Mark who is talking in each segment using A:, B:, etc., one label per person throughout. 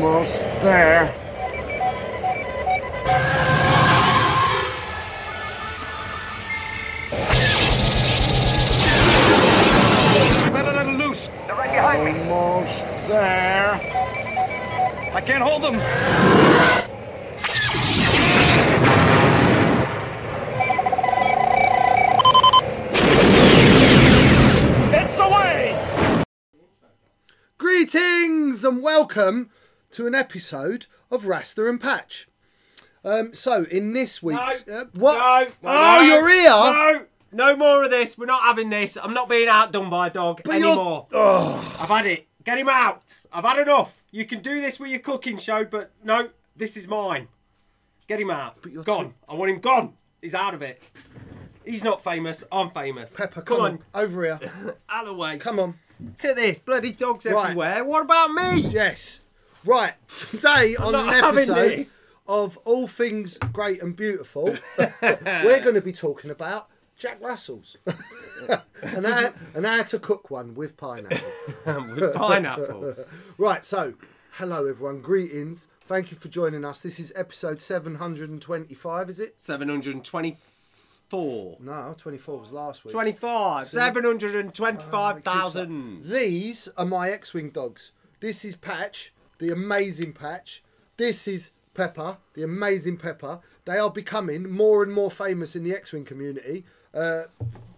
A: Almost there.
B: Better let it loose. They're right behind me.
A: Almost there.
B: I can't hold them. It's away.
C: Greetings and welcome to an episode of Rasta and Patch. So in this week's what?
D: No,
C: you're here.
D: No more of this. We're not having this. I'm not being outdone by a dog anymore. I've had it. Get him out. I've had enough. You can do this with your cooking show, but no, this is mine. Get him out.
C: But you're
D: gone. I want him gone. He's out of it. He's not famous. I'm famous.
C: Pepper, come on. Over here.
D: Out of the way.
C: Come on.
D: Look at this. Bloody dogs everywhere. What about me?
C: Yes. Right. Today on an episode of All Things Great and Beautiful, we're going to be talking about Jack Russells and how to cook one with pineapple.
D: With pineapple.
C: Right, so hello everyone, greetings. Thank you for joining us. This is episode 725, is it?
D: 724.
C: No, 24 was last week.
D: 25. 725,000.
C: These are my X-Wing dogs. This is Patch, the amazing Patch. This is Pepper, the amazing Pepper. They are becoming more and more famous in the X-Wing community.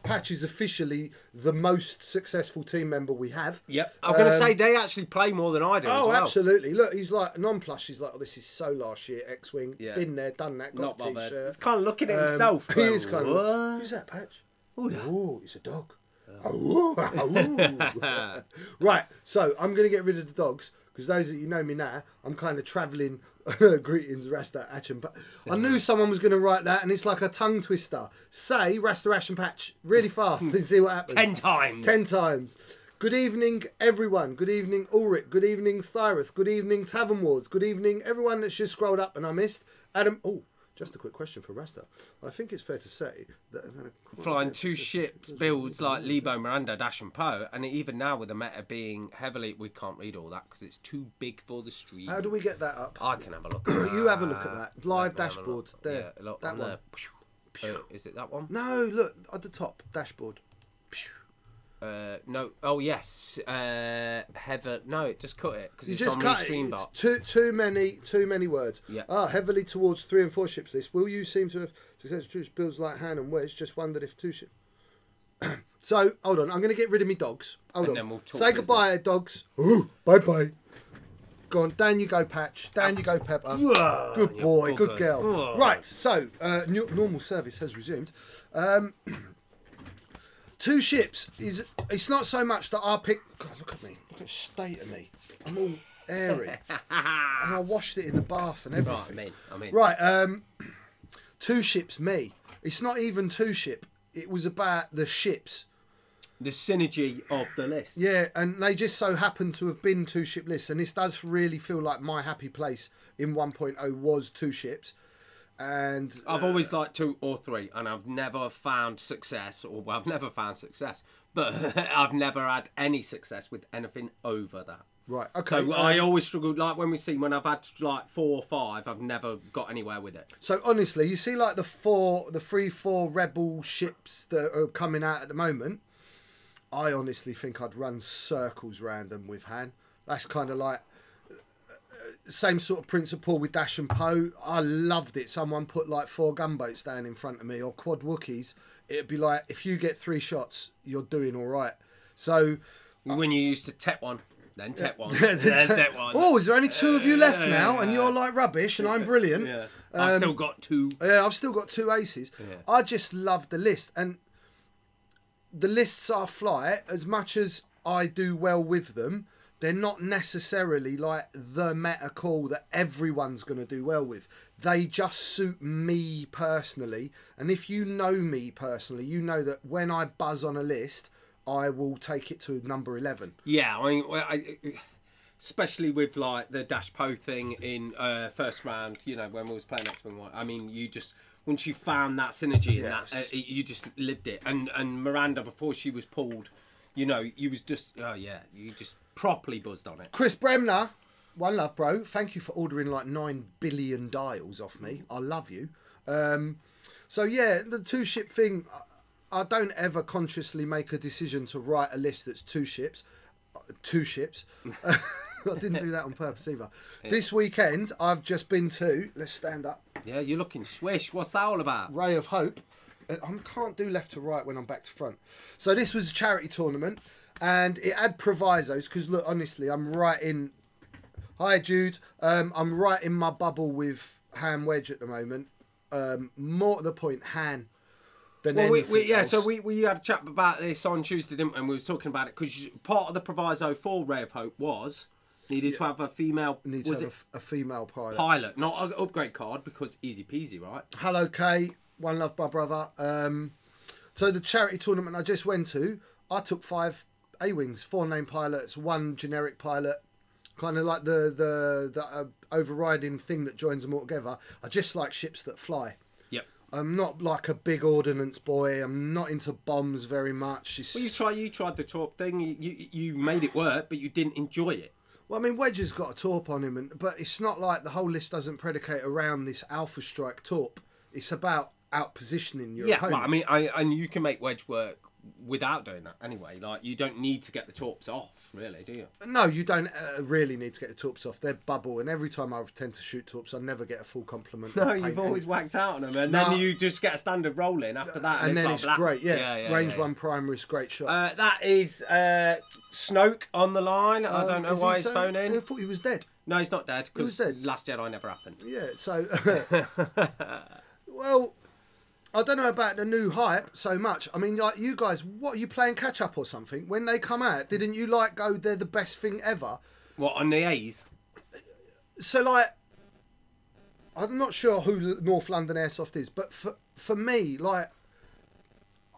C: Patch is officially the most successful team member we have.
D: Yep. I'm going to say they actually play more than I do as well.
C: Absolutely. Look, he's like non-plush. He's like, oh, this is so last year, X-Wing. Yeah. Been there, done that, got a t-shirt.
D: He's kind of looking at himself.
C: He is kind of, who's that, Patch? Oh, it's a dog. Oh. Right, so I'm going to get rid of the dogs because those that you know me now, I'm kind of travelling. Greetings, Rasta, Ash and Patch. I knew someone was going to write that, and it's like a tongue twister. Say Rasta, Ash and Patch really fast and see what happens.
D: 10 times.
C: 10 times. Good evening, everyone. Good evening, Ulrich. Good evening, Cyrus. Good evening, Tavern Wars. Good evening, everyone that's just scrolled up and I missed. Adam. Oh, just a quick question for Rasta. I think it's fair to say that
D: flying two ships builds like Lebo, Miranda, Dash and Poe, and even now with the meta being heavily, we can't read all that because it's too big for the stream.
C: How do we get that up?
D: I can have a look at that.
C: You have a look at that. Live dashboard. There.
D: Yeah, look,
C: that one.
D: There. Is it that one?
C: No, look, at the top. Dashboard.
D: No. Oh, yes. Heather. No, just cut it because
C: you
D: it's
C: just
D: on
C: cut
D: Streambot.
C: Too many words.
D: Yeah.
C: Heavily towards 3 and 4 ships list. Will you seem to have successful builds like Han and Wedge? Just wondered if 2 ships. So hold on, I'm going to get rid of me dogs. Hold on.
D: Then we'll talk
C: Say goodbye, dogs. Ooh, bye bye. Go on, down you go, Patch. Down you go, Pepper. Good boy, good girl. Right, so normal service has resumed. 2 ships is, it's not so much that I pick. God, look at me. Look at the state of me. I'm all airy. And I washed it in the bath and everything. Right, 2 ships, me. It's not even 2 ship. It was about the ships.
D: The synergy of the list.
C: Yeah, and they just so happen to have been 2 ship lists. And this does really feel like my happy place in 1.0 was 2 ships. And
D: I've always liked 2 or 3, and I've never found success, but I've never had any success with anything over that.
C: Right, okay.
D: So I always struggled, like when when I've had like 4 or 5, I've never got anywhere with it.
C: So honestly, you see like the 3-4 rebel ships that are coming out at the moment, I honestly think I'd run circles round them with Han. That's kind of like same sort of principle with Dash and Poe. I loved it. Someone put like 4 gunboats down in front of me or quad Wookiees. It'd be like, if you get 3 shots, you're doing all right. So
D: when you used to tap one, then tap one, then tap one.
C: Oh, is there only 2 of you left now? And you're like rubbish, and I'm brilliant.
D: Yeah. I've still got 2.
C: Yeah, I've still got 2 aces. Yeah. I just love the list, and the lists I fly, as much as I do well with them, they're not necessarily like the meta call that everyone's going to do well with. They just suit me personally. And if you know me personally, you know that when I buzz on a list, I will take it to number 11.
D: Yeah, I mean, especially with like the Dash Poe thing in first round, you know, when we was playing X-Wing White. I mean, you just, once you found that synergy, yes, and that, you just lived it. And Miranda, before she was pulled, you know, you was just, oh yeah, you just properly buzzed on it.
C: Chris Bremner, one love, bro. Thank you for ordering like 9 billion dials off me. I love you. So yeah, the 2-ship thing, I don't ever consciously make a decision to write a list that's 2 ships. 2 ships. I didn't do that on purpose either. Yeah. This weekend, I've just been to, let's stand up.
D: Yeah, you're looking swish. What's that all about?
C: Ray of Hope. I can't do left to right when I'm back to front. So this was a charity tournament, and it had provisos, because look, honestly, I'm right in... Hi, Jude. I'm right in my bubble with Han Wedge at the moment. More to the point, Han. Than anything else.
D: So we had a chat about this on Tuesday, didn't we? And we was talking about it because part of the proviso for Ray of Hope was needed to have a female.
C: A female pilot.
D: Pilot, not an upgrade card, because easy peasy, right?
C: Hello, Kay. One love, my brother. So the charity tournament I just went to, I took 5 A-wings, 4 named pilots, 1 generic pilot. Kind of like the overriding thing that joins them all together. I just like ships that fly.
D: Yep.
C: I'm not like a big ordnance boy. I'm not into bombs very much.
D: Well, you tried the torp thing. You made it work, but you didn't enjoy it.
C: Well, I mean, Wedge has got a torp on him, but it's not like the whole list doesn't predicate around this Alpha Strike torp. It's about out-positioning your opponents.
D: Well, I mean, and you can make Wedge work without doing that anyway. Like, you don't need to get the torps off, really, do you?
C: No, you don't really need to get the torps off. They're bubble, and every time I tend to shoot torps, I never get a full compliment.
D: No, you've always whacked out on them, and then you just get a standard roll in after that,
C: and then it's
D: like
C: great. Yeah, range 1 primary is great shot.
D: That is Snoke on the line. I don't know why he's phoning.
C: I thought he was dead.
D: No, he's not dead, because Last Jedi never happened.
C: Yeah, so well, I don't know about the new hype so much. I mean, like, you guys, what, are you playing catch up or something? When they come out, didn't you like go, they're the best thing ever?
D: What, on the A's?
C: So, like, I'm not sure who North London Airsoft is, but for me, like,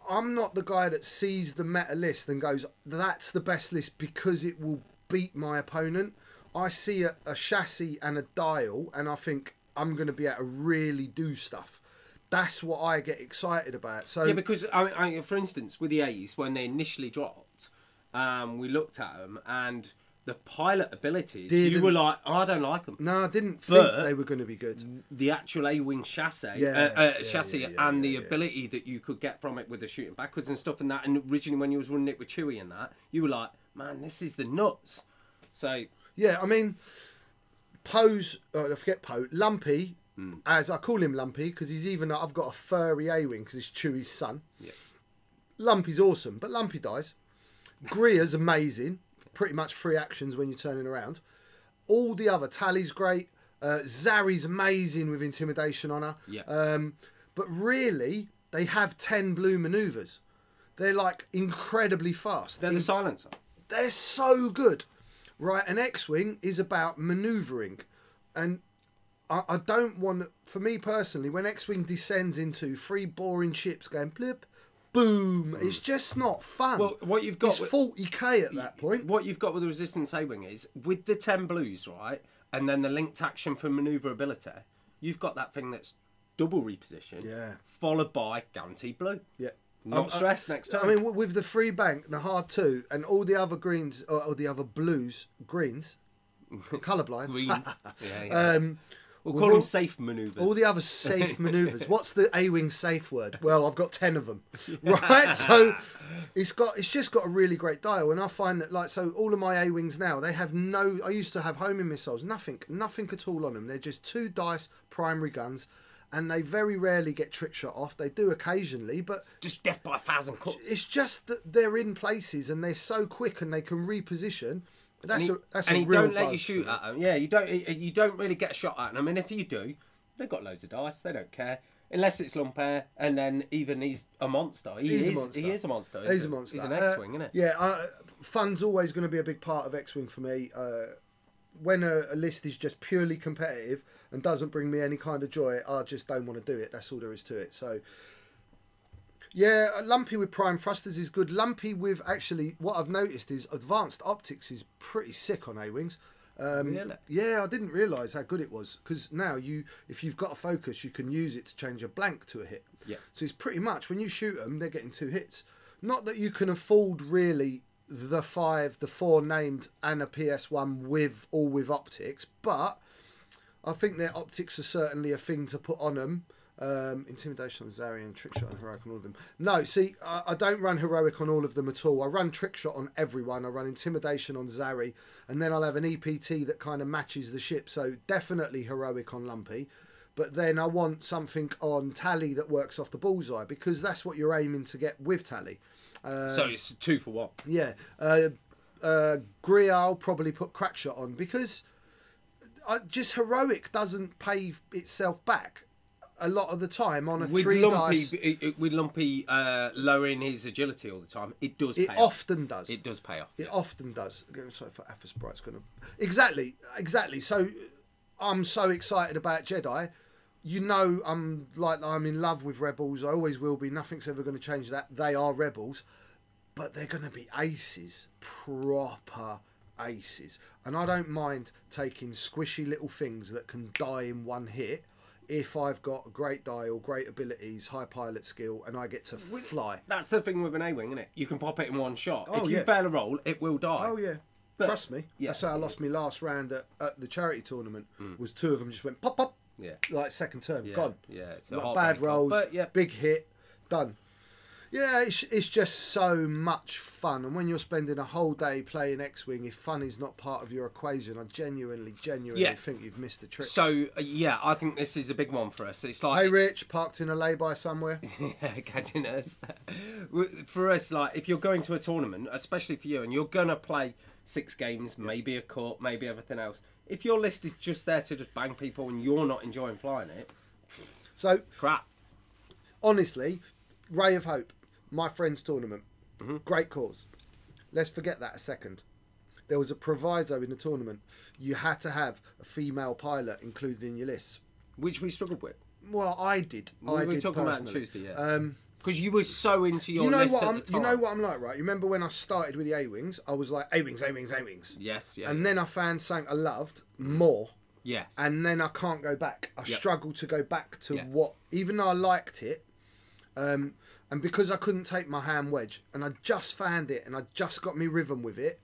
C: I'm not the guy that sees the meta list and goes, that's the best list because it will beat my opponent. I see a chassis and a dial, and I think I'm going to be able to really do stuff. That's what I get excited about. So
D: yeah, because for instance, with the A's, when they initially dropped, we looked at them, and the pilot abilities, you were like, oh, I don't like them.
C: No, I didn't think they were going to be good.
D: The actual A-wing chassis, and the ability that you could get from it with the shooting backwards and stuff and that, and originally when you was running it with Chewie and that, you were like, man, this is the nuts. So
C: yeah, I mean, Poe's, I forget Poe, Lumpy. As I call him Lumpy because I've got a furry A-wing because he's Chewie's son. Yeah. Lumpy's awesome, but Lumpy dies. Greer's amazing. Pretty much 3 actions when you're turning around. All the other, Tally's great. Zari's amazing with intimidation on her. Yeah. But really, they have 10 blue manoeuvres. They're like incredibly fast.
D: They're the silencer.
C: They're so good. Right, an X-Wing is about manoeuvring. And I don't want, for me personally, when X-Wing descends into 3 boring ships going blip, boom, it's just not fun.
D: Well, what you've got,
C: it's 40k at that point.
D: What you've got with the Resistance A-Wing is, with the 10 blues, right, and then the linked action for manoeuvrability, you've got that thing that's double reposition, followed by guaranteed blue. Yeah. Not stressed next time.
C: I mean, with the free bank, the hard 2, and all the other greens, or the other blues, greens, colourblind.
D: Greens. We'll call them safe manoeuvres.
C: All the other safe manoeuvres. What's the A-wing safe word? Well, I've got 10 of them, right? So it's just got a really great dial, and I find that, like, so all of my A-wings now, they have no. I used to have homing missiles, nothing at all on them. They're just 2 dice primary guns, and they very rarely get trick shot off. They do occasionally, but
D: it's just death by 1,000 cuts.
C: It's just that they're in places and they're so quick and they can reposition. That's a real
D: don't let
C: buzz
D: you shoot at them. Yeah, you don't really get a shot at them. And if you do, they've got loads of dice. They don't care. Unless it's Lumpair, and then even he's a monster. He is a monster. He's a monster. He's an X-Wing, isn't it?
C: Yeah, fun's always going to be a big part of X-Wing for me. When a list is just purely competitive and doesn't bring me any kind of joy, I just don't want to do it. That's all there is to it. So yeah, Lumpy with prime thrusters is good. Lumpy with, actually, what I've noticed is advanced optics is pretty sick on A-Wings.
D: Really?
C: Yeah, I didn't realise how good it was, because now if you've got a focus, you can use it to change a blank to a hit. Yeah. So it's pretty much, when you shoot them, they're getting 2 hits. Not that you can afford really the four named, and a PS1 with optics, but I think their optics are certainly a thing to put on them. Intimidation on Zarian, Trickshot and Heroic on all of them. No, see, I don't run Heroic on all of them at all. I run Trickshot on everyone. I run Intimidation on Zari, and then I'll have an EPT that kind of matches the ship. So definitely Heroic on Lumpy. But then I want something on Tally that works off the bullseye, because that's what you're aiming to get with Tally.
D: So it's 2 for 1.
C: Yeah. Grial I'll probably put Crackshot on, because just Heroic doesn't pay itself back a lot of the time on a
D: with
C: 3
D: Lumpy,
C: dice.
D: With Lumpy lowering his agility all the time, it does pay
C: It
D: off.
C: often does.
D: It does pay off.
C: It often does. Sorry for Alpha Sprite's going to... Exactly. So I'm so excited about Jedi. You know, I'm in love with Rebels. I always will be. Nothing's ever going to change that. They are Rebels. But they're going to be aces. Proper aces. And I don't mind taking squishy little things that can die in one hit if I've got a great dial, great abilities, high pilot skill, and I get to fly.
D: That's the thing with an A-Wing, isn't it? You can pop it in one shot.
C: Oh,
D: if you
C: yeah.
D: fail a roll, it will die.
C: Oh, yeah.
D: But-
C: Trust me.
D: yeah.
C: That's how I lost my last round at the charity tournament. Was 2 of them just went pop, pop.
D: Yeah.
C: Like second turn,
D: Yeah,
C: gone.
D: yeah, it's a
C: Like
D: heartbreaker.
C: bad rolls,
D: But, yeah.
C: big hit, done. Yeah, it's just so much fun. And when you're spending a whole day playing X-Wing, if fun is not part of your equation, I genuinely
D: Yeah.
C: think you've missed the trick.
D: So, yeah, I think this is a big one for us. It's like...
C: Hey, Rich, parked in a lay-by somewhere.
D: Yeah, catching us. For us, like, if you're going to a tournament, especially for you, and you're going to play 6 games, maybe a cut, maybe everything else, if your list is just there to just bang people and you're not enjoying flying it,
C: So,
D: crap.
C: honestly, Ray of Hope, my friend's tournament, great cause. Let's forget that a second. There was a proviso in the tournament. You had to have a female pilot included in your list.
D: Which we struggled with.
C: Well, I did.
D: We were talking about on
C: personally.
D: Tuesday, yeah. Because you were so into your
C: You know
D: list
C: what
D: at
C: I'm.
D: the time.
C: You know what I'm like, right? You remember when I started with the A-Wings? I was like A-Wings, A-Wings, A-Wings.
D: Yes, yeah.
C: And then I found something I loved more.
D: Yes.
C: And then I can't go back. I struggle to go back to
D: Yeah.
C: what, even though I liked it, and because I couldn't take my hand wedge, and I just found it, and I just got me rhythm with it.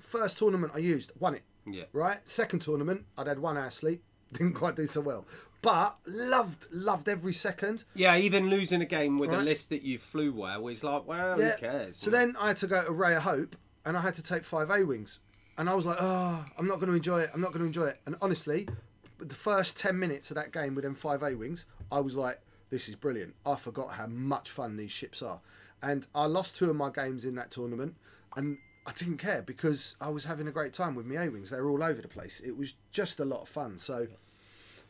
C: First tournament I used, won it.
D: Yeah.
C: Right. Second tournament, I'd had 1 hour sleep, didn't quite do so well, but loved every second.
D: Yeah, even losing a game with a
C: Right.
D: list that you flew well is like, well,
C: Yeah.
D: who cares?
C: So then I had to go to Ray of Hope, and I had to take 5 A-Wings, and I was like, oh, I'm not going to enjoy it. I'm not going to enjoy it. And honestly, the first 10 minutes of that game with them 5 A-Wings, I was like, this is brilliant. I forgot how much fun these ships are. And I lost 2 of my games in that tournament, and I didn't care because I was having a great time with my A-Wings. They were all over the place. It was just a lot of fun. So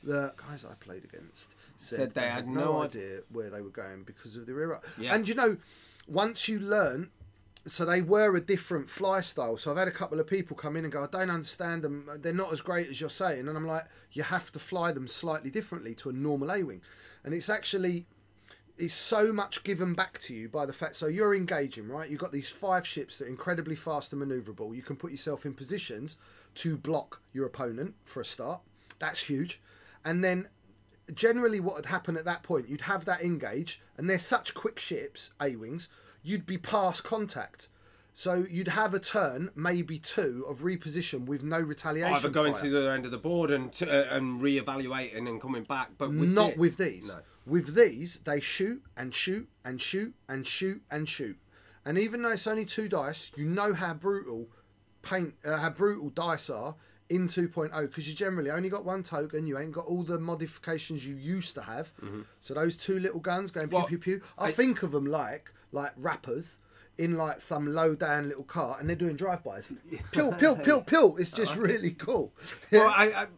C: the guys I played against said
D: they had no
C: idea where they were going because of the rear up.
D: Yeah.
C: And you know, once you learn, so they were a different fly style. So I've had a couple of people come in and go, I don't understand them. They're not as great as you're saying. And I'm like, you have to fly them slightly differently to a normal A-Wing. And it's actually, it's so much given back to you by the fact, so you're engaging, right? You've got these 5 ships that are incredibly fast and manoeuvrable. You can put yourself in positions to block your opponent for a start. That's huge. And then generally what would happen at that point, you'd have that engage, and they're such quick ships, A-Wings, you'd be past contact. So you'd have a turn, maybe 2, of reposition with no retaliation.
D: Either going
C: fire.
D: to the other end of the board and re-evaluating and coming back, but
C: Not with these.
D: No.
C: With these, they shoot and shoot and shoot and shoot and shoot. And even though it's only 2 dice, you know how brutal dice are in 2.0, because you generally only got 1 token. You ain't got all the modifications you used to have. So those 2 little guns going pew
D: Well,
C: pew pew. I think of them like rappers in like some low down little car, and they're doing drive-bys. Pill, pill, pill, pill. It's just really cool.
D: Well,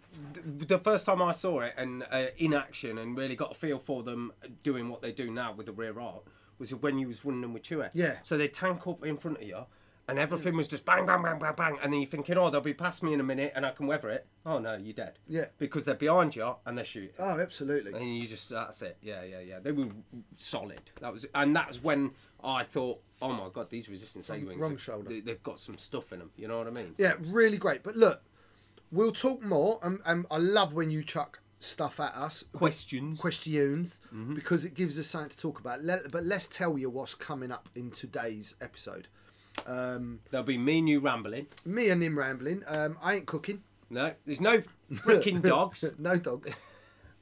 D: the first time I saw it and in action and really got a feel for them doing what they do now with the rear arc was when you was running them with Chewie.
C: Yeah.
D: So they tank up in front of you and everything was just bang, bang, bang, bang, bang. And then you're thinking, oh, they'll be past me in a minute and I can weather it. Oh, no, you're dead.
C: Yeah.
D: Because they're behind you and they're shooting.
C: Oh, absolutely.
D: And you just, that's it. Yeah. They were solid. And that's when I thought, oh my God, these resistance A-Wings.
C: Wrong shoulder.
D: They've got some stuff in them. You know what I mean?
C: Yeah, really great. But look, we'll talk more, and I love when you chuck stuff at us.
D: Questions.
C: Because it gives us something to talk about. But let's tell you what's coming up in today's episode.
D: There'll be me and you rambling.
C: Me and him rambling. I ain't cooking.
D: No, there's no freaking dogs.
C: No dogs.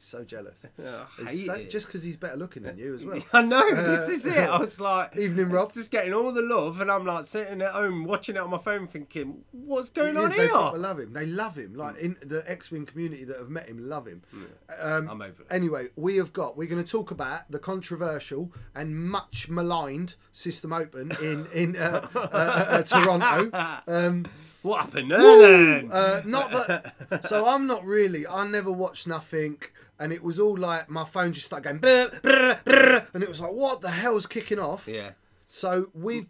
C: So jealous.
D: Oh, I hate it.
C: Just because he's better looking than you as well.
D: I know, this is it. I was like,
C: Evening, Rob.
D: it's just getting all the love, and I'm like sitting at home watching it on my phone thinking, what's going on
C: They
D: here?
C: proper love him. They love him. Like in the X-Wing community that have met him, love him.
D: I'm over it.
C: Anyway, we're going to talk about the controversial and much maligned System Open in Toronto.
D: What happened there then?
C: Not that. So I'm not really. I never watched nothing, and it was all like my phone just started going, brr, brr, brr, and it was like, what the hell's kicking off?
D: Yeah.
C: So we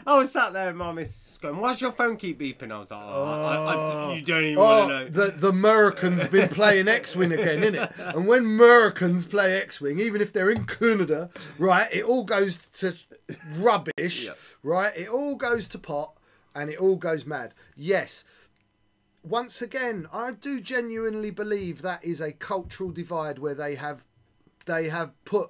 D: I was sat there and my missus going, why's your phone keep beeping? I was like, I you don't even want to know.
C: The Americans been playing X-Wing again, innit? And when Americans play X-Wing, even if they're in Canada, right, it all goes to rubbish, right? It all goes to pot. And it all goes mad. Yes. Once again, I do genuinely believe that is a cultural divide where they have put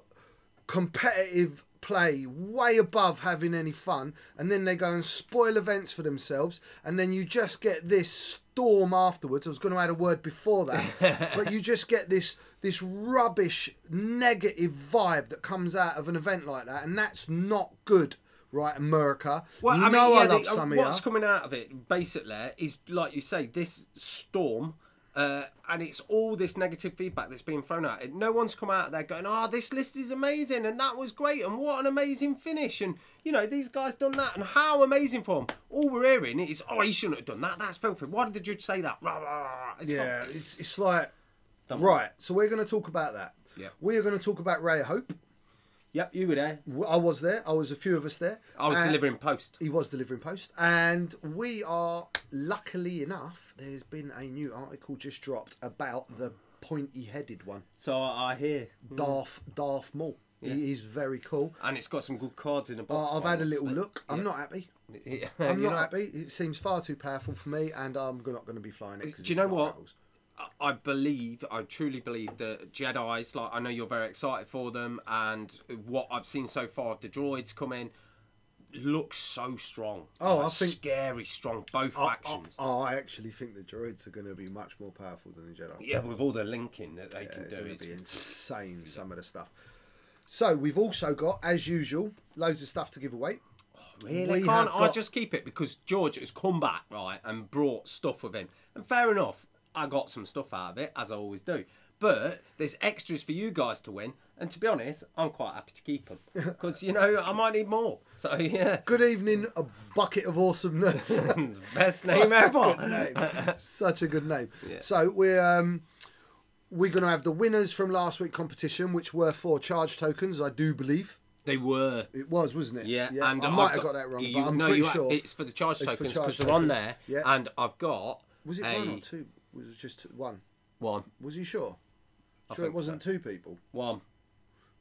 C: competitive play way above having any fun, and then they go and spoil events for themselves, and then you just get this storm afterwards. I was going to add a word before that, but you just get this rubbish negative vibe that comes out of an event like that, and that's not good. Right, America.
D: Well,
C: I love some of
D: what's coming out of it, basically, is, like you say, this storm, and it's all this negative feedback that's being thrown at it. No one's come out there going, oh, this list is amazing, and that was great, and what an amazing finish, and, you know, these guys done that, and how amazing for them. All we're hearing is, oh, he shouldn't have done that, that's filthy. Why did the judge say that?
C: It's like, right, so we're going to talk about that.
D: Yeah.
C: We are going to talk about Ray Hope.
D: Yep, you were there.
C: I was there. I was a few of us there.
D: I was delivering post.
C: He was delivering post. And we are, luckily enough, there's been a new article just dropped about the pointy-headed one.
D: So I hear.
C: Darth Maul. Yeah. He is very cool.
D: And it's got some good cards in the box.
C: I've had a little look. I'm not happy. I'm not happy. It seems far too powerful for me, and I'm not going to be flying it.
D: Do you know what? Rebels. I truly believe that Jedi's, like, I know you're very excited for them, and what I've seen so far of the droids come in looks so strong.
C: Oh,
D: like,
C: I think
D: scary strong, both factions.
C: I actually think the droids are going to be much more powerful than the Jedi.
D: Yeah, with all the linking that they can do,
C: it's be insane. Some of the stuff. So we've also got, as usual, loads of stuff to give away.
D: Oh, really? Can't I just keep it because George has come back, right, and brought stuff with him, and fair enough. I got some stuff out of it, as I always do. But there's extras for you guys to win. And to be honest, I'm quite happy to keep them. Because, you know, I might need more. So, yeah.
C: Good evening, a bucket of awesomeness.
D: Best name ever.
C: Good name. Such a good name.
D: Yeah.
C: So we're going to have the winners from last week's competition, which were 4 charge tokens, I do believe.
D: They were.
C: It was, wasn't it?
D: Yeah.
C: And I might have got that wrong, but I'm pretty sure.
D: It's for the charge tokens because they're on there.
C: Yeah.
D: And I've got...
C: Was it 1 or 2? Was it just 1?
D: 1.
C: Was you sure? Sure it wasn't 2 people?
D: 1.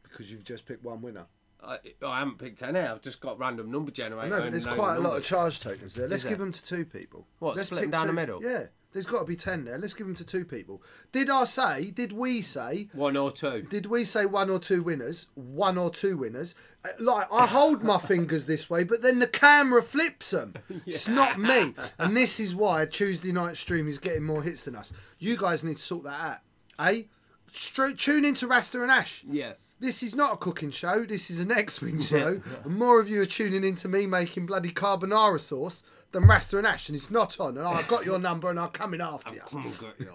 C: Because you've just picked 1 winner.
D: I haven't picked any. I've just got random number generator.
C: I know, but there's quite a lot of charge tokens there. Let's give them to 2 people.
D: What,
C: Let's
D: split them down the middle?
C: Yeah. There's got to be 10 there. Let's give them to 2 people. Did we say...
D: 1 or 2.
C: Did we say 1 or 2 winners? 1 or 2 winners? Like, I hold my fingers this way, but then the camera flips them. Yeah. It's not me. And this is why Tuesday night stream is getting more hits than us. You guys need to sort that out. Eh? Tune into Rasta and Ash.
D: Yeah.
C: This is not a cooking show. This is an X-Wing show. And more of you are tuning into me making bloody carbonara sauce than Rasta and Ash, and it's not on. And I've got your number, and I'm coming after you.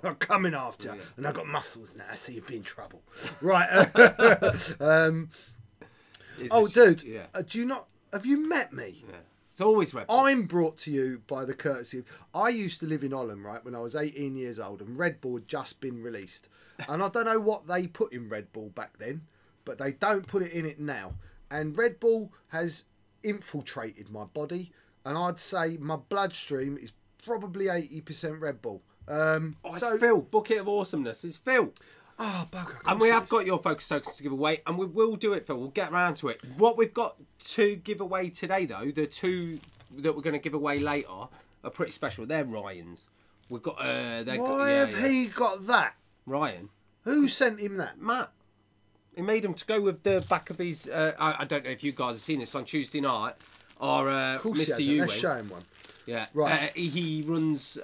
C: I'm coming after you. Yeah. And I've got muscles now, so you'd be in trouble. Right. Dude,
D: yeah.
C: Do you not... Have you met me?
D: Yeah. It's always Red Bull.
C: I'm brought to you by the courtesy of... I used to live in Holland, right, when I was 18 years old, and Red Bull had just been released. And I don't know what they put in Red Bull back then, but they don't put it in it now. And Red Bull has infiltrated my body, and I'd say my bloodstream is probably 80% Red Bull.
D: It's Phil. Bucket of awesomeness. It's Phil.
C: Oh, bugger.
D: And we have got your focus tokens to give away, and we will do it, Phil. We'll get around to it. What we've got to give away today, though, the 2 that we're going to give away later are pretty special. They're Ryan's. We've got.
C: Why have he got that?
D: Ryan.
C: Who sent him that?
D: Matt. He made him to go with the back of his... I don't know if you guys have seen this on Tuesday night. Our
C: Of course he
D: Mr.
C: hasn't.
D: Ewing.
C: Let's show him one.
D: Yeah.
C: Right.
D: He runs.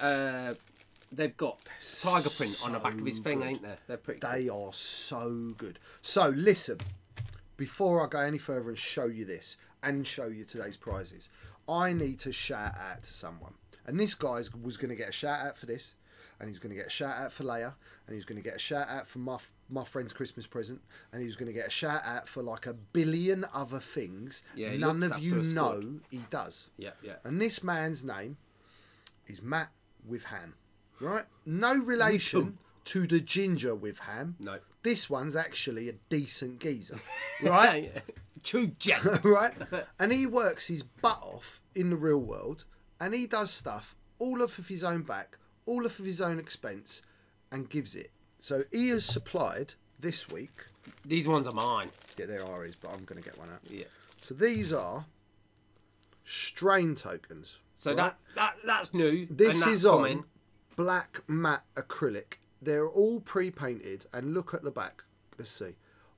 D: They've got tiger print on the back of his thing,
C: good.
D: ain't there? They're pretty.
C: They are so good. So listen, before I go any further and show you this and show you today's prizes, I need to shout out to someone. And this guy was going to get a shout out for this, and he's going to get a shout out for Leia, and he's going to get a shout out for my friend's Christmas present, and he's going to get a shout out for like a billion other things.
D: Yeah,
C: none of you know he does.
D: Yeah, yeah.
C: And this man's name is Matt with Ham, right? No relation to the ginger with Ham.
D: No.
C: This one's actually a decent geezer, right?
D: Yeah. True gent.
C: Right? And he works his butt off in the real world, and he does stuff all off of his own back, all off of his own expense, and gives it. So he has supplied this week.
D: These ones are mine.
C: Yeah, there are his, but I'm going to get one out.
D: Yeah.
C: So these are strain tokens.
D: So
C: right?
D: that's new.
C: This
D: and that's
C: is on
D: coming.
C: black matte acrylic. They're all pre-painted, and look at the back. Let's see.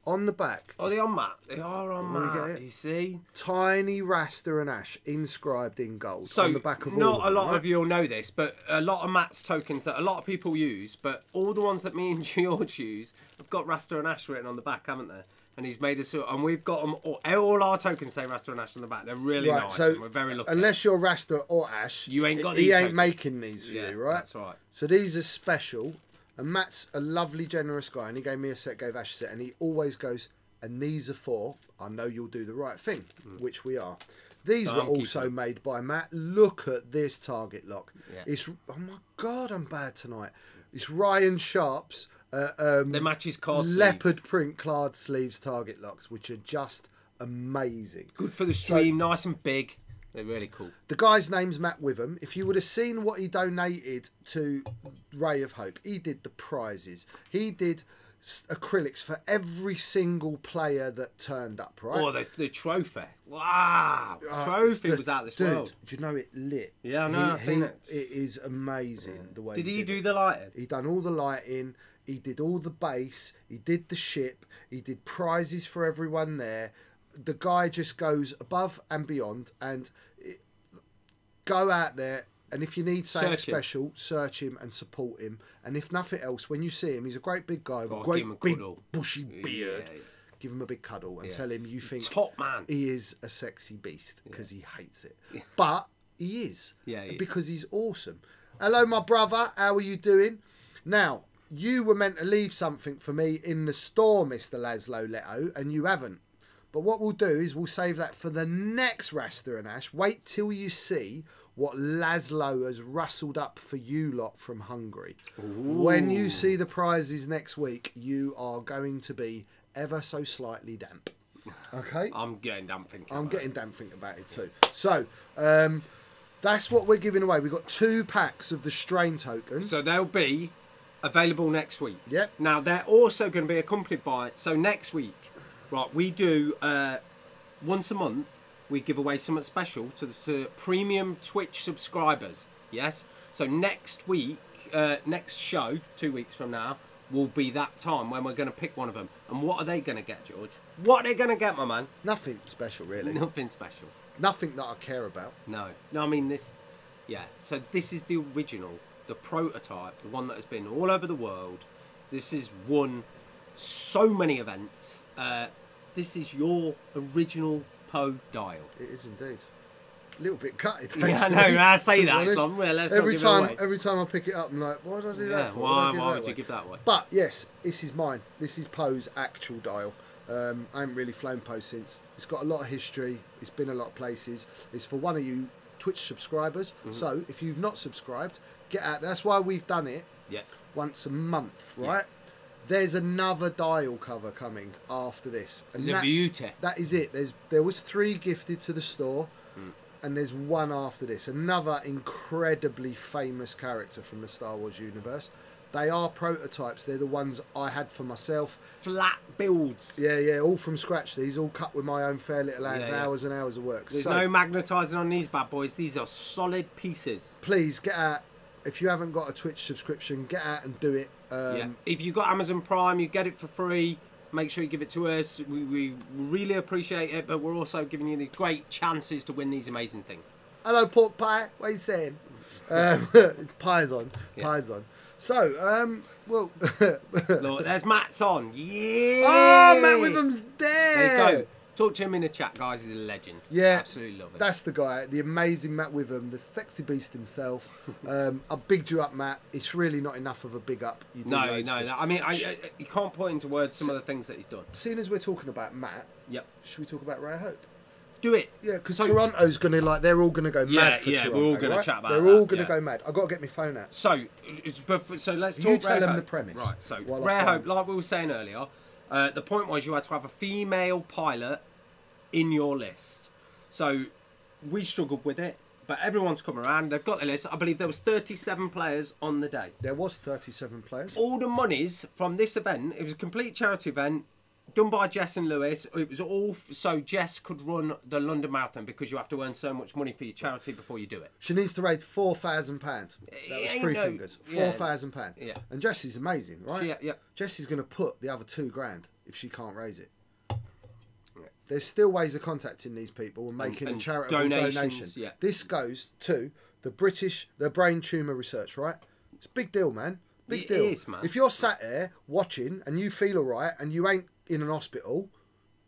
C: On the back,
D: Oh, they're on matte. They are on
C: Let me
D: matte.
C: get it.
D: You see.
C: tiny Rasta and Ash inscribed in gold
D: So
C: on the back of all
D: not
C: of
D: a
C: them,
D: lot
C: right?
D: of you'll know this, but a lot of Matt's tokens that a lot of people use, but all the ones that me and George use have got Rasta and Ash written on the back, haven't they? And he's made us, and we've got them all our tokens say Rasta and Ash on the back. They're really
C: Right,
D: nice.
C: so
D: and we're very lucky.
C: unless you're Rasta or Ash,
D: You ain't got
C: he
D: these
C: ain't
D: tokens.
C: making these for
D: Yeah,
C: you, right?
D: that's right.
C: So these are special, and Matt's a lovely, generous guy, and he gave me a set, gave Ash a set, and he always goes, and these are for, I know you'll do the right thing, which we are. These
D: So
C: were
D: I'm
C: also
D: keeping
C: made by Matt. Look at this target lock.
D: Yeah.
C: It's, oh my God, I'm bad tonight. It's Ryan Sharp's
D: they match his card
C: leopard
D: sleeves.
C: print card sleeves target locks, which are just amazing.
D: Good for the stream, nice and big. They're really cool.
C: The guy's name's Matt Witham. If you would have seen what he donated to Ray of Hope, he did the prizes. He did acrylics for every single player that turned up, right?
D: Oh, the trophy. Wow. The trophy was out this
C: dude,
D: world.
C: do you know it lit?
D: Yeah, I know, I've seen it.
C: It is amazing the way
D: Did he
C: did
D: do
C: it.
D: the lighting?
C: He done all the lighting. He did all the bass. He did the ship. He did prizes for everyone there. The guy just goes above and beyond, and go out there. And if you need something
D: Search him.
C: special, search him and support him. And if nothing else, when you see him, he's a great big guy with a
D: Gotta
C: great
D: give him a
C: big
D: cuddle.
C: bushy beard.
D: Yeah.
C: Give him a big cuddle and
D: Yeah.
C: tell him you think
D: Top man.
C: he is a sexy beast because he hates it. But he is.
D: Yeah, he is.
C: Because he's awesome. Hello, my brother. How are you doing? Now, you were meant to leave something for me in the store, Mr. Laszlo Leto, and you haven't. But what we'll do is we'll save that for the next Rasta and Ash. Wait till you see what Laszlo has rustled up for you lot from Hungary. When you see the prizes next week, you are going to be ever so slightly damp. Okay?
D: I'm getting damn thinking.
C: I'm
D: about
C: getting damn thinking about it too. So, that's what we're giving away. We've got 2 packs of the strain tokens.
D: So they'll be available next week.
C: Yep.
D: Now they're also going to be accompanied by. So next week, right? We do once a month. We give away something special to the premium Twitch subscribers. Yes. So next week, next show, 2 weeks from now, will be that time when we're going to pick one of them. And what are they going to get, George? What are they going to get, my man?
C: Nothing special, really.
D: Nothing special.
C: Nothing that I care about.
D: No. No, I mean this. Yeah. So this is the original, the prototype, the one that has been all over the world. This has won so many events. This is your original Poe dial.
C: It is indeed. A little bit gutted.
D: Yeah, I know.
C: actually,
D: I say
C: to be
D: that. It's
C: honest.
D: like, well, let's
C: every
D: not give
C: time,
D: it away.
C: every time I pick it up, I'm like, why did I do
D: Yeah,
C: that for?
D: why
C: did I
D: would
C: that
D: you
C: way?
D: give that away?
C: But yes, this is mine. This is Poe's actual dial. I haven't really flown Poe since. It's got a lot of history. It's been a lot of places. It's for one of you Twitch subscribers.
D: Mm-hmm.
C: So if you've not subscribed, get out. That's why we've done it
D: Yeah.
C: once a month, right? There's another dial cover coming after this. And
D: It's a beauty.
C: that is it. There was 3 gifted to the store, and there's one after this. Another incredibly famous character from the Star Wars universe. They are prototypes. They're the ones I had for myself.
D: Flat builds.
C: Yeah, all from scratch. These all cut with my own fair little hands.
D: Yeah.
C: Hours and hours of work.
D: There's
C: So
D: no magnetising on these bad boys. These are solid pieces.
C: please get out. If you haven't got a Twitch subscription, get out and do it.
D: Yeah. If you've got Amazon Prime, you get it for free. make sure you give it to us. We really appreciate it, but we're also giving you these great chances to win these amazing things.
C: Hello, pork pie. What are you saying? It's pies on. Pies on. So, well...
D: Look, there's Matt's on. Yeah!
C: Oh, Matt Witham's there!
D: There you go. Talk to him in the chat, guys. He's a legend.
C: Yeah.
D: Absolutely love it.
C: That's the guy, the amazing Matt Witham, the sexy beast himself. I bigged you up, Matt. It's really not enough of a big up. You do
D: No.
C: things.
D: I mean, you can't put into words some of the things that he's done.
C: Seeing as we're talking about Matt,
D: Yep.
C: should we talk about Ray Hope?
D: Do it.
C: Yeah, because Toronto's going to, they're all going to go mad for Toronto.
D: we're all going
C: right?
D: to chat about
C: They're
D: that.
C: all going to go mad. I've got to get my phone out.
D: So let's talk.
C: You tell
D: Rare
C: them
D: Hope.
C: the premise.
D: Right. So
C: while I
D: Rare
C: find-
D: Hope, like we were saying earlier, the point was you had to have a female pilot in your list. So we struggled with it, but everyone's come around. They've got the list. I believe there was 37 players on the day.
C: There was 37 players.
D: All the monies from this event, it was a complete charity event done by Jess and Lewis. It was all so Jess could run the London Marathon because you have to earn so much money for your charity before you do it.
C: She needs to raise £4,000. That was three fingers. £4,000.
D: Yeah.
C: And Jessie's amazing, right?
D: Yeah.
C: Jessie's going to put the other £2,000 if she can't raise it. There's still ways of contacting these people and making a charitable donation.
D: Yeah.
C: This goes to the brain tumour research, right? It's a big deal, man. Big deal.
D: It is, man.
C: If you're sat there watching and you feel all right and you ain't in an hospital,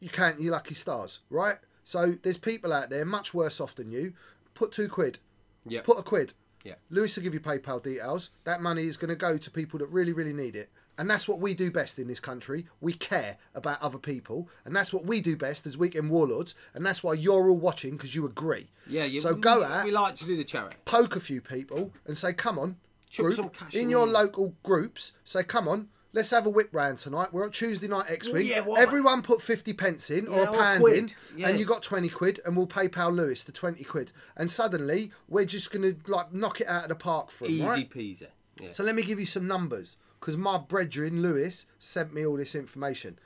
C: you're lucky stars, right? So there's people out there much worse off than you. Put £2.
D: Yeah.
C: Put £1.
D: Yeah.
C: Lewis will give you PayPal details. That money is going to go to people that really, really need it. And that's what we do best in this country. We care about other people. And that's what we do best as Weekend Warlords. And that's why you're all watching, because you agree.
D: Yeah.
C: So go out,
D: We like to do the charity.
C: poke a few people and say, come on,
D: Chuck
C: group,
D: some cash
C: in
D: in
C: your
D: there.
C: local groups, say, come on, let's have a whip round tonight. We're on Tuesday night next week.
D: yeah, what-
C: Everyone put 50 pence in or
D: Yeah,
C: a
D: or a
C: pound
D: quid.
C: in,
D: Yeah.
C: and you got 20 quid, and we'll PayPal Lewis the 20 quid. And suddenly, we're just going to knock it out of the park for him,
D: Easy
C: right?
D: peasy. Yeah.
C: So let me give you some numbers, because my brethren Lewis sent me all this information,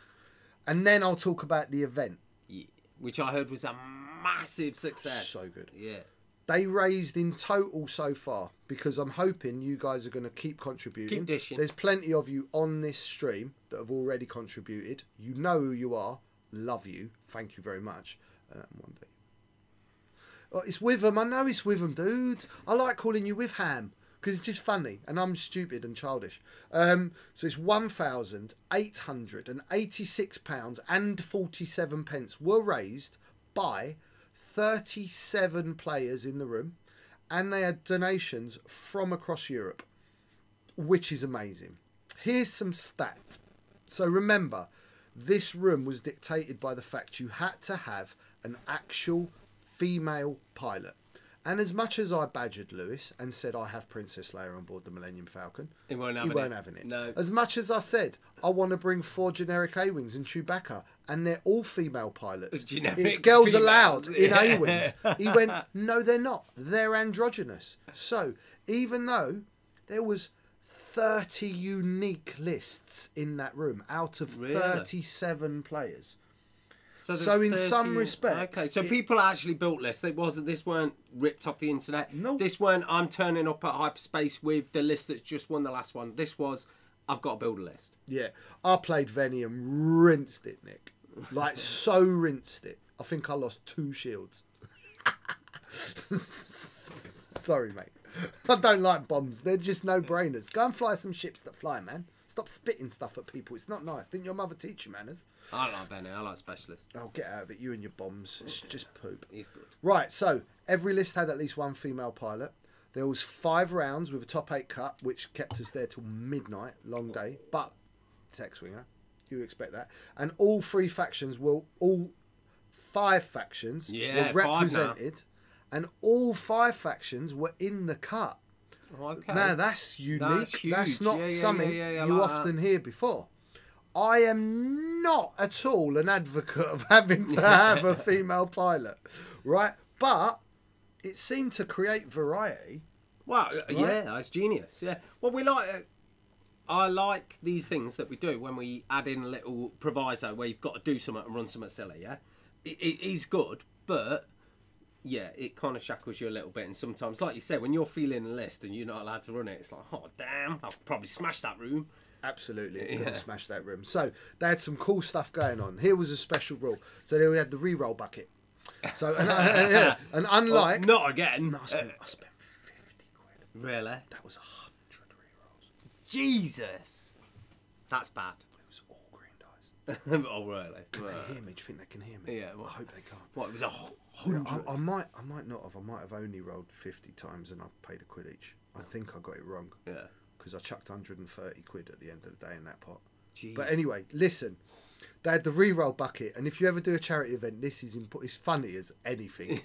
C: and then I'll talk about the event.
D: Yeah. Which I heard was a massive success.
C: So good.
D: Yeah.
C: They raised in total so far, because I'm hoping you guys are going to keep contributing.
D: Keep dishing.
C: There's plenty of you on this stream that have already contributed. You know who you are. Love you. Thank you very much. One day. Oh, it's Witham. I know it's Witham, dude. I like calling you Witham because it's just funny, and I'm stupid and childish. So it's £1,886 and 47 pence were raised by 37 players in the room, and they had donations from across Europe, which is amazing. Here's some stats. So remember, this room was dictated by the fact you had to have an actual female pilot. And as much as I badgered Lewis and said I have Princess Leia on board the Millennium Falcon,
D: He weren't
C: having it.
D: No.
C: As much as I said I want to bring 4 generic A-Wings and Chewbacca, and they're all female pilots.
D: Generic
C: It's girls
D: females,
C: allowed in
D: yeah.
C: A-Wings. He went, no, they're not. They're androgynous. So even though there was 30 unique lists in that room out of
D: Really?
C: 37 players.
D: So
C: So in
D: there's
C: some
D: 30
C: respects,
D: okay. So
C: it-
D: people actually built lists. This weren't ripped off the internet.
C: No.
D: This weren't I'm turning up at hyperspace with the list that's just won the last one. This was I've got to build a list.
C: Yeah, I played Venny and rinsed it, Nick. Like, so rinsed it. I think I lost 2 shields. Sorry, mate. I don't like bombs. They're just no-brainers. Go and fly some ships that fly, man. Stop spitting stuff at people. It's not nice. Didn't your mother teach you manners?
D: I like Benny. I like specialists.
C: Oh, get out of it. You and your bombs. It's just poop.
D: He's good.
C: Right, so every list had at least 1 female pilot. There was 5 rounds with a top 8 cut, which kept us there till midnight, long day. But it's X-Winger, you expect that. And all 3 factions all 5 factions
D: Yeah,
C: were
D: 5 now.
C: represented, and all 5 factions were in the cut.
D: Okay.
C: Now that's unique.
D: That's huge.
C: Not
D: Yeah, yeah,
C: something
D: yeah, yeah, I
C: you
D: like
C: often hear before. I am not at all an advocate of having to have a female pilot, right? But it seemed to create variety.
D: Well, yeah, that's genius. Yeah. Well, I like these things that we do when we add in a little proviso where you've got to do something and run something silly. Yeah, it is good, but yeah, it kind of shackles you a little bit. And sometimes, like you said, when you're feeling a list and you're not allowed to run it, it's like, oh damn, I'll probably smash that room.
C: Absolutely, smash that room. So they had some cool stuff going on. Here was a special rule. So they had the re-roll bucket. So and unlike
D: not again.
C: No, I spent 50 quid.
D: Really?
C: That was 100 re-rolls.
D: Jesus, that's bad.
C: It was all green dice.
D: Oh really?
C: Can they hear me? Do you think they can hear me?
D: Yeah. Well,
C: I hope they can't.
D: What, it was 100?
C: I might not have. I might have only rolled 50 times and I paid a quid each. I think I got it wrong.
D: Yeah.
C: Because I chucked 130 quid at the end of the day in that pot.
D: Jeez.
C: But anyway, listen. They had the re-roll bucket, and if you ever do a charity event, this is it's funny as anything.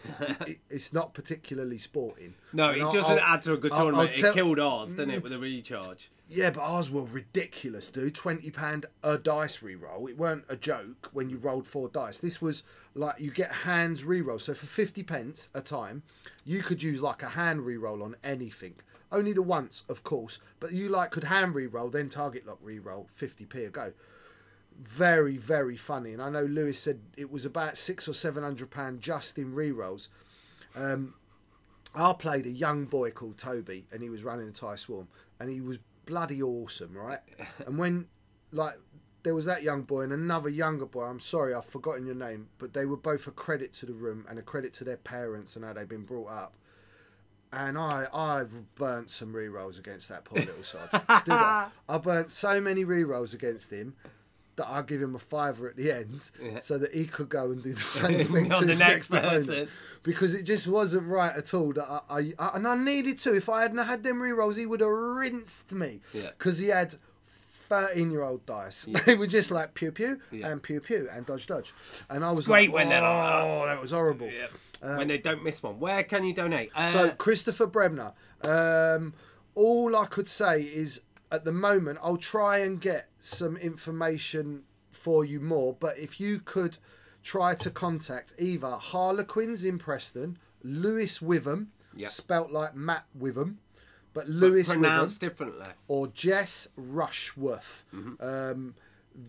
C: It's not particularly sporting.
D: No,
C: And
D: it doesn't add to a good tournament. It killed ours, didn't it, with a recharge?
C: Yeah, but ours were ridiculous, dude. £20 a dice re-roll. It weren't a joke when you rolled 4 dice. This was like you get hands re-roll. So for 50p a time, you could use like a hand re-roll on anything. Only the once, of course, but you like could hand re-roll, then target lock re-roll, 50p a go. Very, very funny. And I know Lewis said it was about £600 or £700 just in re-rolls. I played a young boy called Toby, and he was running a Thai Swarm, and he was bloody awesome, right? And when, like, there was that young boy and another younger boy, I'm sorry, I've forgotten your name, but they were both a credit to the room and a credit to their parents and how they've been brought up. And I've burnt some re-rolls against that poor little sod. Did I? I burnt so many re-rolls against him that I give him a £5 at the end so that he could go and do the same thing to his next opponent. Because it just wasn't right at all. That I needed to. If I hadn't had them re-rolls, he would have rinsed me. Because he had 13-year-old dice. They were just like pew pew and pew pew and dodge dodge. And I was
D: great
C: like,
D: when they're like that.
C: Oh, that was horrible.
D: When they don't miss one. Where can you donate?
C: So Christopher Bremner. All I could say is at the moment I'll try and get some information for you more. But if you could try to contact either Harlequins in Preston, Lewis Witham, spelt like Matt Witham, but Lewis
D: pronounced
C: Witham,
D: differently,
C: or Jess Rushworth.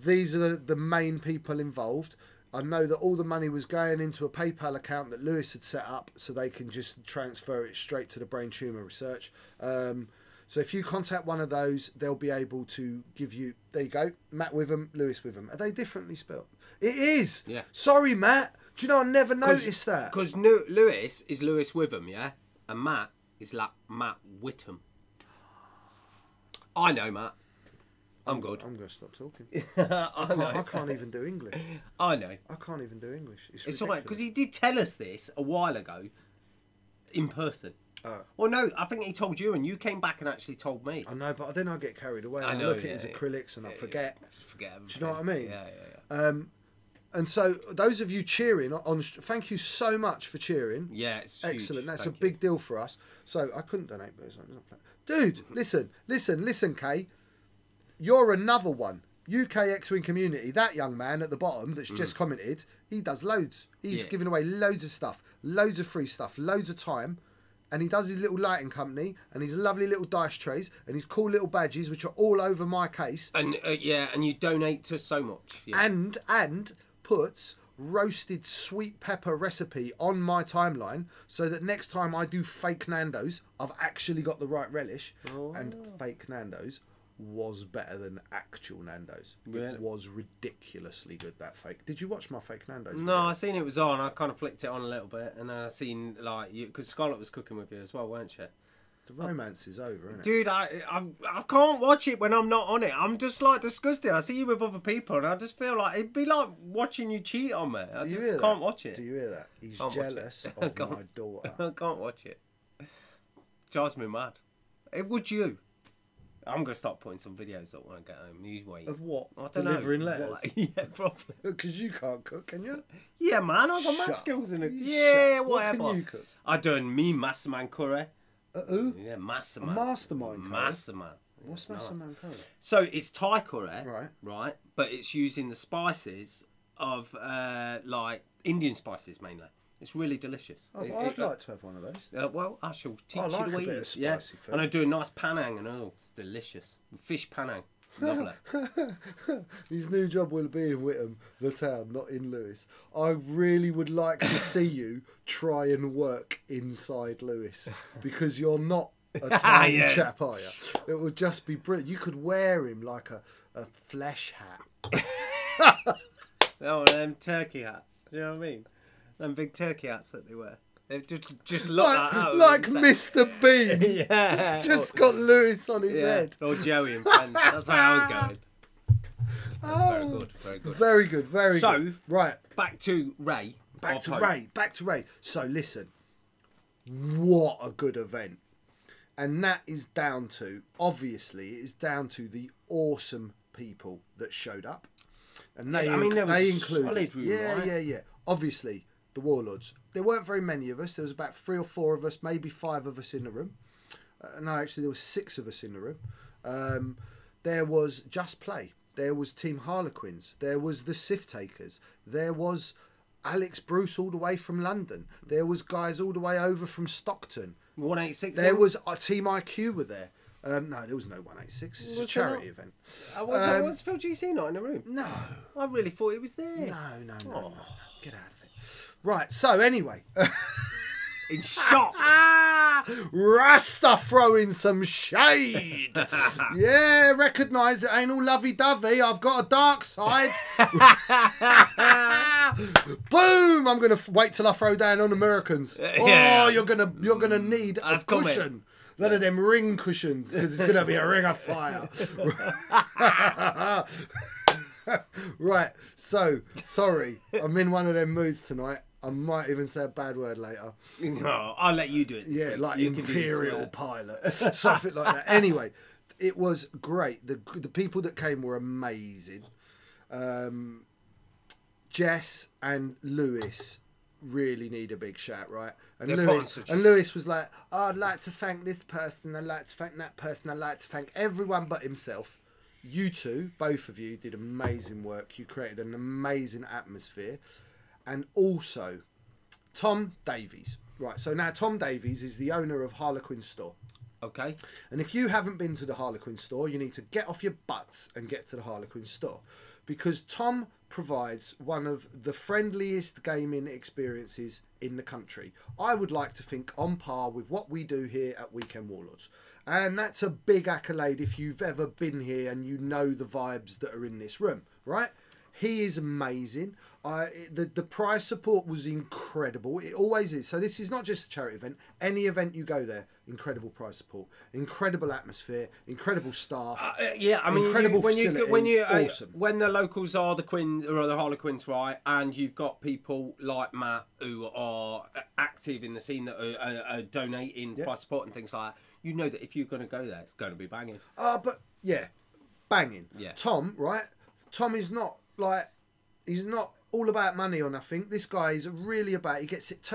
C: These are the main people involved. I know that all the money was going into a PayPal account that Lewis had set up so they can just transfer it straight to the brain tumour research. So if you contact one of those, they'll be able to give you... There you go. Matt Witham, Lewis Witham. Are they differently spelled? It is!
D: Yeah.
C: Sorry, Matt. Do you know I never noticed that?
D: Because Lewis is Lewis Witham, yeah? And Matt is like Matt Whittam. I know, Matt. I'm good.
C: I'm going to stop talking.
D: I
C: can't even do English.
D: I know.
C: I can't even do English.
D: It's all right, because he did tell us this a while ago in person. Well, no, I think he told you, and you came back and actually told me.
C: I know, but then I get carried away. I
D: know,
C: look at it as acrylics and I forget.
D: Forget everything.
C: Do you know what I mean?
D: Yeah.
C: And so, those of you cheering on, thank you so much for cheering.
D: Yeah, it's
C: excellent.
D: Huge.
C: That's
D: Thank
C: a big deal for us. So I couldn't donate, but dude, listen, Kay. You're another one. UK X-Wing community. That young man at the bottom that's just commented. He does loads. He's giving away loads of stuff, loads of free stuff, loads of time. And he does his little lighting company and his lovely little dice trays and his cool little badges, which are all over my case.
D: And and you donate to so much. Yeah.
C: And puts roasted sweet pepper recipe on my timeline so that next time I do fake Nando's, I've actually got the right relish. And fake Nando's was better than actual Nando's.
D: Really?
C: It was ridiculously good, that fake. Did you watch my fake Nando's?
D: No, I seen it was on. I kind of flicked it on a little bit, and then I seen like you, because Scarlett was cooking with you as well, weren't she?
C: The romance is over, isn't it?
D: Dude, I can't watch it when I'm not on it. I'm just like disgusted. I see you with other people, and I just feel like it'd be like watching you cheat on me. I just can't watch it.
C: Do you hear that? He's jealous of my daughter.
D: I can't watch it. Drives me mad. Would you? I'm going to start putting some videos up when I get home. You wait.
C: Of what?
D: I don't
C: Delivering
D: know.
C: letters?
D: Yeah, probably.
C: Because you can't cook, can you?
D: Yeah, man. I've got mad skills in it. Yeah, whatever.
C: What can you cook?
D: I done me mastermind curry.
C: Who?
D: Yeah, mastermind.
C: A mastermind curry?
D: Mastermind.
C: What's mastermind curry?
D: So it's Thai curry.
C: Right.
D: But it's using the spices of like Indian spices mainly. It's really delicious.
C: Oh, I'd like to have one of those.
D: Well, I shall teach
C: I like
D: you the
C: a bit of
D: ways.
C: spicy food.
D: And I do a nice panang, and it's delicious. Fish panang. Lovely.
C: His new job will be in Whittam, the town, not in Lewis. I really would like to see you try and work inside Lewis, because you're not a tiny
D: Yeah.
C: chap, are you? It would just be brilliant. You could wear him like a flesh hat.
D: Oh, them turkey hats. Do you know what I mean? Them big turkey hats that they wear. They just look
C: like Mr. Bean.
D: Yeah.
C: Just got Lewis on his head.
D: Or Joey and Friends. That's how I was going. That's very good. Very good.
C: Very good. Very
D: So,
C: good. Right.
D: back to Ray.
C: Back to Ray. So listen, what a good event. And that is down to, obviously, it is down to the awesome people that showed up. And they,
D: there was
C: they
D: a
C: included,
D: solid room, right?
C: yeah. Obviously, the Warlords. There weren't very many of us. There was about 3 or 4 of us, maybe 5 of us in the room. No, actually, there was 6 of us in the room. There was Just Play. There was Team Harlequins. There was the Sift Takers. There was Alex Bruce all the way from London. There was guys all the way over from Stockton.
D: 186.
C: There was Team IQ were there. No, there was no 186. It's a charity event.
D: Was Phil GC not in the room?
C: No.
D: I really thought he was there.
C: No. Get out of it. Right, so anyway.
D: In shock.
C: Rasta throwing some shade. Yeah, recognise it ain't all lovey-dovey. I've got a dark side. Boom! I'm gonna wait till I throw down on Americans.
D: Yeah.
C: Oh, you're gonna need a cushion. None of them ring cushions, because it's gonna be a ring of fire. Right. So sorry, I'm in one of them moods tonight. I might even say a bad word later.
D: No, I'll let you do it.
C: Yeah, like
D: you can do
C: Imperial
D: this,
C: Pilot, something like that. Anyway, it was great. The people that came were amazing. Jess and Lewis really need a big shout, right? And Lewis was like, oh, I'd like to thank this person, I'd like to thank that person, I'd like to thank everyone but himself. You two, both of you, did amazing work. You created an amazing atmosphere. And also, Tom Davies. Right, so now Tom Davies is the owner of Harlequin Store.
D: Okay.
C: And if you haven't been to the Harlequin Store, you need to get off your butts and get to the Harlequin Store. Because Tom provides one of the friendliest gaming experiences in the country. I would like to think on par with what we do here at Weekend Warlords. And that's a big accolade if you've ever been here and you know the vibes that are in this room, right? He is amazing. The prize support was incredible. It always is. So this is not just a charity event. Any event you go there, incredible prize support, incredible atmosphere, incredible staff.
D: Yeah, I mean,
C: incredible
D: when
C: awesome.
D: When the locals are the Quins or the Harlequins, right, and you've got people like Matt who are active in the scene that are donating prize support and things like that, you know that if you're going to go there, it's going to be banging.
C: But yeah, banging.
D: Yeah.
C: Tom, right? Tom is not like, he's not all about money or nothing. This guy is really about, he gets it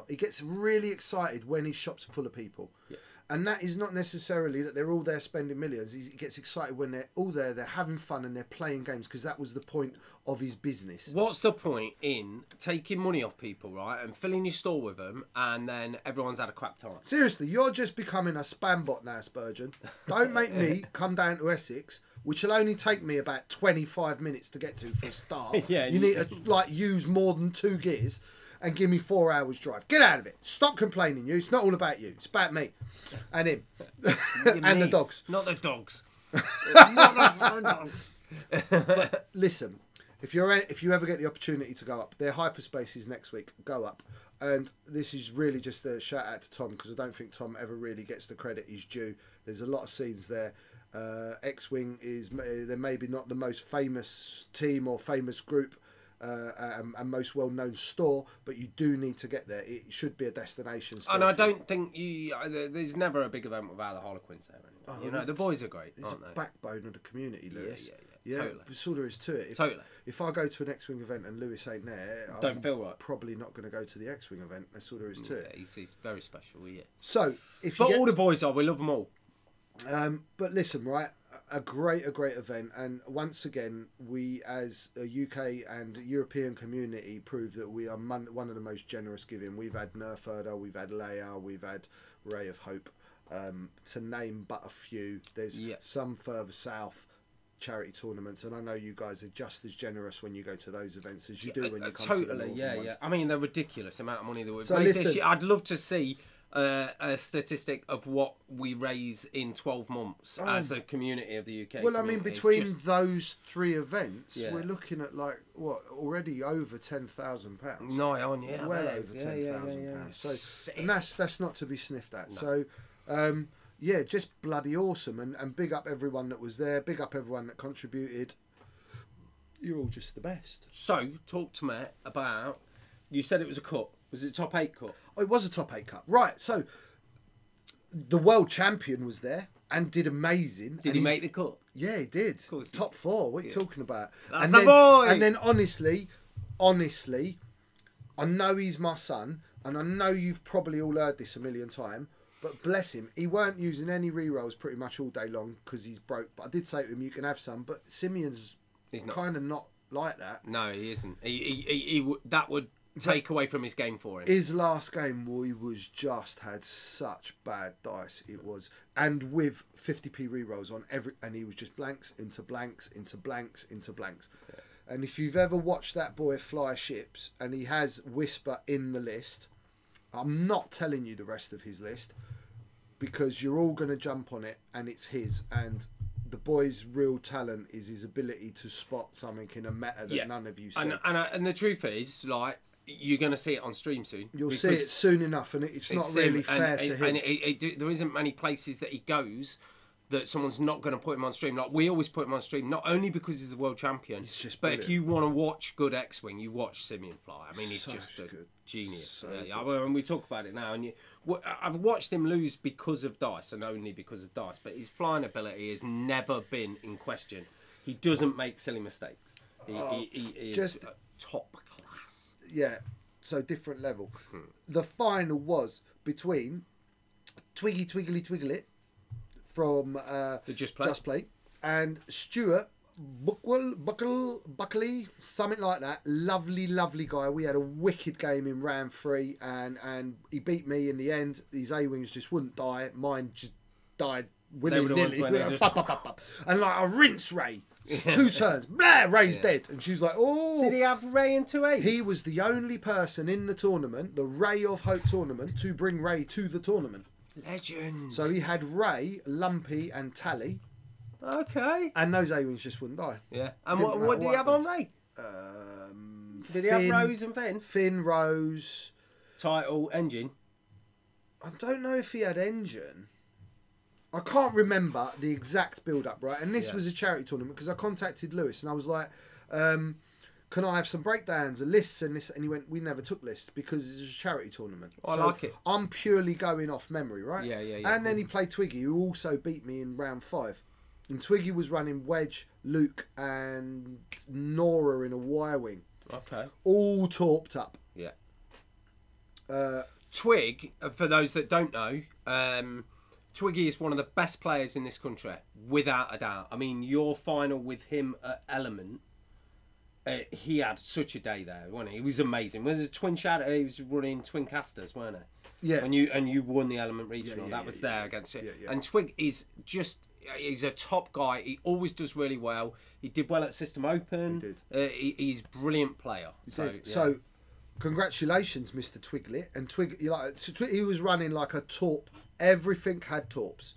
C: he gets really excited when his shop's full of people. Yeah. And that is not necessarily that they're all there spending millions. He gets excited when they're all there, they're having fun and they're playing games, because that was the point of his business.
D: What's the point in taking money off people, right, and filling your store with them, and then everyone's had a crap time?
C: Seriously, you're just becoming a spam bot now, Spurgeon. Don't make me come down to Essex, which will only take me about 25 minutes to get to for a start.
D: Yeah,
C: you need to like use more than 2 gears and give me 4 hours drive. Get out of it. Stop complaining, you. It's not all about you. It's about me and him and the dogs.
D: Not the dogs. Not the dogs.
C: But listen, if you ever get the opportunity to go up, their hyperspaces next week. Go up. And this is really just a shout out to Tom, because I don't think Tom ever really gets the credit he's due. There's a lot of scenes there. X-Wing is, they're maybe not the most famous team or famous group and most well-known store, but you do need to get there. It should be a destination.
D: And I don't think there's never a big event without the Harlequins there. Anyway. The boys are great,
C: it's
D: aren't
C: a
D: they?
C: backbone of the community, Lewis.
D: Yeah, totally.
C: That's all there is to it.
D: Totally.
C: If I go to an X-Wing event and Lewis ain't there,
D: don't feel right.
C: Probably not going to go to the X-Wing event. That's all there is to it.
D: He's very special, yeah.
C: So, all
D: the boys are, we love them all.
C: But listen, right, a great event, and once again, we as a UK and European community prove that we are one of the most generous giving. We've had Nerfurter, we've had Leia, we've had Ray of Hope, to name but a few. There's some further south charity tournaments, and I know you guys are just as generous when you go to those events as you do when you come to the
D: Totally,
C: Northern ones.
D: yeah. I mean, the ridiculous amount of money that we've
C: So
D: made this
C: listen-
D: year. I'd love to see a statistic of what we raise in 12 months as a community of the UK.
C: Well, I mean,
D: community. It's
C: between
D: just-
C: those 3 events,
D: Yeah.
C: we're looking at like what already over £10,000.
D: nigh on, yeah.
C: Well
D: that
C: over
D: is.
C: £10,000. So,
D: Sick.
C: and that's not to be sniffed at. So, yeah, just bloody awesome, and big up everyone that was there. Big up everyone that contributed. You're all just the best.
D: So, talk to me about. You said it was a cut. Was it top 8 cut?
C: Oh, it was a top 8 cut, right? So, the world champion was there and did amazing.
D: Did he make the cut?
C: Yeah, he did.
D: course he
C: Top 4. What are you talking about?
D: That's
C: and
D: the
C: then,
D: boy!
C: And then honestly, I know he's my son, and I know you've probably all heard this a million times, but bless him, he weren't using any re-rolls pretty much all day long because he's broke. But I did say to him, you can have some, but Simeon's
D: He's not.
C: kind of not like that.
D: No, he isn't. That would take away from his game for him.
C: His last game, he was just had such bad dice. It was, and with 50p re-rolls on every, and he was just blanks into blanks into blanks into blanks. Yeah. And if you've ever watched that boy fly ships, and he has Whisper in the list, I'm not telling you the rest of his list because you're all going to jump on it, and it's his. And the boy's real talent is his ability to spot something in a meta that none of you see.
D: And the truth is, like, you're going to see it on stream soon.
C: You'll see it soon enough, and it's not really fair to him.
D: And there isn't many places that he goes that someone's not going to put him on stream. Like, we always put him on stream, not only because he's the world champion,
C: He's just
D: but
C: brilliant.
D: if you want to watch good X-Wing, you watch Simeon fly. I mean, he's
C: So
D: just a
C: good.
D: genius.
C: So
D: And we talk about it now, and I've watched him lose because of dice, and only because of dice, but his flying ability has never been in question. He doesn't make silly mistakes. He is
C: just-
D: top class.
C: Yeah, so different level. The final was between Twiggy Twiggly Twiglet from
D: The Just Play.
C: and Stuart Buckley, something like that. Lovely, lovely guy. We had a wicked game in round 3, and he beat me in the end. These A-Wings just wouldn't die. Mine just died willy-nilly. And like a rinse Ray. 2 turns. Blah, Ray's dead. And she was like, oh.
D: Did he have Ray and 2 8s?
C: He was the only person in the tournament, the Ray of Hope tournament, to bring Ray to the tournament.
D: Legend.
C: So he had Ray, Lumpy, and Tally,
D: Okay.
C: and those A-Wings just wouldn't die.
D: Yeah. And
C: Didn't
D: what did he
C: matter
D: have
C: what
D: on Ray? Did he
C: Finn,
D: have Rose and Finn?
C: Finn, Rose.
D: Title, engine.
C: I don't know if he had engine. I can't remember the exact build-up, right? And this was a charity tournament because I contacted Lewis and I was like, can I have some breakdowns and lists and this? And he went, we never took lists because it's a charity tournament.
D: I like it.
C: I'm purely going off memory, right?
D: Yeah.
C: And then he played Twiggy, who also beat me in round 5. And Twiggy was running Wedge, Luke, and Nora in a Y-wing.
D: Okay.
C: All torped up.
D: Yeah. Twig, for those that don't know, Twiggy is one of the best players in this country, without a doubt. I mean, your final with him at Element, he had such a day there, wasn't he? He was amazing. Was it a twin shadow? He was running twin casters, weren't he?
C: Yeah.
D: And you won the Element regional. That was there against it.
C: Yeah.
D: And Twig is just. He's a top guy. He always does really well. He did well at System Open.
C: He did.
D: He's a brilliant player.
C: So, congratulations, Mr. Twiglet. And he was running like a torp. Everything had torps,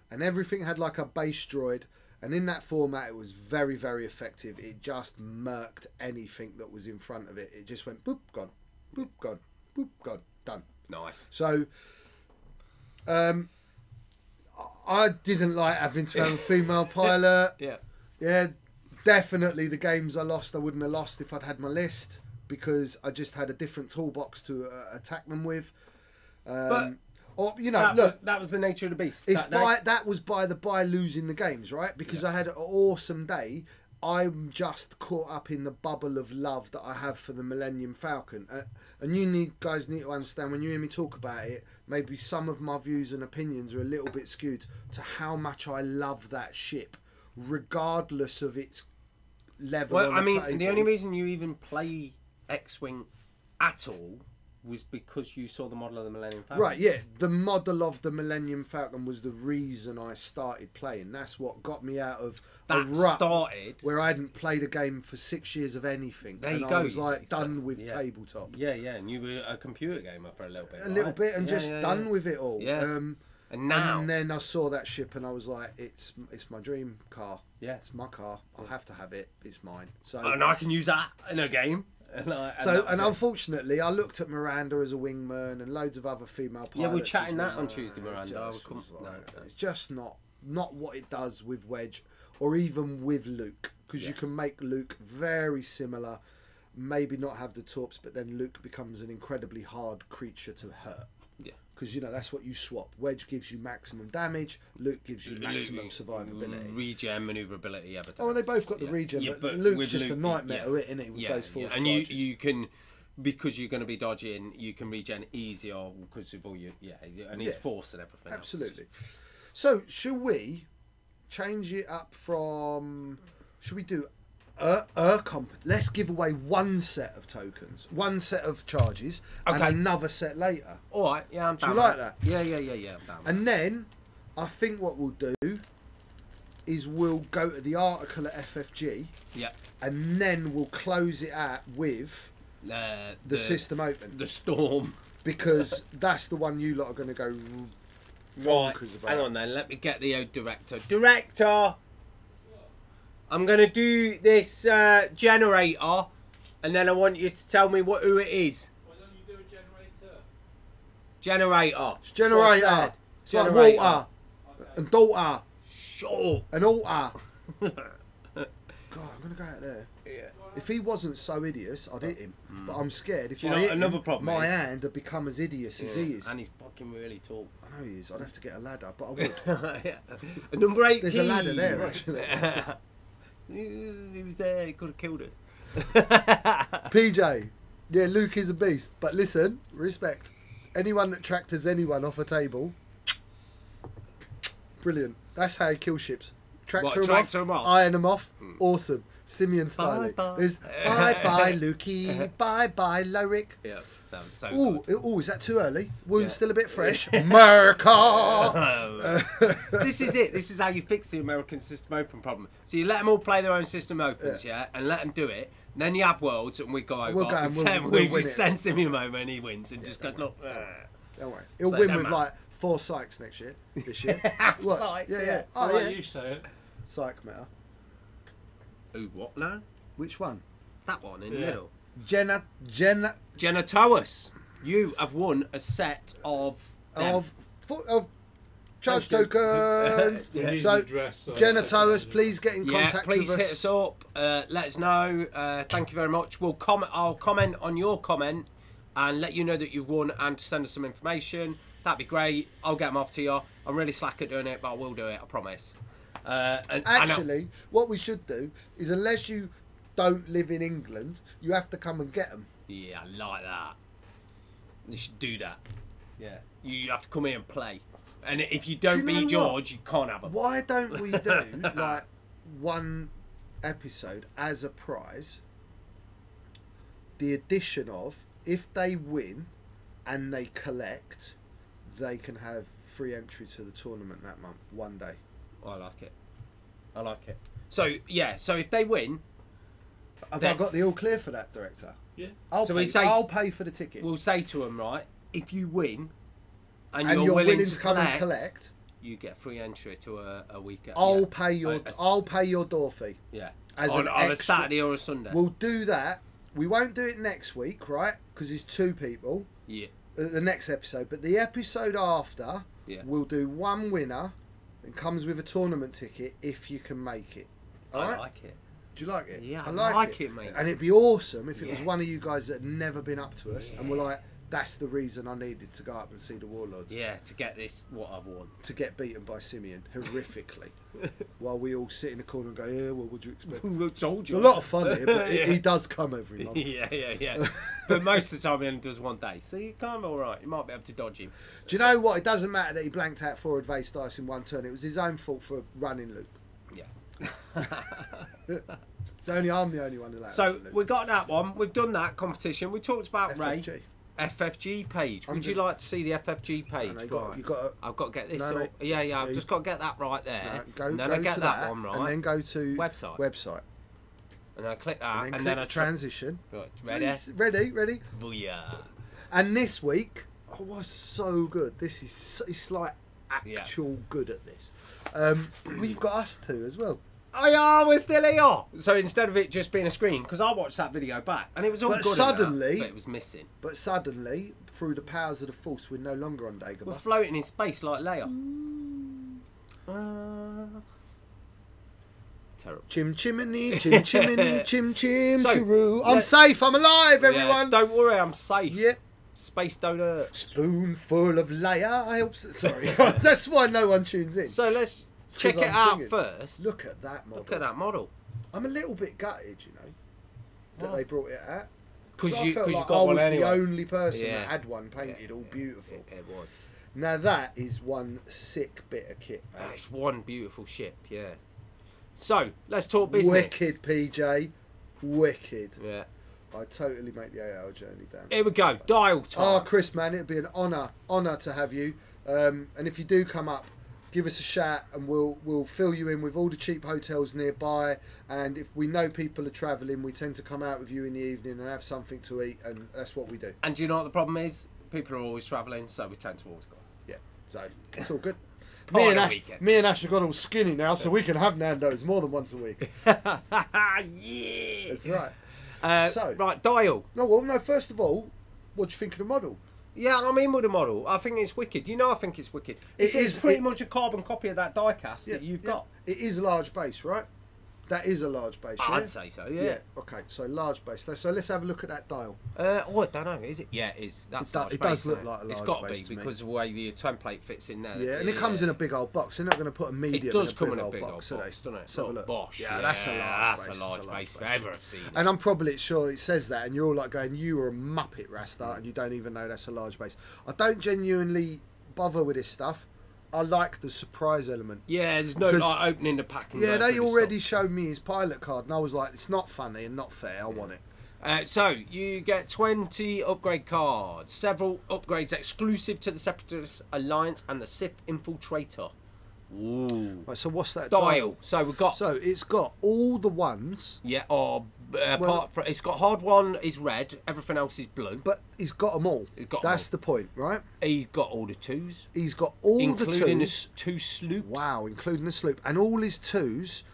C: and everything had like a base droid. And in that format, it was very, very effective. It just murked anything that was in front of it. It just went boop, gone, boop, gone, boop, gone, done.
D: Nice.
C: So, I didn't like having to have a female pilot. Yeah, definitely the games I lost, I wouldn't have lost if I'd had my list because I just had a different toolbox to attack them with. Or
D: that was the nature of the beast.
C: That was by losing the games, right? Because I had an awesome day. I'm just caught up in the bubble of love that I have for the Millennium Falcon, and you guys need to understand when you hear me talk about it. Maybe some of my views and opinions are a little bit skewed to how much I love that ship, regardless of its level.
D: Well, I mean, the only reason you even play X-Wing at all was because you saw the model of the Millennium Falcon.
C: Right, yeah. The model of the Millennium Falcon was the reason I started playing. That's what got me out of a rut where I hadn't played a game for 6 years of anything.
D: There you
C: and
D: go.
C: I was like done with tabletop.
D: Yeah, and you were a computer gamer for a little bit.
C: A little bit, and just done with it all.
D: Yeah. And now,
C: and then I saw that ship, and I was like, "It's my dream car.
D: Yeah,
C: it's my car. I have to have it. It's mine." So,
D: and I can use that in a game. And
C: unfortunately, I looked at Miranda as a wingman and loads of other female pilots.
D: Yeah, we're chatting that on Tuesday, Miranda.
C: It's just not what it does with Wedge, or even with Luke, because you can make Luke very similar. Maybe not have the torps, but then Luke becomes an incredibly hard creature to hurt.
D: Yeah.
C: Because, that's what you swap. Wedge gives you maximum damage, Luke gives you maximum survivability.
D: Regen, manoeuvrability, everything.
C: Oh, well, they both got the regen, but Luke's just a nightmare, isn't he, with those force
D: and
C: charges.
D: you can, because you're going to be dodging, you can regen easier because of all your, and his force and everything.
C: Absolutely. So, should we change it up from, should we do let's give away one set of tokens, one set of charges, and another set later.
D: All right, yeah, I'm down.
C: Do you like that?
D: Yeah, I'm down.
C: And then, I think what we'll do is we'll go to the article at FFG.
D: Yeah.
C: And then we'll close it out with the system open.
D: The storm.
C: Because that's the one you lot are going to go bonkers about.
D: Hang on then, let me get the director. Director! I'm going to do this generator, and then I want you to tell me who it is.
E: Why don't you do a generator?
D: Generator.
C: It's generator. It's like water and daughter.
D: Sure.
C: And altar. God, I'm going to go out there. Yeah. If he wasn't so hideous, I'd hit him. But I'm scared. If I hit him, my hand would become as hideous as he is.
D: And he's fucking really tall.
C: I know he is. I'd have to get a ladder, but I would.
D: Number 18.
C: There's a ladder there, actually.
D: He was there. He could have killed us.
C: PJ. Yeah, Luke is a beast. But listen, respect. Anyone that tractors anyone off a table, brilliant. That's how you kill ships. Tractor them off, iron them off. Awesome. Simeon style. There's bye, Lukey. Bye, Lorik.
D: Yeah, that was so good.
C: Oh, is that too early? Wound's still a bit fresh. America!
D: This is it. This is how you fix the American system open problem. So you let them all play their own system opens, and let them do it. Then you have worlds, and we go over.
C: We'll go and
D: we just send Simeon over, and he wins, and just goes, look.
C: Don't worry. He'll win with like 4 psychs this year.
D: Psychs,
C: yeah.
E: Oh, yeah. You say it.
C: Psych meta.
D: Ooh, what now?
C: Which one?
D: That one in the middle.
C: Genatous.
D: You have won a set of
C: charge tokens. So, Genatous, please get in contact with us.
D: Please hit us up. Let us know. Thank you very much. I'll comment on your comment and let you know that you've won and to send us some information. That'd be great. I'll get them off to you. I'm really slack at doing it, but I will do it. I promise.
C: Actually, what we should do is, unless you don't live in England, you have to come and get them.
D: Yeah, I like that. You should do that. Yeah, you have to come here and play. And if you don't beat George, you can't have them.
C: Why don't we do like one episode as a prize? The addition of, if they win and they collect, they can have free entry to the tournament that month, one day.
D: I like it. So if they win,
C: have I got the all clear for that, director?
E: Yeah.
C: I'll pay for the ticket.
D: We'll say to them, right, if you win and you're
C: willing
D: to
C: come and collect,
D: you get free entry to a weekend.
C: I'll pay your door fee.
D: Yeah.
C: On
D: a Saturday or a Sunday.
C: We'll do that. We won't do it next week, right? Because it's 2 people.
D: Yeah.
C: The next episode, but the episode after, we'll do one winner. It comes with a tournament ticket if you can make it. All right?
D: I like it.
C: Do you like it?
D: Yeah, I like it, mate.
C: And it'd be awesome if it was one of you guys that had never been up to us and were like, that's the reason I needed to go up and see the Warlords.
D: Yeah, to get this, what I've won.
C: To get beaten by Simeon, horrifically. While we all sit in the corner and go, yeah, well, what do you expect?
D: We told you.
C: It's a lot of fun here, but he does come every month.
D: Yeah. But most of the time he only does one day. So you're kind of alright. You might be able to dodge him.
C: Do you know what? It doesn't matter that he blanked out 4 advice dice in one turn. It was his own fault for running Luke.
D: Yeah.
C: I'm the only one allowed.
D: So we got that one. We've done that competition. We talked about
C: FFG.
D: Ray. FFG page. Would you like to see the FFG page?
C: You got to,
D: I've got to get this.
C: No,
D: yeah. I've just got to get that right there. And then I get
C: to
D: that one right.
C: And then go to
D: website. And I click that.
C: And then I transition.
D: Right, ready?
C: Ready.
D: Booyah.
C: And this week, I was so good. This is it's like actual good at this. We've got us two as well.
D: Oh yeah, we're still here. So instead of it just being a screen, because I watched that video back and it was all
C: but
D: good.
C: Suddenly,
D: but it was missing.
C: But suddenly, through the powers of the Force, we're no longer on Dagobah.
D: We're floating in space like Leia. Terrible.
C: Chim chimney, chim chimney, chim chim chiroo. I'm safe. I'm alive, everyone.
D: Yeah, don't worry, I'm safe.
C: Yep.
D: Space don't hurt.
C: Spoonful of Leia. I hope. Sorry, that's why no one tunes in.
D: So let's check it out first.
C: Look at that model.
D: Look at that model.
C: I'm a little bit gutted, you know, that they brought it out.
D: Because
C: I felt like I was the only person that had one painted all beautiful.
D: It was.
C: Now that is one sick bit of kit.
D: It's one beautiful ship, yeah. So let's talk business.
C: Wicked, PJ. Wicked.
D: Yeah.
C: I'd totally make the 8-hour journey down.
D: Here we go. Dial time.
C: Oh, Chris, man, it'd be an honour to have you. And if you do come up, give us a shout and we'll fill you in with all the cheap hotels nearby. And if we know people are travelling, we tend to come out with you in the evening and have something to eat, and that's what we do.
D: And do you know what the problem is? People are always travelling, so we tend to always go.
C: Yeah, so it's all good.
D: Me
C: and Ash have got all skinny now, so we can have Nando's more than once a week.
D: Yeah,
C: that's right.
D: Right, dial.
C: No, first of all, what do you think of the model?
D: Yeah, I'm in with the model. I think it's wicked. You know, I think it's wicked. It's pretty much a carbon copy of that diecast that you've got.
C: It is a large base, right? That is a large base, yeah?
D: I'd say so, yeah.
C: Okay, so large base. So let's have a look at that dial.
D: I don't know, is it? Yeah, it is. That's large base.
C: It does look like a large base.
D: It's got to be because of the way the template fits in there.
C: Yeah, and it comes in a big old box. They're not going to put a medium
D: in a big
C: old box,
D: doesn't it?
C: So look.
D: Bosch.
C: Yeah, that's a large base.
D: That's a large base if ever I've seen it.
C: And I'm probably sure it says that, and you're all like going, you are a muppet, Rasta, and you don't even know that's a large base. I don't genuinely bother with this stuff. I like the surprise element.
D: Yeah, there's no like opening the pack.
C: Yeah, they already showed me his pilot card, and I was like, it's not funny and not fair. I want it.
D: So you get 20 upgrade cards, several upgrades exclusive to the Separatist Alliance and the Sith Infiltrator. Ooh.
C: Right, so what's that
D: dial? So we've got.
C: So it's got all the ones.
D: Yeah. Apart from it's got hard one is red, everything else is blue.
C: But he's got them all. That's the point, right?
D: He's got all the twos.
C: He's got all the twos,
D: including the two sloops.
C: Wow, including the sloop and all his twos,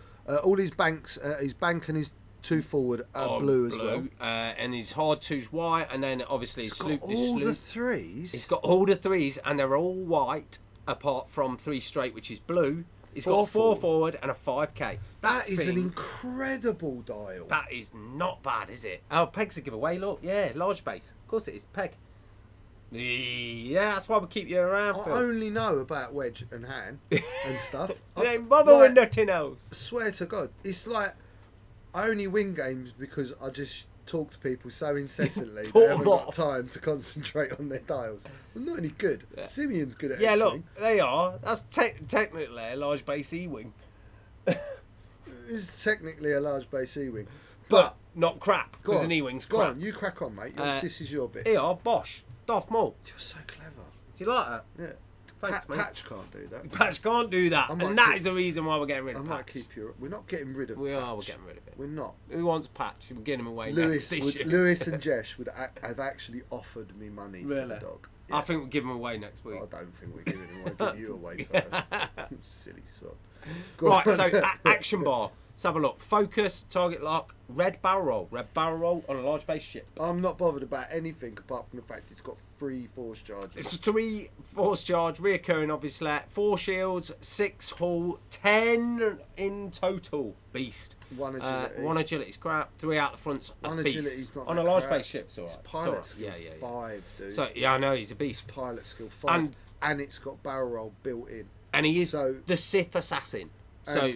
C: all his banks, his bank and his two forward are blue as well.
D: And his hard two's white, and then obviously his sloop.
C: All the threes.
D: He's got all the threes, and they're all white, apart from 3 straight, which is blue. He's got 4 forward and a 5k.
C: That is an incredible dial.
D: That is not bad, is it? Oh, Peg's a giveaway, look. Yeah, large base. Of course it is, Peg. Yeah, that's why we keep you around, Phil.
C: I only know about wedge and hand and stuff.
D: You ain't bother with nothing else.
C: I swear to God. It's like, I only win games because I just talk to people so incessantly they haven't got time to concentrate on their dials. I'm not any good. Yeah. Simeon's good at
D: X-wing. Look, they are. That's technically a large base E-wing.
C: It's technically a large base E-wing.
D: But not crap, because an E-wing's crap.
C: Go on, you crack on, mate. This is your bit.
D: Here, Bosch. Darth Maul.
C: You're so clever.
D: Do you like that?
C: Yeah.
D: Thanks, mate.
C: Patch can't do that.
D: Patch can't do that, and that is the reason why we're getting rid of Patch.
C: I might keep you. We're not getting rid of.
D: We're getting rid of it.
C: We're not.
D: Who wants Patch? We're getting him away.
C: Lewis and Jesh would have actually offered me money for the dog.
D: Yeah. I think we'll give him away next week.
C: I don't think we're giving him away. We'll give you away first. Silly sod.
D: Right, so action bar. Let's have a look. Focus, target lock, red barrel roll. Red barrel roll on a large base ship.
C: I'm not bothered about anything apart from the fact it's got 3 force charges.
D: It's 3 force charge, reoccurring obviously. 4 shields, 6 hull, 10 in total. Beast.
C: 1 agility.
D: 1 agility, scrap. 3 out the front.
C: 1 agility's not
D: on a large base ship, so
C: it's pilot skill 5, dude.
D: So yeah, I know he's a beast.
C: It's pilot skill 5, and it's got barrel roll built in.
D: And he is the Sith assassin. So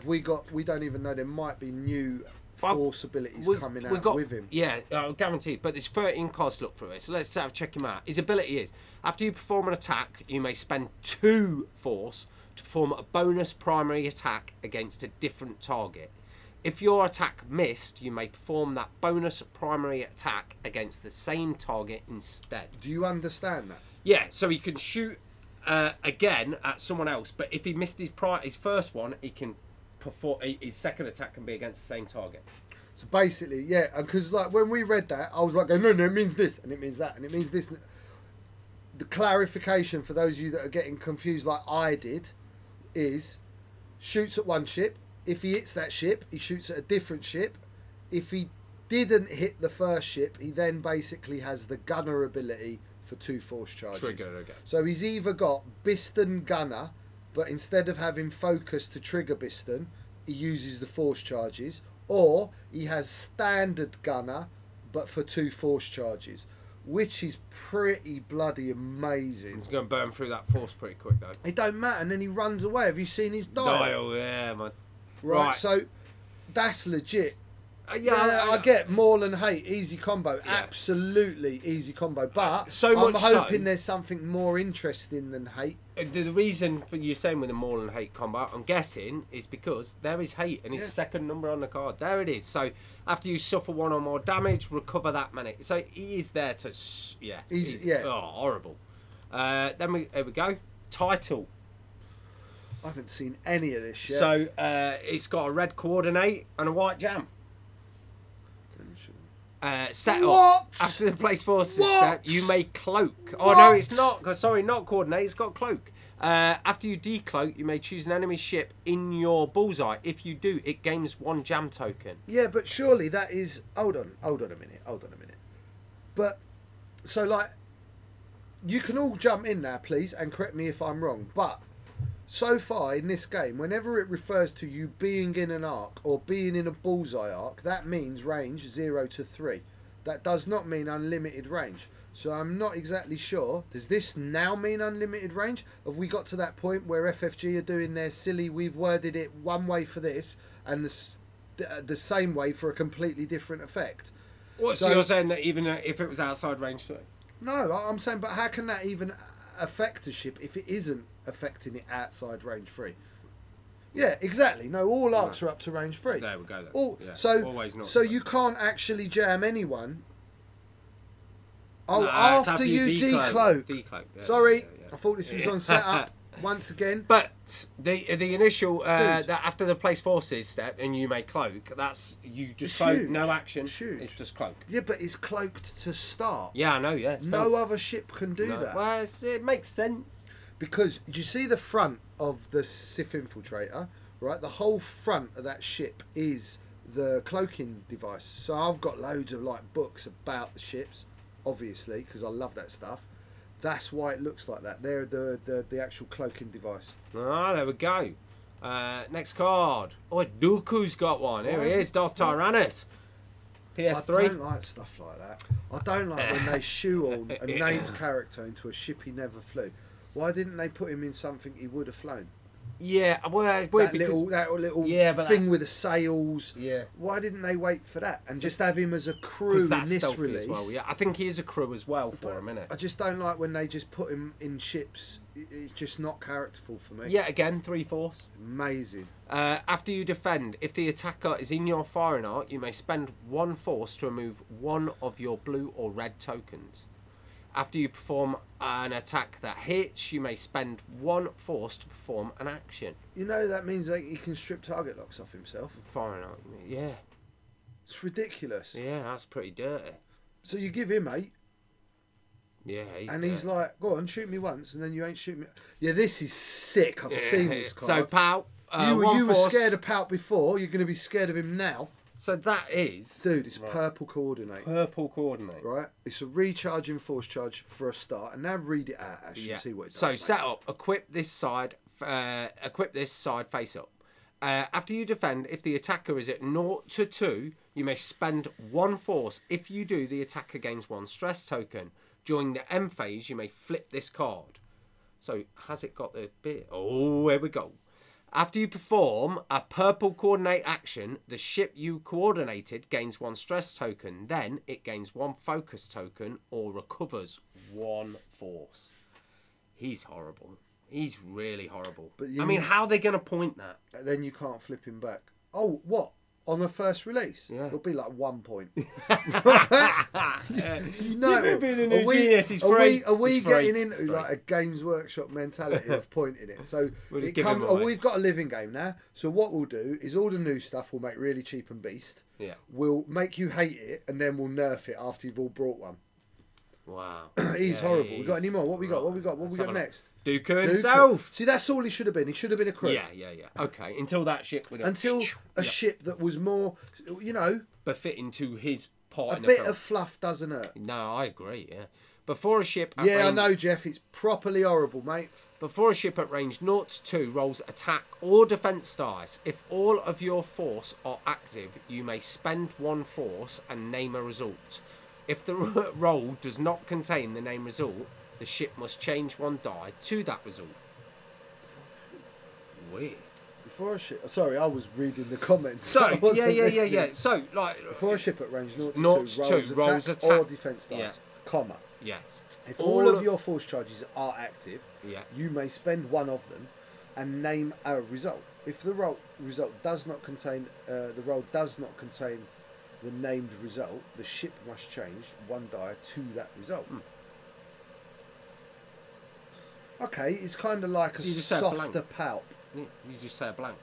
C: we don't even know, there might be new force abilities coming out with him.
D: Yeah, guaranteed. But there's 13 cards to look through it, so let's check him out. His ability is, after you perform an attack, you may spend 2 force to perform a bonus primary attack against a different target. If your attack missed, you may perform that bonus primary attack against the same target instead.
C: Do you understand that?
D: Yeah, so he can shoot again at someone else, but if he missed his first one, he can perform his second attack can be against the same target.
C: So basically, yeah, because like when we read that, I was like, no, it means this, and it means that, and it means this. The clarification for those of you that are getting confused, like I did, is shoots at one ship. If he hits that ship, he shoots at a different ship. If he didn't hit the first ship, he then basically has the gunner ability for 2 force charges.
D: Trigger again.
C: So he's either got Biston gunner, but instead of having focus to trigger Biston, he uses the force charges, or he has standard gunner, but for 2 force charges, which is pretty bloody amazing.
D: He's going to burn through that force pretty quick though.
C: It don't matter, and then he runs away. Have you seen his dial?
D: Yeah, man.
C: Right, so that's legit.
D: Yeah,
C: I get Maul and Hate, easy combo. Yeah. Absolutely easy combo. But
D: so
C: I'm hoping there's something more interesting than Hate.
D: The reason for you saying with the Maul and Hate combo, I'm guessing, is because there is Hate and his second number on the card. There it is. So after you suffer 1 or more damage, recover that many. So he is there to, Oh, horrible. Here we go. Title.
C: I haven't seen any of this yet.
D: So it's got a red coordinate and a white jam. Set up after the place forces step, you may cloak. Oh no, it's not. Sorry, not coordinate. It's got cloak. After you decloak, you may choose an enemy ship in your bullseye. If you do, it gains 1 jam token.
C: Yeah, but surely that is. Hold on a minute. But so like, you can all jump in now, please, and correct me if I'm wrong. But so far in this game, whenever it refers to you being in an arc or being in a bullseye arc, that means range 0 to 3. That does not mean unlimited range. So I'm not exactly sure. Does this now mean unlimited range? Have we got to that point where FFG are doing their silly, we've worded it one way for this and the same way for a completely different effect?
D: So you're saying that even if it was outside range 3?
C: No, I'm saying, but how can that even affect a ship if it isn't affecting it outside range 3? Yeah, exactly. No, all arcs are up to range 3.
D: There we go.
C: So you can't actually jam anyone. Oh,
D: no,
C: after you decloak. Sorry,
D: Yeah.
C: I thought this was on setup once again.
D: But the initial that after the place forces step and you may cloak. That's you just cloak,
C: huge.
D: no action.
C: Huge.
D: It's just cloak.
C: Yeah, but it's cloaked to start.
D: Yeah, I know. Yeah,
C: no other ship can do that.
D: Well, it makes sense.
C: Because do you see the front of the Sith Infiltrator? Right, the whole front of that ship is the cloaking device. So I've got loads of like books about the ships, obviously, because I love that stuff. That's why it looks like that. They're the actual cloaking device.
D: Ah, there we go. Next card. Oh, Dooku's got one. Here he is, Darth Tyrannus. PS3.
C: I don't like stuff like that. I don't like when they shoehorn a named character into a ship he never flew. Why didn't they put him in something he would have flown?
D: Yeah, well,
C: that little thing with the sails.
D: Yeah.
C: Why didn't they wait for that and just have him as a crew in this release?
D: As well. Yeah, I think he is a crew as well for a minute.
C: I just don't like when they just put him in ships. It's just not characterful for me.
D: Yeah, again, 3 force.
C: Amazing.
D: After you defend, if the attacker is in your firing arc, you may spend 1 force to remove 1 of your blue or red tokens. After you perform an attack that hits, you may spend 1 force to perform an action.
C: You know that means that he can strip target locks off himself.
D: Firing arc, yeah.
C: It's ridiculous.
D: Yeah, that's pretty dirty.
C: So you give him 8.
D: Yeah,
C: he's like, go on, shoot me once, and then you ain't shoot me. Yeah, this is sick. I've seen this card.
D: So Pout,
C: you were scared of Pout before. You're going to be scared of him now.
D: So that is...
C: Dude, it's purple coordinate.
D: Purple coordinate.
C: Right? It's a recharging force charge for a start. And now read it out, Ash, and see what it does.
D: So set up, equip this side face up. After you defend, if the attacker is at 0 to 2, you may spend 1 force. If you do, the attacker gains 1 stress token. During the M phase, you may flip this card. So has it got the bit? Oh, here we go. After you perform a purple coordinate action, the ship you coordinated gains 1 stress token. Then it gains 1 focus token or recovers 1 force. He's horrible. He's really horrible. But I mean, how are they going to point that?
C: Then you can't flip him back. Oh, what? on the first release.
D: Yeah.
C: It'll be like 1 point.
D: Yeah.
C: You know,
D: You've been the new genius. He's free.
C: Are we
D: He's free.
C: getting into like a Games Workshop mentality of pointing it? So
D: We'll just
C: it
D: give him
C: comes.
D: away.
C: We've got a living game now. So what we'll do is all the new stuff we'll make really cheap and beast.
D: Yeah.
C: We'll make you hate it, and then we'll nerf it after you've all brought one.
D: Wow.
C: He's horrible. We got any more? What we got? What we got? What we got next?
D: Dooku himself.
C: See, that's all he should have been. He should have been a crew.
D: Yeah. Okay. Until that ship would have...
C: Until a ship that was more, you know,
D: befitting to his part
C: a
D: in the
C: bit
D: film.
C: of fluff doesn't hurt.
D: No, I agree, yeah. Before a ship at
C: Yeah, I
D: range,
C: know, Jeff. It's properly horrible, mate.
D: Before a ship at range 0 to 2 rolls attack or defence dice, if all of your force are active, you may spend 1 force and name a result. If the roll does not contain the name result, the ship must change 1 die to that result. Weird.
C: Before a ship. Sorry, I was reading the comments.
D: So,
C: I wasn't
D: yeah.
C: listening.
D: So, like...
C: Before a ship at range 0 to
D: 0
C: 2
D: to 2 rolls
C: attack
D: attack.
C: or defence dice, comma.
D: Yes.
C: If all of your force charges are active,
D: Yeah.
C: you may spend 1 of them and name a result. If the result does not contain the roll does not contain the named result, the ship must change 1 die to that result. Okay, it's kind of like a
D: So you just say
C: softer
D: blank.
C: palp.
D: Yeah, you just say a blank.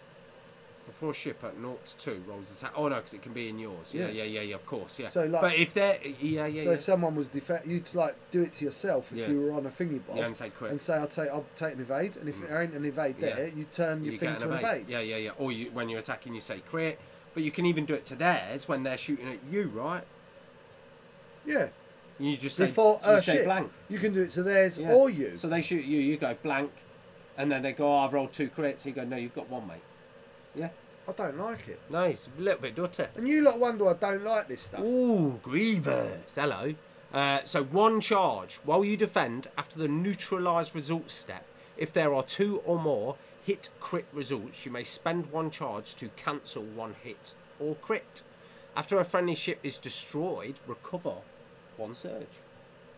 D: Before a ship at 0 to 2 rolls attack. Oh no, because it can be in yours. Yeah, of course, yeah.
C: So, like-
D: but if they're
C: So if someone was you'd like do it to yourself if
D: Yeah.
C: you were on a thingy bob.
D: Yeah, and say crit.
C: And say I'll take an evade, and if there ain't an evade there, you turn your
D: you
C: thing
D: get
C: to an evade.
D: Yeah. Or you, when you're attacking, you say crit. But you can even do it to theirs when they're shooting at you, right?
C: Yeah.
D: You just say,
C: Before
D: you say
C: ship.
D: blank.
C: You can do it to theirs
D: Yeah.
C: or you.
D: So they shoot at you, you go blank, and then they go, oh, I've rolled 2 crits. You go, no, you've got 1, mate. Yeah.
C: I don't like it.
D: No, it's a little bit dirty.
C: And you lot wonder I don't like this stuff.
D: Ooh, Grievous. Hello. So 1 charge. While you defend, after the neutralise results step, if there are 2 or more hit crit results, you may spend 1 charge to cancel 1 hit or crit. After a friendly ship is destroyed, recover 1 surge.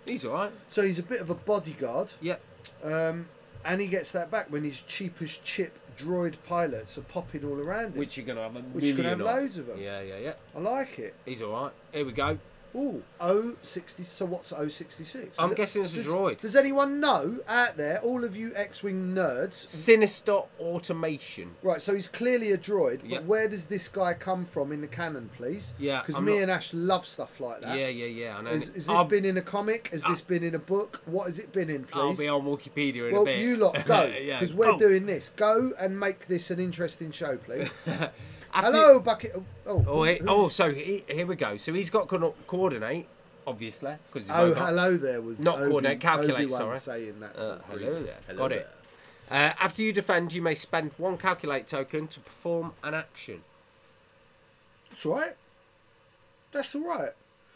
D: He's alright.
C: So he's a bit of a bodyguard.
D: Yep.
C: And he gets that back when his cheapest chip droid pilots are popping all around him.
D: Which you're going to have a
C: Which you're
D: million
C: going to have loads of them.
D: Yeah.
C: I like it.
D: He's alright. Here we go.
C: Ooh, O60. So what's O66?
D: I'm guessing it's a droid.
C: Does anyone know out there, all of you X-Wing nerds?
D: Sinister automation.
C: Right, so he's clearly a droid, but
D: Yep.
C: where does this guy come from in the canon, please?
D: Yeah,
C: Because
D: I'm
C: me
D: not-
C: and Ash love stuff like that.
D: Yeah. I know.
C: Has this
D: I'll,
C: been in a comic? Has this been in a book? What has it been in, please?
D: I'll be on Wikipedia in
C: Well,
D: a bit.
C: you lot go,
D: Yeah,
C: because we're
D: go.
C: doing this. Go and make this an interesting show, please.
D: After
C: Hello, Bucket.
D: Here we go. So he's got coordinate, obviously, because
C: Oh, hello there was
D: Not coordinate, calculate,
C: Obi-Wan
D: sorry.
C: saying that.
D: hello there. Got it. After you defend, you may spend 1 calculate token to perform an action.
C: That's right. That's all right.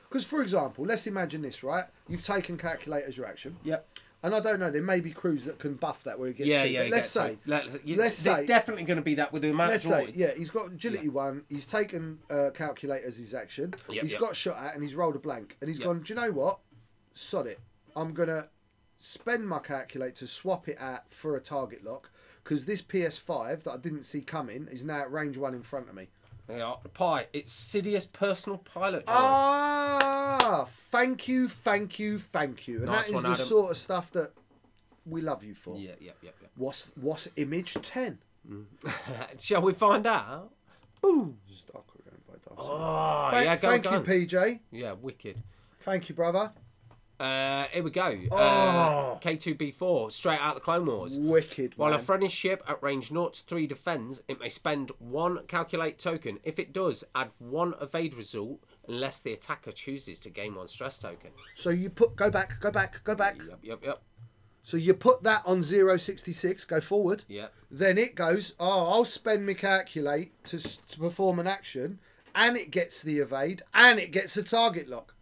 C: Because, for example, let's imagine this, right? You've taken calculate as your action.
D: Yep.
C: And I don't know, there may be crews that can buff that where it gets
D: Yeah,
C: cheap.
D: yeah.
C: But let's say,
D: there's definitely going to be that with the amount
C: let's
D: of
C: say,
D: droids.
C: yeah, he's got agility 1, he's taken calculate as his action,
D: Yep,
C: he's
D: yep.
C: got shot at and he's rolled a blank. And he's
D: Yep.
C: gone, do you know what? Sod it. I'm going to spend my calculate to swap it out for a target lock because this PS5 that I didn't see coming is now at range 1 in front of me.
D: They are. The Pi. It's Sidious's personal pilot droid.
C: Ah, thank you. And
D: Nice
C: that is
D: one,
C: the
D: Adam.
C: sort of stuff that we love you for.
D: Yeah.
C: What's image 10?
D: Shall we find out? Boom.
C: Star Command by Darth
D: Oh,
C: Thank,
D: yeah, go
C: thank
D: go.
C: you, PJ.
D: Yeah, wicked.
C: Thank you, brother.
D: Here we go.
C: Oh.
D: K2B4, straight out of the Clone Wars.
C: Wicked,
D: While
C: man.
D: a friendly ship at range 0 to 3 defends, it may spend 1 calculate token. If it does, add 1 evade result unless the attacker chooses to gain 1 stress token.
C: So you put go back.
D: Yep.
C: So you put that on 066. Go forward.
D: Yeah.
C: Then it goes. Oh, I'll spend my calculate to perform an action, and it gets the evade, and it gets a target lock.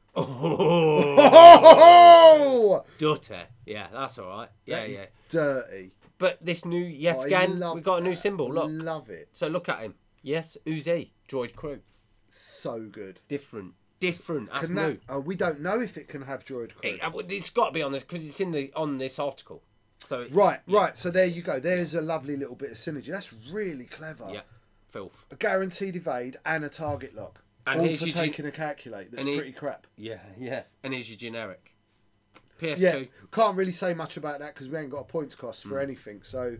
D: Oh, dirty. Yeah, that's all right. Yeah,
C: That is
D: yeah.
C: dirty.
D: But this new, yet
C: I
D: again,
C: love
D: we've got a new
C: that.
D: symbol. Look.
C: Love it.
D: So look at him. Yes, Uzi, droid crew.
C: So good.
D: Different. That's
C: Can
D: new.
C: that, we don't know if it can have droid crew.
D: It's got to be on this because it's on this article. So
C: Right. So there you go. There's a lovely little bit of synergy. That's really clever.
D: Yeah. filth.
C: A guaranteed evade and a target lock.
D: And
C: All
D: here's
C: for
D: your
C: taking a calculate. That's pretty crap.
D: Yeah, yeah. And here's your generic. PS2.
C: Yeah, can't really say much about that because we ain't got a points cost for anything. So,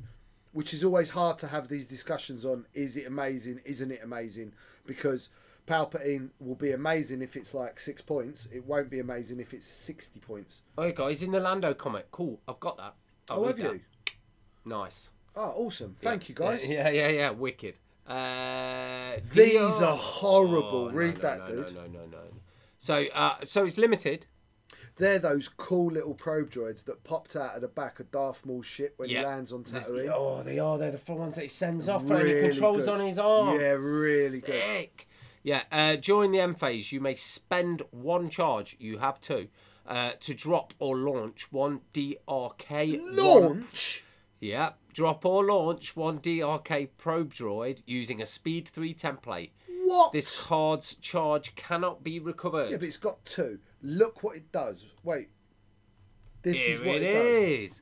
C: which is always hard to have these discussions on. Is it amazing? Isn't it amazing? Because Palpatine will be amazing if it's like 6 points. It won't be amazing if it's 60 points.
D: Oh, guys, in the Lando comic. Cool. I've got that.
C: Oh, have you?
D: Nice.
C: Oh, awesome. Thank you, guys.
D: Yeah. Wicked.
C: These are horrible. Read that, dude.
D: No. So it's limited.
C: They're those cool little probe droids that popped out of the back of Darth Maul's ship when he lands on Tatooine.
D: Oh, they are. They're the ones that he sends off and he
C: Really
D: controls
C: good.
D: on his arm.
C: Yeah, really good.
D: Sick. Yeah, during the M phase, you may spend one charge, you have two, to drop or launch one DRK.
C: Launch?
D: Yeah, drop or launch one DRK probe droid using a Speed 3 template.
C: What?
D: This card's charge cannot be recovered.
C: Yeah, but it's got two. Look what it does. Wait. This
D: Here
C: is what
D: it
C: it does.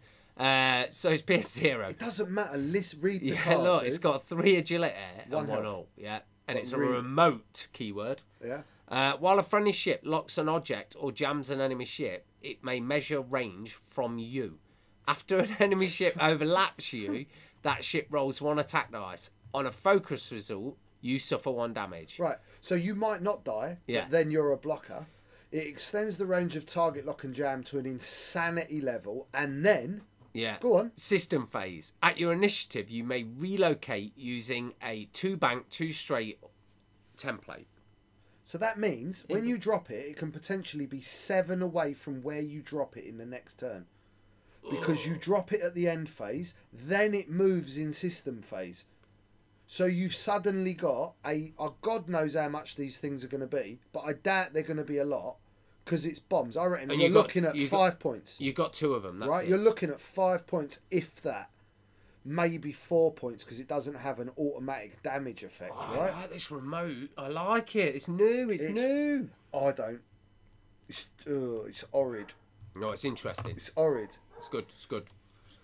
D: is. So it's PS0.
C: It doesn't matter. Read the
D: Yeah,
C: card,
D: look,
C: dude.
D: it's got 3 agility and
C: One
D: 1
C: health.
D: all. Yeah, and
C: What,
D: it's a
C: really?
D: remote keyword.
C: Yeah.
D: While a friendly ship locks an object or jams an enemy ship, it may measure range from you. After an enemy ship overlaps you, that ship rolls 1 attack dice. On a focus result, you suffer 1 damage.
C: Right. So you might not die,
D: Yeah.
C: but then you're a blocker. It extends the range of target lock and jam to an insanity level, and then
D: Yeah.
C: go on.
D: System phase. At your initiative, you may relocate using a 2 bank, 2 straight template.
C: So that means when you drop it, it can potentially be 7 away from where you drop it in the next turn. Because you drop it at the end phase, then it moves in system phase. So you've suddenly got God knows how much these things are going to be, but I doubt they're going to be a lot because it's bombs. I reckon you're looking at 5 points.
D: You've got 2 of them, that's
C: Right?
D: it.
C: You're looking at 5 points, if that. Maybe 4 points because it doesn't have an automatic damage effect, right?
D: I like this remote. I like it. It's new. It's new.
C: I don't. It's horrid.
D: No, it's interesting.
C: It's horrid.
D: It's good. It's good.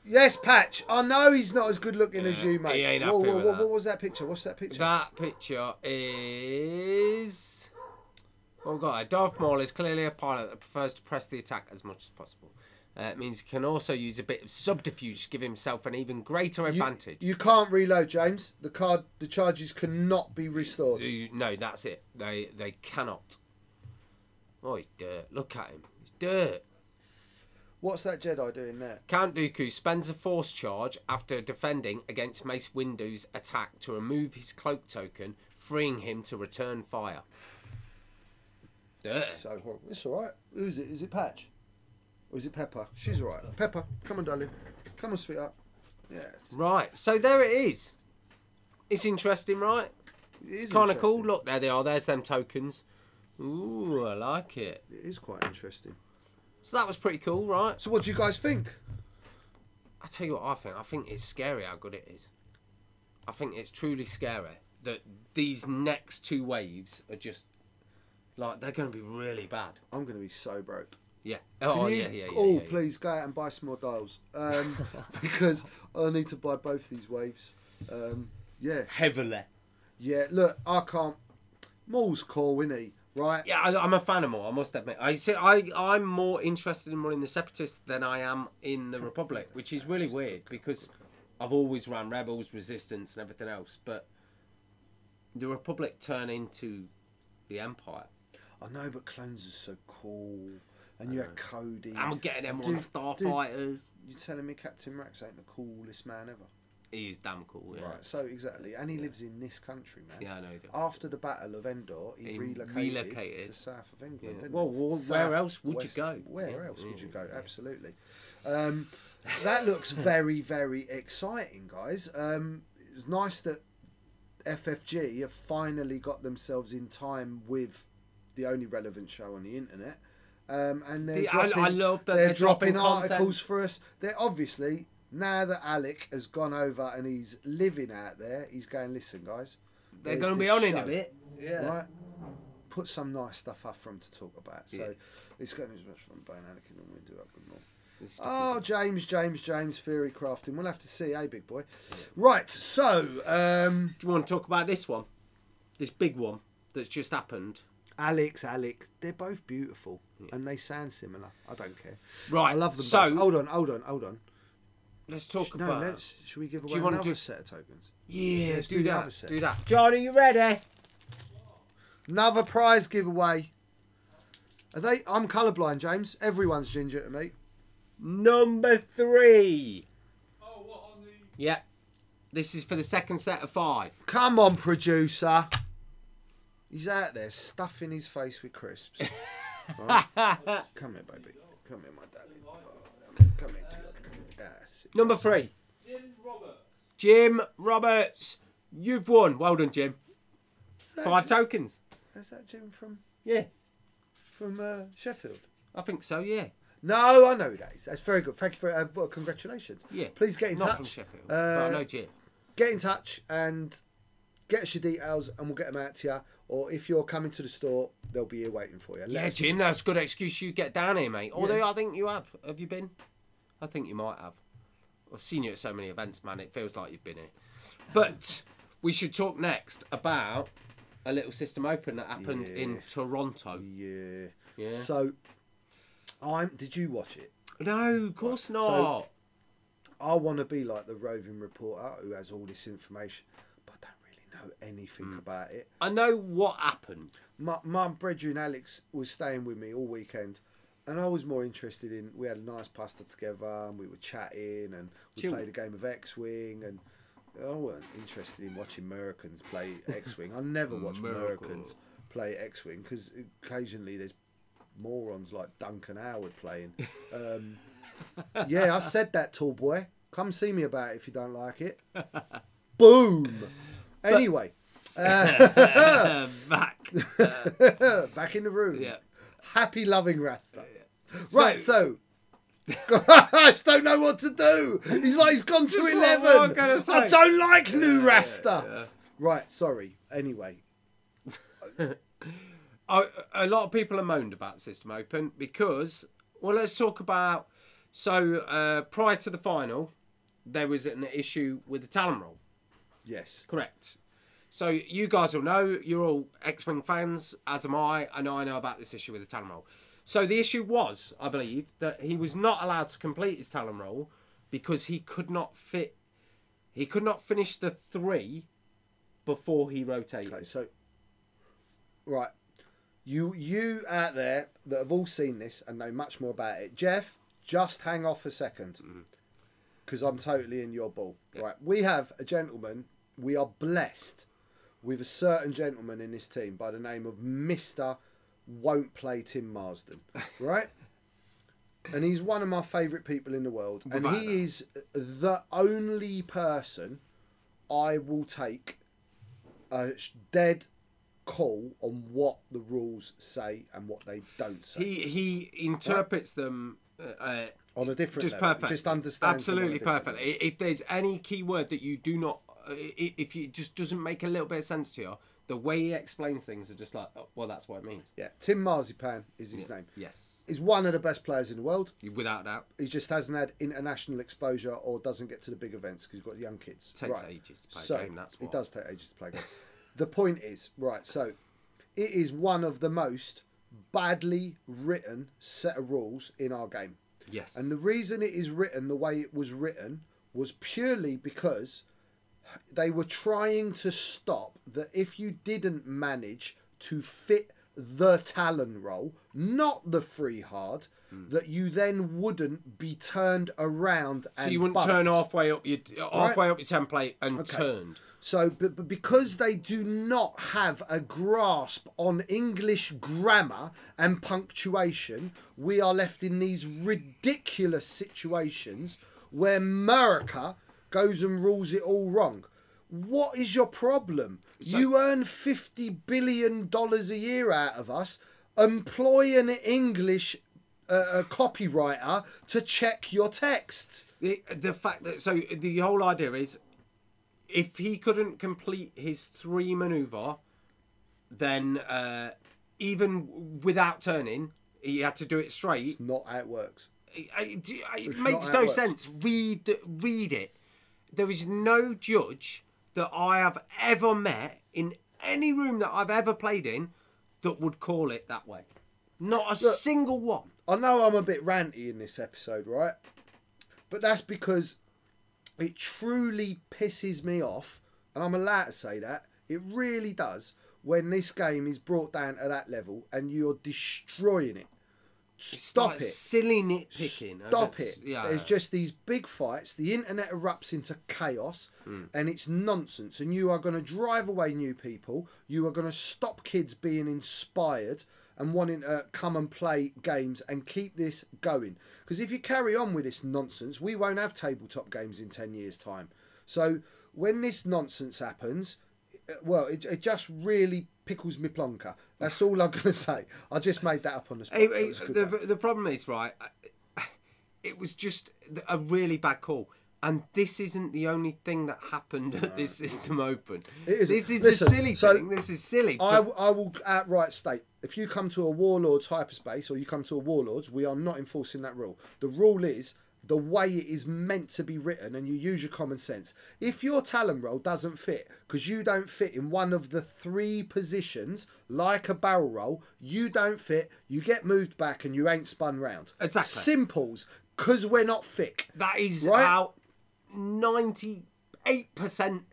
C: Yes, Patch. I know he's not as good looking as you, mate.
D: he ain't
C: Whoa,
D: happy
C: whoa,
D: with
C: whoa,
D: that.
C: what was that picture? What's that picture?
D: That picture is... Oh, God. Darth Maul is clearly a pilot that prefers to press the attack as much as possible. It means he can also use a bit of subterfuge to give himself an even greater advantage.
C: You can't reload, James. The charges cannot be restored.
D: No, that's it. They cannot. Oh, he's dirt. Look at him. He's dirt.
C: What's that Jedi doing there?
D: Count Dooku spends a force charge after defending against Mace Windu's attack to remove his cloak token, freeing him to return fire. Dirt.
C: So horrible. It's all right. Who is it? Is it Patch? Or is it Pepper? She's all right. Pepper, come on, darling. Come on, sweetheart. Yes.
D: Right, so there it is. It's interesting, right?
C: It is
D: It's kind of cool.
C: interesting.
D: Look, there they are. There's them tokens. Ooh, I like it.
C: It is quite interesting.
D: So that was pretty cool, right?
C: So what do you guys think?
D: I tell you what I think. I think it's scary how good it is. I think it's truly scary that these next 2 waves are just like they're going to be really bad.
C: I'm going to be so broke.
D: Yeah.
C: Can
D: Oh
C: you
D: yeah.
C: all please go out and buy some more dials because I need to buy both these waves. Yeah.
D: Heavily.
C: Yeah, look, I can't. Maul's cool, isn't he? Right?
D: Yeah, I'm a fan of Maul, I must admit. I'm more interested in running the Separatists than I am in the Republic, which is really weird because I've always ran Rebels, Resistance and everything else, but the Republic turn into the Empire.
C: I know, but clones are so cool. And you had Cody.
D: I'm getting them on
C: Dude,
D: Starfighters.
C: You're telling me Captain Rex ain't the coolest man ever?
D: He is damn cool, yeah.
C: Right, so exactly. And he lives in this country, man.
D: Yeah, I know he does.
C: After the Battle of Endor, he relocated to south of England.
D: Yeah.
C: Didn't
D: Well,
C: he?
D: where else would you go?
C: Where
D: Yeah.
C: else would you go?
D: Yeah.
C: Absolutely. That looks very, very exciting, guys. It was nice that FFG have finally got themselves in time with the only relevant show on the internet. And they're
D: I love that
C: they're
D: dropping
C: dropping
D: content.
C: articles for us. They're obviously, now that Alec has gone over and he's living out there, he's going, listen, guys.
D: They're
C: there's
D: going to be
C: this
D: on in a
C: show,
D: bit. Yeah.
C: Right? Put some nice stuff up for them to talk about. So it's going to be as much fun buying Anakin and we do up with more. Oh, James, Theory Crafting. We'll have to see, eh, big boy? Right, so...
D: Do you want to talk about this one? This big one that's just happened?
C: Alex, they're both beautiful. And they sound similar. I don't care.
D: Right.
C: I love them
D: so,
C: both. Hold on.
D: Let's talk about...
C: Should we give away another set of tokens?
D: Yeah,
C: let's
D: do
C: the
D: that.
C: other set.
D: Do that. John, are you ready?
C: Another prize giveaway. I'm colourblind, James. Everyone's ginger to me.
D: Number 3.
E: Oh, what on the...
D: Yeah. This is for the second set of 5.
C: Come on, producer. He's out there stuffing his face with crisps. Right? Come here, baby. Come here, my darling. Oh, come here, yes.
D: Number 3. Jim Roberts. You've won. Well done, Jim. 5 tokens.
C: Is that Jim from
D: Yeah.
C: Sheffield?
D: I think so, yeah.
C: No, I know that is. That's very good. Thank you for congratulations.
D: Yeah.
C: Please get in touch.
D: Not from Sheffield, but I know Jim.
C: Get in touch and get us your details and we'll get them out to you. Or if you're coming to the store, they'll be here waiting for you.
D: Yeah, Jim, that's a good excuse you get down here, mate. Although I think you have. Have you been? I think you might have. I've seen you at so many events, man. It feels like you've been here. But we should talk next about a little system open that happened in Toronto.
C: Yeah.
D: Yeah.
C: So, did you watch it?
D: No, of course not.
C: So, I want to be like the roving reporter who has all this information, but I don't really know anything about it.
D: I know what happened.
C: My brethren Alex was staying with me all weekend, and I was more interested in. We had a nice pasta together, and we were chatting, and we played a game of X-Wing, and I wasn't interested in watching Americans play X-Wing. I never watch Americans play X-Wing because occasionally there's morons like Duncan Howard playing. Yeah, I said that, tall boy. Come see me about it if you don't like it. Boom. Anyway.
D: Back.
C: Back in the room.
D: Yeah.
C: Happy loving Rasta.
D: So-
C: Right, so... I just don't know what to do. He's like, he's gone to
D: Just what
C: 11.
D: I'm gonna say.
C: I don't like new Rasta. Right, sorry. Anyway.
D: A lot of people have moaned about System Open because, well, let's talk about. So prior to the final, there was an issue with the Talon roll.
C: Yes.
D: Correct. So you guys will know, you're all X-Wing fans, as am I. I know about this issue with the Talon roll. So the issue was, I believe, that he was not allowed to complete his Talon roll because he could not finish the 3 before he rotated.
C: Okay, so right, you out there that have all seen this and know much more about it, Jeff, just hang off a second because I'm totally in your ball. Yeah. Right, we have a gentleman. We are blessed with a certain gentleman in this team by the name of Mr. Won't Play Tim Marsden, right? And he's one of my favourite people in the world, and he is the only person I will take a dead call on what the rules say and what they don't say.
D: He interprets them
C: on a different
D: just
C: level.
D: perfect.
C: Just understands
D: absolutely
C: them on a
D: perfect.
C: different level.
D: If there's any key word that you do not, if it just doesn't make a little bit of sense to you, the way he explains things are just like, oh, well, that's what it means.
C: Yeah, Tim Marzipan is his name.
D: Yes,
C: he's one of the best players in the world,
D: without doubt.
C: He just hasn't had international exposure or doesn't get to the big events because he's got young kids.
D: It takes ages to play a game. That's what.
C: It does take ages to play a game. The point is, right, so it is one of the most badly written set of rules in our game.
D: Yes.
C: And the reason it is written the way it was written was purely because they were trying to stop that if you didn't manage to fit the Talon roll, not the free hard, that you then wouldn't be turned around and
D: so you wouldn't
C: bumped.
D: turn halfway up your template and turned.
C: So, but because they do not have a grasp on English grammar and punctuation, we are left in these ridiculous situations where America goes and rules it all wrong. What is your problem? So, you earn $50 billion a year out of us. Employ an English copywriter to check your texts.
D: The fact that, so the whole idea is, if he couldn't complete his 3 maneuver, then even without turning, he had to do it straight.
C: It's not how it works.
D: It
C: not
D: makes
C: how it
D: no
C: works.
D: sense. Read it. There is no judge that I have ever met in any room that I've ever played in that would call it that way. Not a single one.
C: I know I'm a bit ranty in this episode, right? But that's because it truly pisses me off, and I'm allowed to say that. It really does when this game is brought down to that level and you're destroying it. Stop it.
D: Silly nitpicking.
C: Stop it.
D: Yeah.
C: There's just these big fights. The internet erupts into chaos and it's nonsense. And you are going to drive away new people. You are going to stop kids being inspired and wanting to come and play games and keep this going. Because if you carry on with this nonsense, we won't have tabletop games in 10 years' time. So when this nonsense happens, well, it just really pickles me plonker. That's all I'm going to say. I just made that up on the spot.
D: The problem is, right, it was just a really bad call. And this isn't the only thing that happened at this system open. This is the silly thing. This is silly.
C: I will outright state, if you come to a Warlords hyperspace or you come to a Warlords, we are not enforcing that rule. The rule is the way it is meant to be written, and you use your common sense. If your talent roll doesn't fit because you don't fit in one of the 3 positions, like a barrel roll, you don't fit, you get moved back and you ain't spun round.
D: Exactly.
C: Simples, because we're not thick.
D: That is
C: right?
D: how 98%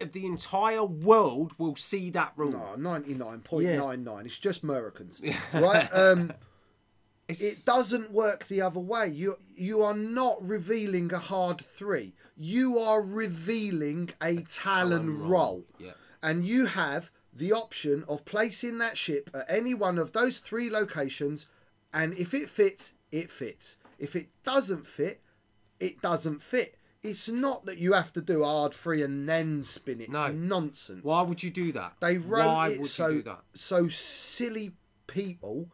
D: of the entire world will see that rule.
C: No, 99.99. It's just Americans. Right? It doesn't work the other way. You are not revealing a hard 3. You are revealing a talon roll.
D: Yeah.
C: And you have the option of placing that ship at any one of those 3 locations, and if it fits, it fits. If it doesn't fit, it doesn't fit. It's not that you have to do a hard 3 and then spin it.
D: No.
C: Nonsense.
D: Why would you do that?
C: They wrote
D: Why
C: it
D: would
C: so,
D: you do that?
C: so silly people,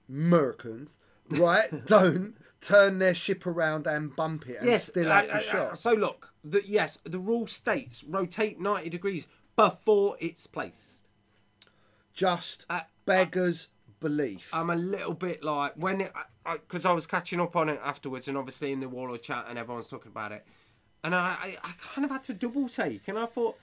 C: Americans, right, don't turn their ship around and bump it and still have the shot.
D: So look, the rule states rotate 90 degrees before it's placed.
C: Just beggars belief.
D: I'm a little bit like when because I was catching up on it afterwards, and obviously in the Warlord chat, and everyone's talking about it, and I kind of had to double take, and I thought,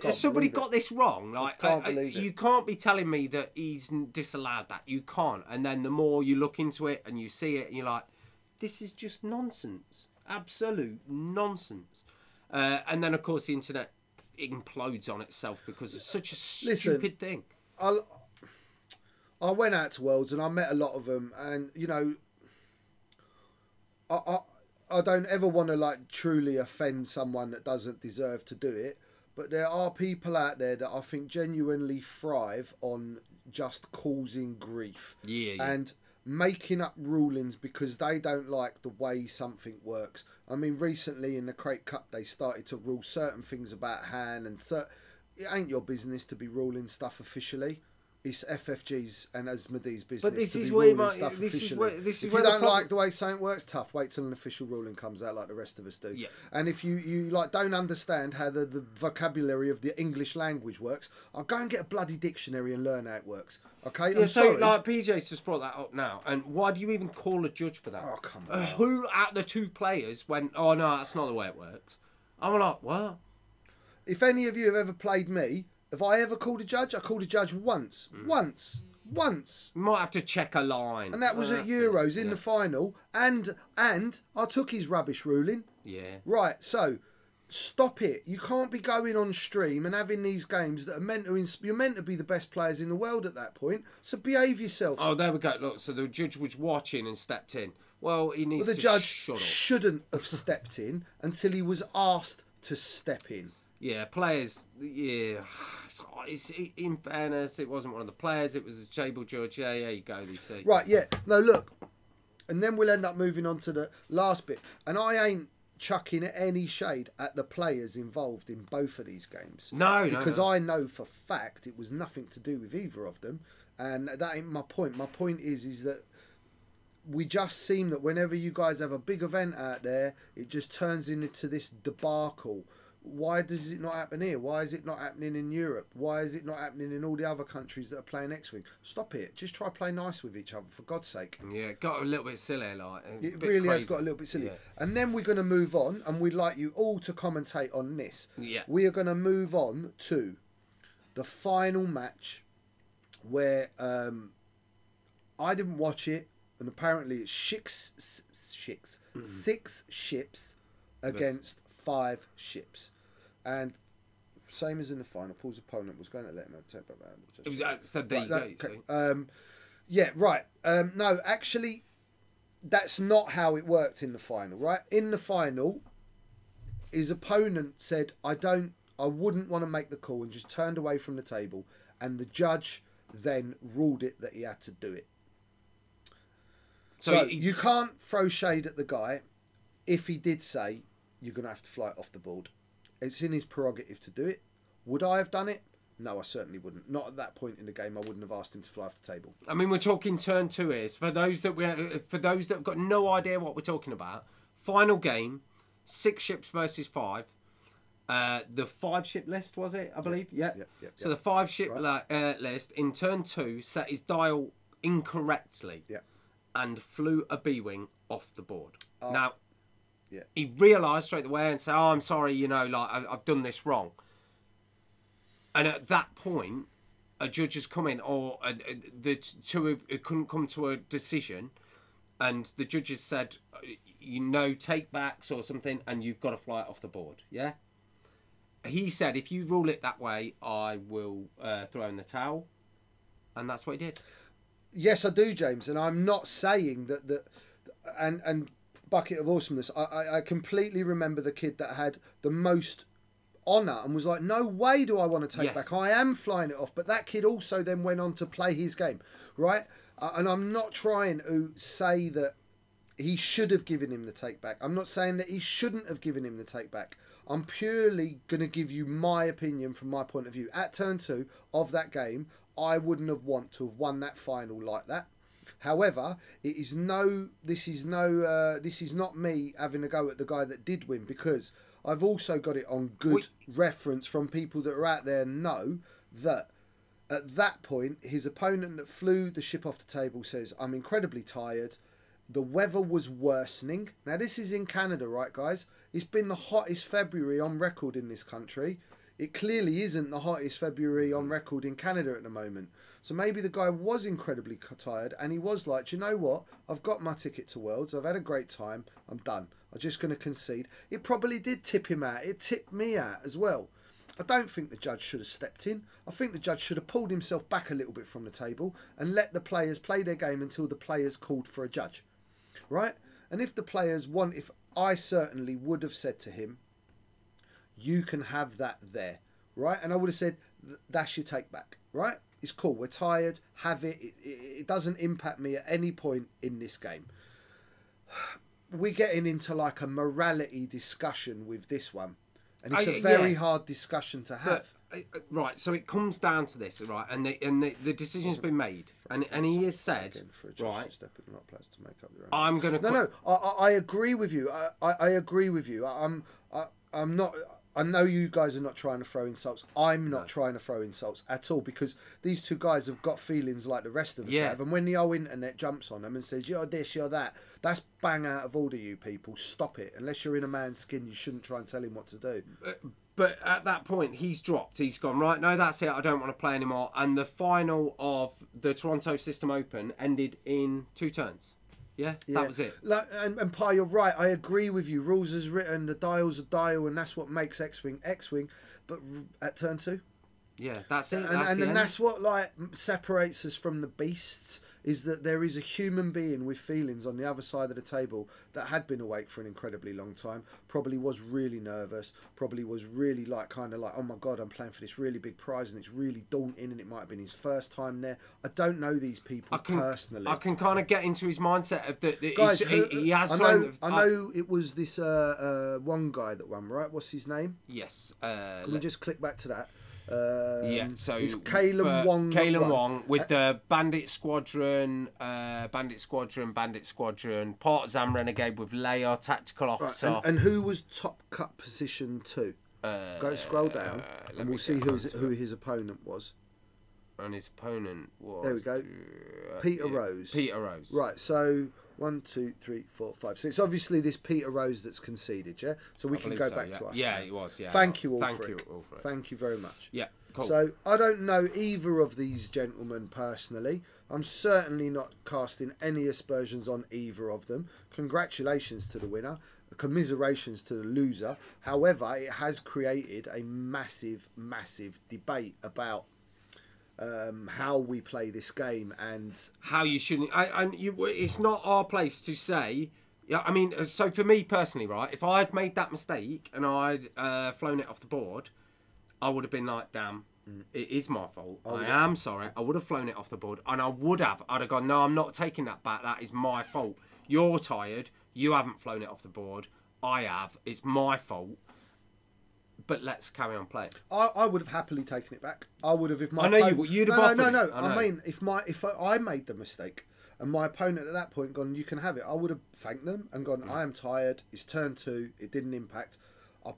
D: has somebody got this wrong? Like,
C: I can't believe it.
D: You can't be telling me that he's disallowed that. You can't. And then the more you look into it and you see it, and you're like, this is just nonsense, absolute nonsense. And then of course the internet implodes on itself because it's such a stupid thing.
C: I went out to Worlds and I met a lot of them, and you know, I don't ever want to like truly offend someone that doesn't deserve to do it, but there are people out there that I think genuinely thrive on just causing grief and making up rulings because they don't like the way something works. I mean, recently in the Crate Cup they started to rule certain things about Han, and it ain't your business to be ruling stuff officially. It's FFG's and Asmodee's business.
D: But this
C: to
D: is
C: be
D: where
C: ruling stuff officially.
D: If
C: you don't like the way something works, tough. Wait till an official ruling comes out, like the rest of us do.
D: Yeah.
C: And if you like don't understand how the vocabulary of the English language works, I'll go and get a bloody dictionary and learn how it works. Okay.
D: Yeah,
C: I'm
D: so
C: sorry.
D: like PJ's just brought that up now, and why do you even call a judge for that?
C: Oh, come on.
D: Who out the 2 players went, oh no, that's not the way it works? I'm like, what?
C: If any of you have ever played me, have I ever called a judge? I called a judge once. Once.
D: You might have to check a line.
C: And that was at Euros in the final. And I took his rubbish ruling.
D: Yeah.
C: Right, so stop it. You can't be going on stream and having these games that are meant to... You're meant to be the best players in the world at that point. So behave yourself.
D: Oh, there we go. Look, so the judge was watching and stepped in. Well, he needs to
C: the judge
D: shut up.
C: shouldn't have stepped in until he was asked to step in.
D: Yeah, players. Yeah, in fairness, it wasn't one of the players. It was a table judge. Yeah, you go. You see.
C: Right. Yeah. No. Look, and then we'll end up moving on to the last bit. And I ain't chucking any shade at the players involved in both of these games.
D: No,
C: because I know for fact it was nothing to do with either of them, and that ain't my point. My point is that we just seem that whenever you guys have a big event out there, it just turns into this debacle Why does it not happen here? Why is it not happening in Europe? Why is it not happening in all the other countries that are playing X-Wing? Stop it. Just try play nice with each other, for God's sake.
D: Yeah, it got a little bit silly, like.
C: It really has got a little bit silly.
D: Yeah.
C: And then we're going to move on, and we'd like you all to commentate on this.
D: Yeah.
C: We are going to move on to the final match where I didn't watch it, and apparently it's six ships against 5 ships. And same as in the final, Paul's opponent was going to let him have take back round.
D: It was, so there you go.
C: Okay. Yeah, right. No, actually, that's not how it worked in the final, right? In the final, his opponent said, I wouldn't want to make the call, and just turned away from the table, and the judge then ruled it that he had to do it. So you can't throw shade at the guy if he did say, you're going to have to fly it off the board. It's in his prerogative to do it. Would I have done it? No, I certainly wouldn't. Not at that point in the game. I wouldn't have asked him to fly off the table.
D: I mean, we're talking turn 2 here. For those that have got no idea what we're talking about, final game, 6 ships versus 5. The 5-ship list, was it? I believe. Yeah. So the 5-ship list in turn 2 set his dial incorrectly.
C: Yeah.
D: And flew a B-wing off the board. Now.
C: Yeah.
D: He realised straight away and said, "Oh, I'm sorry, I've done this wrong." And at that point, a judge has come in, or the two couldn't come to a decision, and the judge has said, take backs or something, and you've got to fly it off the board. Yeah. He said, "If you rule it that way, I will throw in the towel," and that's what he did.
C: Yes, I do, James, and I'm not saying that and. Bucket of awesomeness. I completely remember the kid that had the most honour and was like, no way do I want to take back. I am flying it off. But that kid also then went on to play his game, right? And I'm not trying to say that he should have given him the take back. I'm not saying that he shouldn't have given him the take back. I'm purely going to give you my opinion from my point of view. At turn 2 of that game, I wouldn't have wanted to have won that final like that. However, this is not me having a go at the guy that did win, because I've also got it on good reference from people that are out there know that at that point, his opponent that flew the ship off the table says, I'm incredibly tired. The weather was worsening. Now, this is in Canada, right, guys? It's been the hottest February on record in this country. It clearly isn't the hottest February on record in Canada at the moment. So maybe the guy was incredibly tired and he was like, you know what? I've got my ticket to Worlds. I've had a great time. I'm done. I'm just going to concede. It probably did tip him out. It tipped me out as well. I don't think the judge should have stepped in. I think the judge should have pulled himself back a little bit from the table and let the players play their game until the players called for a judge. Right? And if the players if I certainly would have said to him, you can have that there. Right? And I would have said, that's your take back. Right? It's cool. We're tired. Have it. It doesn't impact me at any point in this game. We're getting into like a morality discussion with this one. And it's a very hard discussion to have.
D: Right, so it comes down to this, right? And the decision's been made. And he has said, right, I'm going to...
C: No, I agree with you. I agree with you. I'm not... I know you guys are not trying to throw insults. I'm not trying to throw insults at all, because these two guys have got feelings like the rest of us have. And when the whole internet jumps on them and says, you're this, you're that, that's bang out of order, you people. Stop it. Unless you're in a man's skin, you shouldn't try and tell him what to do.
D: But at that point, he's dropped. He's gone, right, no, that's it. I don't want to play anymore. And the final of the Toronto System Open ended in 2 turns. Yeah, that was it.
C: And Pa, you're right. I agree with you. Rules as written, the dial's a dial, and that's what makes X-Wing X-Wing. But at turn 2,
D: yeah, that's it.
C: And that's what like separates us from the beasts, is that there is a human being with feelings on the other side of the table that had been awake for an incredibly long time, probably was really nervous, probably was really kind of like, oh my God, I'm playing for this really big prize and it's really daunting, and it might have been his first time there. I don't know these people personally.
D: I can kind of get into his mindset of that.
C: Guys,
D: he has.
C: I know it was this one guy that won, right? What's his name?
D: Yes.
C: Can we just click back to that?
D: So
C: it's Kalen Wong.
D: Kalen Wong with the Bandit Squadron, Partisan Renegade with Leia, Tactical Officer.
C: Right. And who was top cut position 2? Go scroll down,
D: let
C: and
D: me
C: we'll see
D: get
C: who his opponent was.
D: And his opponent was...
C: There we go. Peter Rose.
D: Peter Rose.
C: Right, so 1, 2, 3, 4, 5. So it's obviously this Peter Rose that's conceded, yeah? So we can go back to us.
D: Yeah,
C: now.
D: it was, yeah.
C: Thank you all
D: Thank
C: for
D: you
C: it.
D: all for it.
C: Thank you very much.
D: Yeah, cool.
C: So I don't know either of these gentlemen personally. I'm certainly not casting any aspersions on either of them. Congratulations to the winner. Commiserations to the loser. However, it has created a massive, massive debate about how we play this game and
D: how you shouldn't. It's not our place to say. Yeah, I mean, so for me personally, right? If I'd made that mistake and I'd flown it off the board, I would have been like, "Damn, it is my fault. I am sorry. I would have flown it off the board, and I'd have gone, no, I'm not taking that back. That is my fault. You're tired. You haven't flown it off the board. I have. It's my fault." But let's carry on playing.
C: I would have happily taken it back. I would have if my.
D: I know you would. You'd have offered
C: no.
D: it. I
C: mean, if I made the mistake and my opponent at that point gone, you can have it. I would have thanked them and gone, I am tired. It's turn 2. It didn't impact.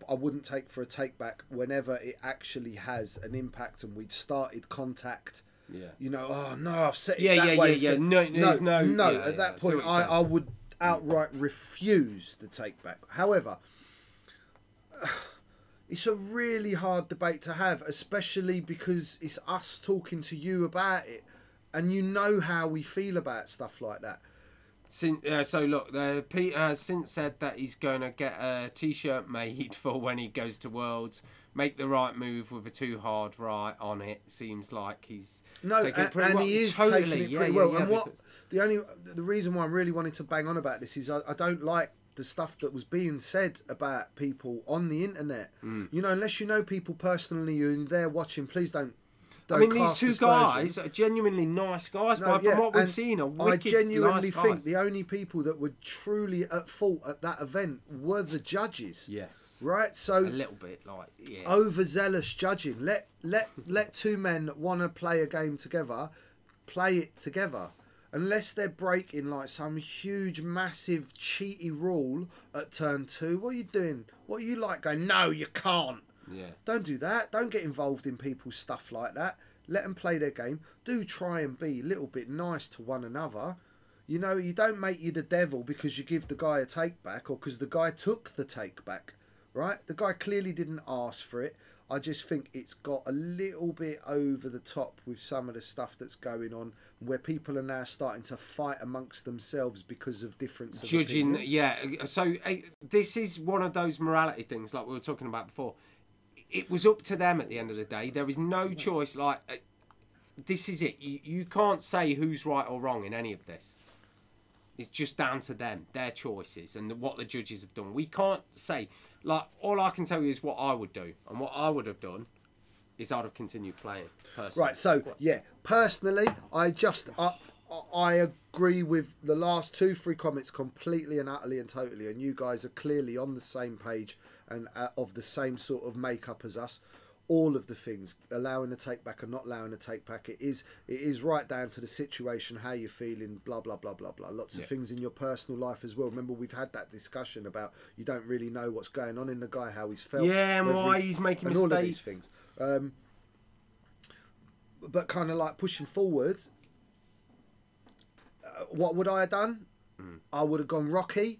C: I wouldn't take for a take back whenever it actually has an impact and we'd started contact. Yeah. You know, oh no, I've set it that way.
D: Yeah. No.
C: At that point, I would outright refuse the take back. However, it's a really hard debate to have, especially because it's us talking to you about it, and you know how we feel about stuff like that.
D: So look, Peter has since said that he's going to get a T-shirt made for when he goes to Worlds. Make the right move with a too hard right on it. Seems like he's taking it pretty well.
C: He is
D: totally,
C: taking it pretty well.
D: Yeah,
C: and the reason why I really wanted to bang on about this is I don't like the stuff that was being said about people on the internet. You know, unless you know people personally and they're watching, please don't.
D: I mean, these two guys are genuinely nice guys, but from what we've seen, are wicked,
C: I genuinely
D: nice
C: think
D: guys.
C: the only people that were truly at fault at that event were the judges.
D: Yes.
C: Right? So
D: a little bit like
C: overzealous judging. Let two men that want to play a game together play it together. Unless they're breaking like some huge, massive, cheaty rule at turn 2, what are you doing? What are you like going, no, you can't?
D: Yeah.
C: Don't do that. Don't get involved in people's stuff like that. Let them play their game. Do try and be a little bit nice to one another. You know, you don't make you the devil because you give the guy a take back or because the guy took the take back, right? The guy clearly didn't ask for it. I just think it's got a little bit over the top with some of the stuff that's going on where people are now starting to fight amongst themselves because of difference of
D: judging
C: opinions.
D: Yeah, so this is one of those morality things like we were talking about before. It was up to them at the end of the day. There is no choice. Like, this is it. You can't say who's right or wrong in any of this. It's just down to them, their choices, and what the judges have done. We can't say, like, all I can tell you is what I would do. And what I would have done is I'd have continued playing, personally.
C: Right, so, yeah, personally, I agree with the last 2-3 comments completely and utterly and totally, and you guys are clearly on the same page and of the same sort of makeup as us. All of the things, allowing a take back and not allowing a take back, it is right down to the situation, how you're feeling, blah blah blah blah blah. Lots of things in your personal life as well. Remember, we've had that discussion about you don't really know what's going on in the guy, how he's felt,
D: and why he's making
C: and
D: mistakes,
C: all of these things. But kind of like pushing forward, what would I have done? I would have gone Rocky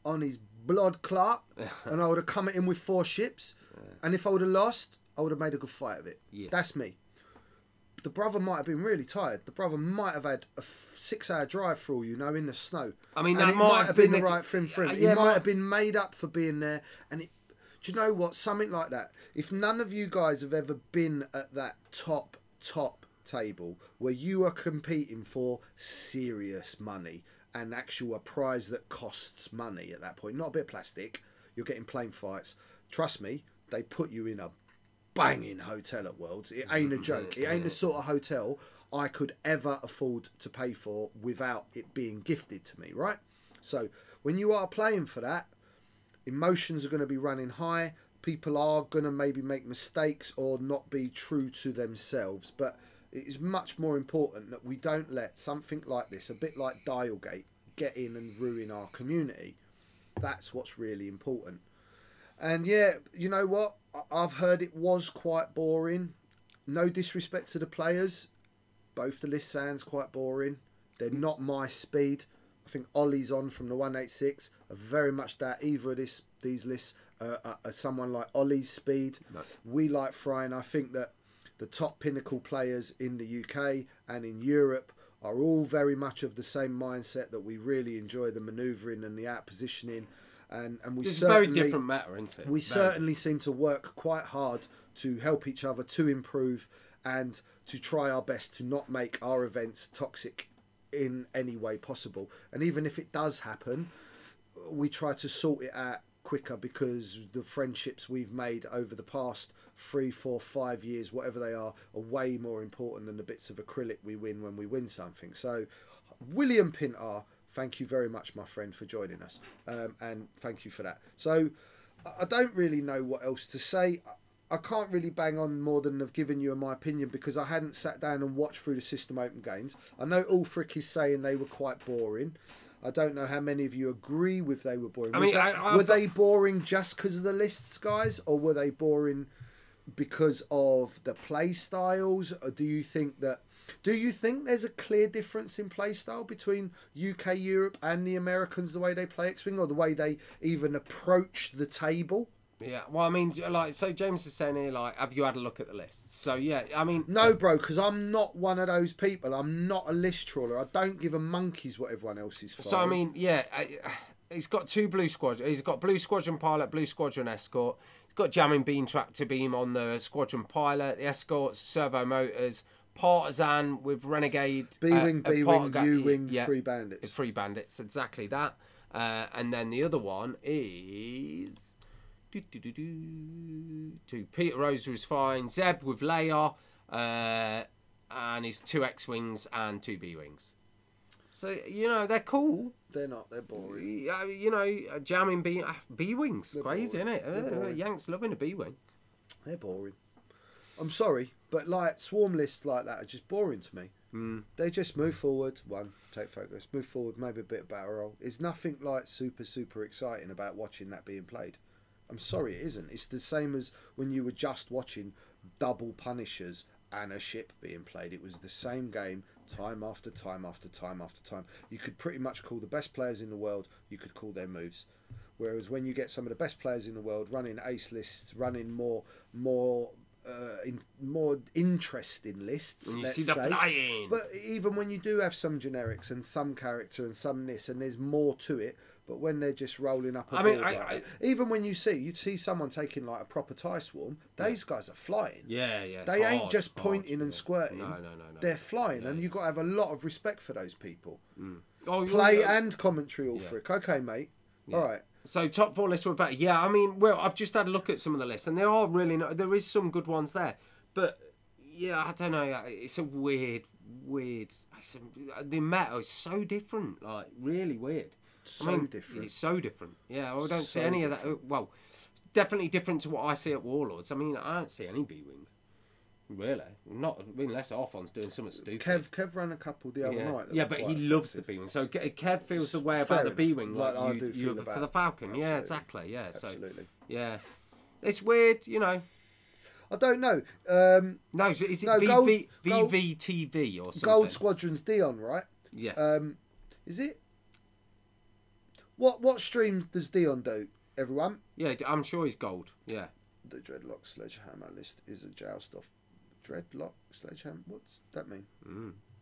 C: on his blood clot, and I would have come at him with 4 ships, and if I would have lost, I would have made a good fight of it. Yeah. That's me. The brother might have been really tired. The brother might have had a 6-hour drive for all you know in the snow.
D: I mean,
C: and
D: that
C: it might have been the right thing for him. He might have been made up for being there. And do you know what? Something like that. If none of you guys have ever been at that top table where you are competing for serious money and actual a prize that costs money at that point, not a bit of plastic, you're getting plane fights. Trust me, they put you in a banging hotel at Worlds. It ain't a joke. It ain't the sort of hotel I could ever afford to pay for without it being gifted to me, right? So when you are playing for that, emotions are going to be running high. People are going to maybe make mistakes or not be true to themselves. But it is much more important that we don't let something like this, a bit like Dialgate, get in and ruin our community. That's what's really important. And yeah, you know what? I've heard it was quite boring. No disrespect to the players. Both the list sounds quite boring. They're not my speed. I think Ollie's on from the 186 are very much that. Either of these lists are someone like Ollie's speed.
D: No.
C: We like frying. I think that the top pinnacle players in the UK and in Europe are all very much of the same mindset, that we really enjoy the manoeuvring and the out positioning. And we
D: It's a
C: certainly,
D: very different matter, isn't it?
C: we certainly seem to work quite hard to help each other to improve and to try our best to not make our events toxic in any way possible. And even if it does happen, we try to sort it out quicker, because the friendships we've made over the past 3, 4, 5 years, whatever they are way more important than the bits of acrylic we win when we win something. So William Pintar, thank you very much, my friend, for joining us, and thank you for that. So I don't really know what else to say. I can't really bang on more than I've given you my opinion, because I hadn't sat down and watched through the System Open games. I know Ulfric is saying they were quite boring. I don't know how many of you agree with they were boring. Were they boring just because of the lists, guys, or were they boring because of the play styles? Or do you think there's a clear difference in play style between UK, Europe, and the Americans, the way they play X-Wing, or the way they even approach the table?
D: Yeah, well, I mean, like, so James is saying here, like, have you had a look at the lists? So, yeah, I mean...
C: No, bro, because I'm not one of those people. I'm not a list trawler. I don't give a monkeys what everyone else is for.
D: So, I mean, yeah, he's got 2 Blue Squadron. He's got Blue Squadron Pilot, Blue Squadron Escort. He's got jamming beam tractor beam on the Squadron Pilot, the Escorts, servo motors, Partisan with Renegade...
C: B-Wing, U-Wing,
D: yeah,
C: 3 bandits.
D: 3 bandits, exactly that. And then the other one is... To Peter Rose was fine. Zeb with Leia, and his 2 X-Wings and 2 B-Wings. So, you know, they're cool.
C: They're not. They're boring.
D: You know, jamming B-Wings. Crazy,
C: boring.
D: isn't it? Yanks loving a B-Wing.
C: They're boring. I'm sorry, but like swarm lists like that are just boring to me. They just move forward, take focus, move forward, maybe a bit of battle roll. There's nothing like super exciting about watching that being played. I'm sorry, it isn't. It's the same as when you were just watching double Punishers and a ship being played. It was the same game time after time after time after time. You could pretty much call the best players in the world, you could call their moves. Whereas when you get some of the best players in the world running ace lists, running more interesting lists,
D: And you
C: let's
D: see the
C: say.
D: flying.
C: But even when you do have some generics and some character and some this, and there's more to it, but when they're just rolling up a board like that, even when you see someone taking like a proper tie swarm, these guys are flying.
D: Yeah.
C: They ain't just pointing and squirting.
D: No.
C: They're flying, and you've got to have a lot of respect for those people.
D: Oh,
C: Play and commentary, Ulfric. Okay, mate.
D: Yeah.
C: All right.
D: So top 4 lists were better. Yeah, I mean, well, I've just had a look at some of the lists, and there are really there is some good ones there, but yeah, I don't know. It's a weird. The meta is so different, like really weird.
C: Different.
D: It's so different. Yeah, I don't see
C: So
D: any of that. Well, definitely different to what I see at Warlords. I mean, I don't see any B-Wings. Really, not unless Arfon's doing something stupid.
C: Kev ran a couple the other night.
D: Yeah, but he loves the B-Wing. So Kev feels the way about the B-Wing
C: like I
D: you
C: do feel
D: for
C: about
D: the Falcon.
C: Absolutely.
D: Yeah, exactly. Yeah,
C: Absolutely.
D: So yeah, it's weird, you know.
C: I don't know.
D: No, is it VVTV or something?
C: Gold Squadron's Dion, right?
D: Yes.
C: Is it? What stream does Dion do? Everyone.
D: Yeah, I'm sure he's gold. Yeah.
C: The Dreadlock Sledgehammer list is a joust off. Dreadlock Sledgehammer. What's that mean?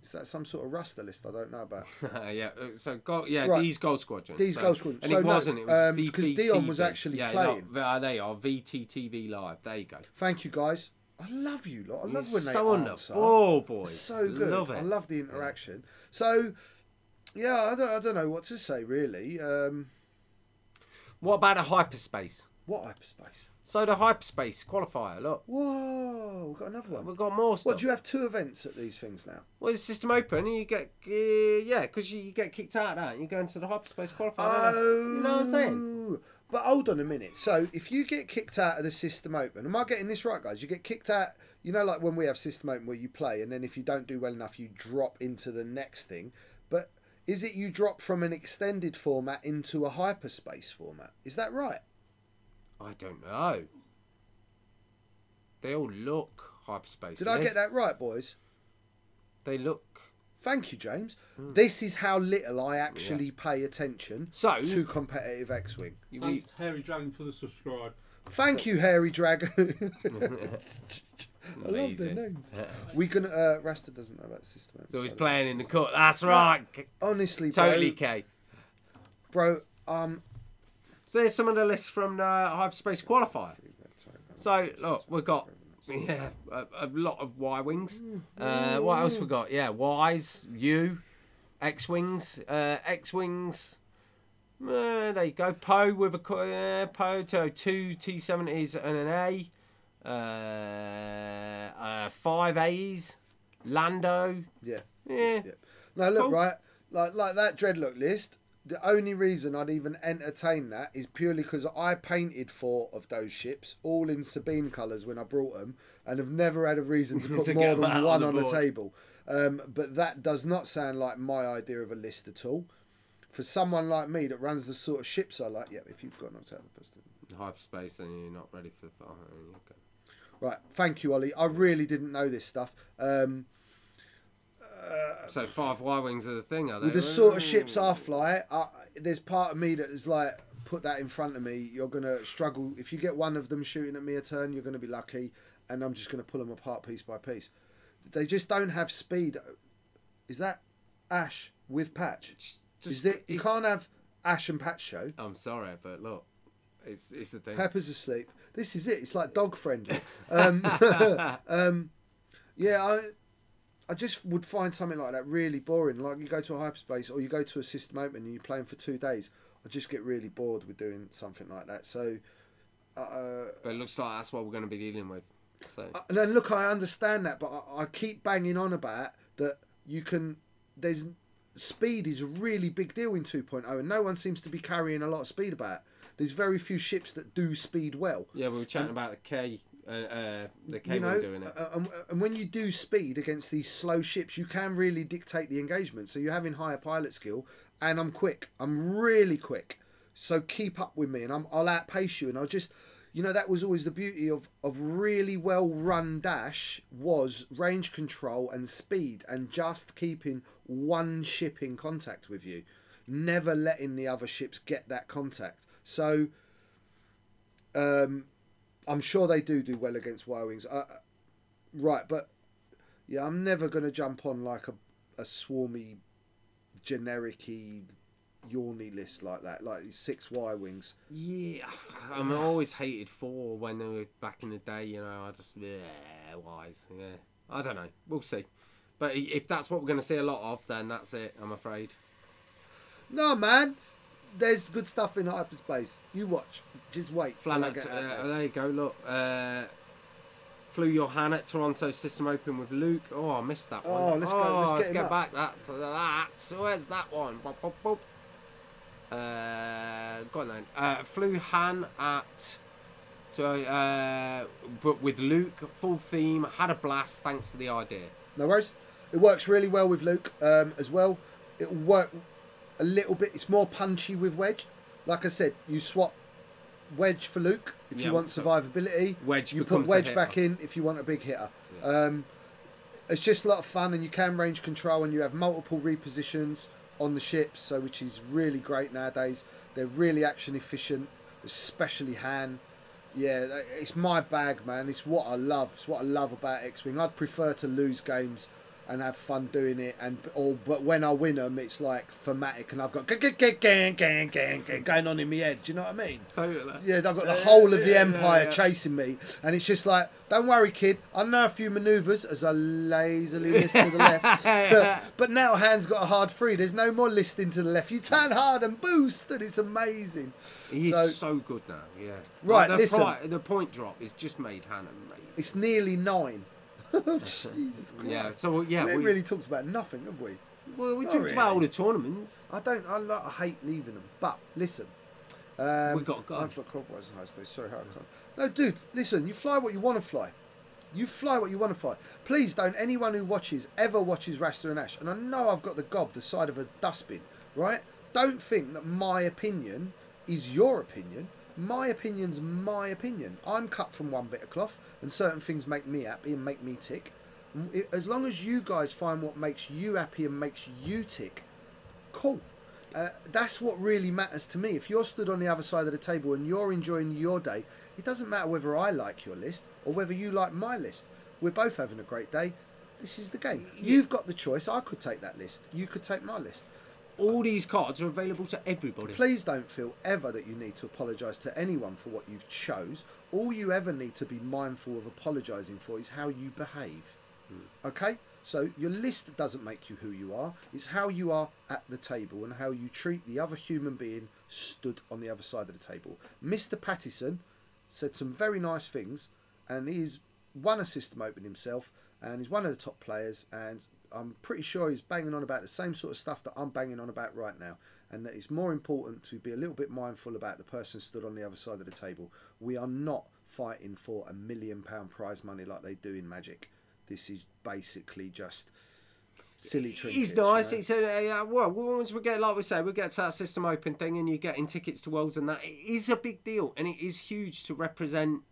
C: Is that some sort of Rasta list I don't know about?
D: Yeah. So gold. Yeah,
C: Right.
D: D's Gold Squadron.
C: D's
D: so,
C: Gold Squadron.
D: And
C: So
D: it
C: no,
D: wasn't. It was
C: because
D: VTV.
C: Dion was actually playing.
D: No, they are VTTV live. There you go.
C: Thank you, guys. I love you lot. I love
D: It's
C: when they
D: so on the
C: answer.
D: ball, boys.
C: It's so good.
D: Love it.
C: I love the interaction. So, yeah, I don't know what to say really.
D: What about a hyperspace?
C: What hyperspace?
D: So the hyperspace qualifier. Look,
C: Whoa, we've got another one.
D: we've got more stuff.
C: What, do you have 2 events at these things now?
D: Well, it's system open, and you get because you get kicked out of that, and you go into the hyperspace qualifier. You know what I'm saying?
C: But hold on a minute. So if you get kicked out of the system open, am I getting this right, guys? You get kicked out. You know, like when we have system open where you play, and then if you don't do well enough, you drop into the next thing. But is it you drop from an extended format into a hyperspace format? Is that right?
D: I don't know. They all look hyperspace.
C: Did I get that right, boys?
D: They look.
C: Thank you, James. This is how little I actually pay attention to competitive X-Wing.
E: Thanks to Hairy Dragon for the subscribe.
C: Thank you, Hairy Dragon. I love their
D: Amazing.
C: names. We can. Rasta doesn't know about system.
D: So he's playing in the cut. That's right.
C: Honestly, bro,
D: Totally, K.
C: bro.
D: So there's some of the lists from the hyperspace qualifier. So look, we've got a lot of Y wings. What else we got? Yeah, Ys, U, X wings, X wings. There you go. Poe with a Poe, so 2 T70s and an A. 5 A's. Lando.
C: Yeah.
D: Yeah.
C: Now look,
D: Cool.
C: right, like that dreadlock list. The only reason I'd even entertain that is purely because I painted 4 of those ships, all in Sabine colours when I brought them, and have never had a reason to put
D: To
C: more
D: get them
C: than
D: out
C: one
D: on
C: on
D: the
C: the
D: board.
C: table. But that does not sound like my idea of a list at all. For someone like me that runs the sort of ships I like, yeah, if you've got knocked out the first.
D: Hyperspace, then you're not ready for. Okay.
C: Right, thank you, Ollie. I really didn't know this stuff.
D: So 5 Y wings are the thing, are they?
C: With the sort of ships I fly, there's part of me that is like, put that in front of me, you're going to struggle. If you get one of them shooting at me a turn, you're going to be lucky, and I'm just going to pull them apart piece by piece. They just don't have speed. Is that Ash with Patch? You can't have Ash and Patch show.
D: I'm sorry, but look, it's the thing.
C: Pepper's asleep. This is it. It's like dog friendly. Yeah, I just would find something like that really boring. Like you go to a hyperspace or you go to a system open and you're playing for 2 days. I just get really bored with doing something like that. So,
D: But it looks like that's what we're going to be dealing with. So.
C: and then look, I understand that, but I keep banging on about that. There's speed is a really big deal in 2.0, and no one seems to be carrying a lot of speed about. There's very few ships that do speed well.
D: Yeah, we were chatting about the K
C: You know,
D: wing doing it.
C: and when you do speed against these slow ships, you can really dictate the engagement. So you're having higher pilot skill, and I'm quick. I'm really quick. So keep up with me, and I'll outpace you. And I'll just, you know, that was always the beauty of really well run dash was range control and speed, and just keeping one ship in contact with you, never letting the other ships get that contact. So, I'm sure they do well against Y-Wings. Right, but yeah, I'm never going to jump on like a swarmy, generic-y, yawny list like that, like 6 Y-Wings.
D: Yeah, I'm always hated 4 when they were back in the day, you know, I just, wise, yeah. I don't know, we'll see. But if that's what we're going to see a lot of, then that's it, I'm afraid.
C: No, man. There's good stuff in hyperspace. You watch. Just wait. till I
D: Flanat,
C: get out there.
D: there you go, look. Flew your hand at Toronto System Open with Luke. Oh, I missed that one.
C: Oh, let's go. Let's get him up.
D: back. That's where's that one? Boop, boop, boop. Go on then. Flew Han at, but with Luke, full theme, had a blast. Thanks for the idea.
C: No worries. It works really well with Luke as well. It'll work a little bit. It's more punchy with Wedge. Like I said, you swap Wedge for Luke if you want survivability.
D: Wedge
C: you put
D: becomes the
C: Wedge
D: hitter.
C: back in if you want a big hitter.
D: Yeah.
C: It's just a lot of fun, and you can range control, and you have multiple repositions on the ships, so which is really great nowadays. They're really action efficient, especially Han. Yeah, it's my bag, man. It's what I love. It's what I love about X-Wing. I'd prefer to lose games and have fun doing it, but when I win them, it's like thematic, and I've got going on in my head. Do you know what I mean?
D: Totally.
C: Yeah, I've got the whole of the Empire chasing me, and it's just like, don't worry, kid. I know a few manoeuvres as I lazily list to the left, but now Han's got a hard free. There's no more listing to the left. You turn hard and boost, and it's amazing.
D: He's so good now. Yeah.
C: Right,
D: Like,
C: listen.
D: the point drop is just made Han amazing.
C: It's nearly 9. Jesus Christ.
D: Yeah. So yeah,
C: we
D: we
C: really talked about nothing, have we? Not
D: talked about all the tournaments.
C: I hate leaving them. But listen,
D: We got to go.
C: I've got cobwebs in high space. Sorry, how I can't. No, dude, listen. You fly what you want to fly. You fly what you want to fly. Please don't anyone who ever watches Rasta and Ash. And I know I've got the gob the side of a dustbin, right? Don't think that my opinion is your opinion. my opinion's my opinion. I'm cut from one bit of cloth, and certain things make me happy and make me tick. As long as you guys find what makes you happy and makes you tick, cool. That's what really matters to me. If you're stood on the other side of the table and you're enjoying your day, it doesn't matter whether I like your list or whether you like my list. We're both having a great day. This is the game. You've got the choice. I could take that list. You could take my list.
D: All these cards are available to everybody.
C: Please don't feel ever that you need to apologise to anyone for what you've chose. All you ever need to be mindful of apologising for is how you behave. Okay? So your list doesn't make you who you are. It's how you are at the table and how you treat the other human being stood on the other side of the table. Mr. Pattison said some very nice things, and he's won a system open himself, and he's one of the top players, and I'm pretty sure he's banging on about the same sort of stuff that I'm banging on about right now, and that it's more important to be a little bit mindful about the person stood on the other side of the table. We are not fighting for £1 million prize money like they do in Magic. This is basically just silly trinkets.
D: He's nice.
C: You know?
D: He said, well, once we get, like we say, we get to that system open thing and you're getting tickets to Worlds and that, it is a big deal and it is huge to represent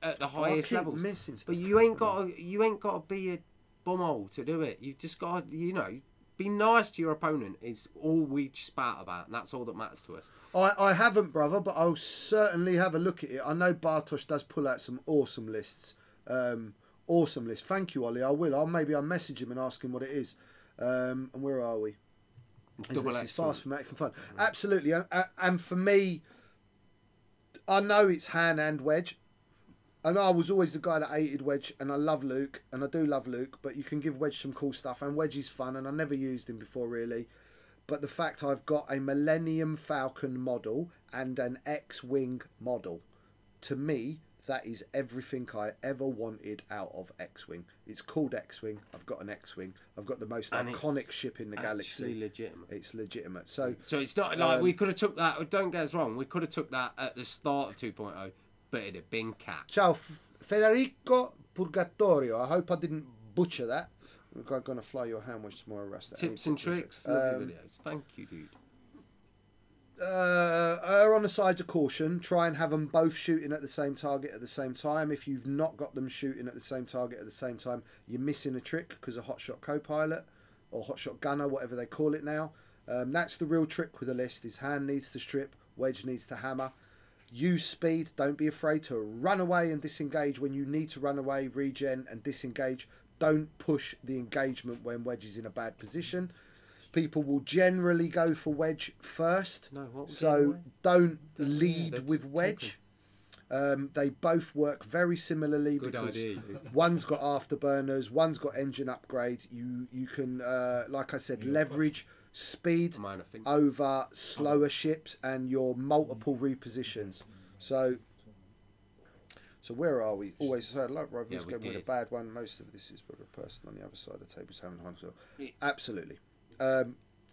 D: at the highest levels.
C: Missing stuff.
D: But you ain't got to be a bumhole to do it. You just got to, be nice to your opponent is all we spout about, and that's all that matters to us.
C: I haven't, brother, but I'll certainly have a look at it. I know Bartosz does pull out some awesome lists. Awesome list. Thank you, Ollie. I will. I'll message him and ask him what it is. And where are we? This is fast for making fun. Absolutely. And for me, I know it's Han and Wedge. And I was always the guy that hated Wedge, and I love Luke, and I do love Luke, but you can give Wedge some cool stuff, and Wedge is fun, and I never used him before, really. But the fact I've got a Millennium Falcon model and an X-Wing model, to me, that is everything I ever wanted out of X-Wing. It's called X-Wing. I've got an X-Wing. I've got the most iconic ship in the galaxy.
D: Legitimate.
C: It's legitimate. So
D: it's not like we could have took that. Don't get us wrong. We could have took that at the start of 2.0, but it'd have been cat.
C: Ciao, Federico Purgatorio. I hope I didn't butcher that. We're going to fly your handwiches tomorrow, Rasta.
D: Tips and tricks. Lovely videos. Thank you, dude.
C: Err on the sides of caution. Try and have them both shooting at the same target at the same time. If you've not got them shooting at the same target at the same time, you're missing a trick because of Hotshot Co-Pilot or Hotshot Gunner, whatever they call it now. That's the real trick with a list. Is hand needs to strip, Wedge needs to hammer. Use speed. Don't be afraid to run away and disengage when you need to run away, regen and disengage. Don't push the engagement when Wedge is in a bad position. People will generally go for Wedge first, so don't lead with Wedge. They both work very similarly because one's got afterburners, one's got engine upgrade. You can, like I said, leverage speed over slower ships and your multiple repositions. So where are we? Always said, like Rovers going with a bad one. Most of this is with a person on the other side of the table is having time. So absolutely.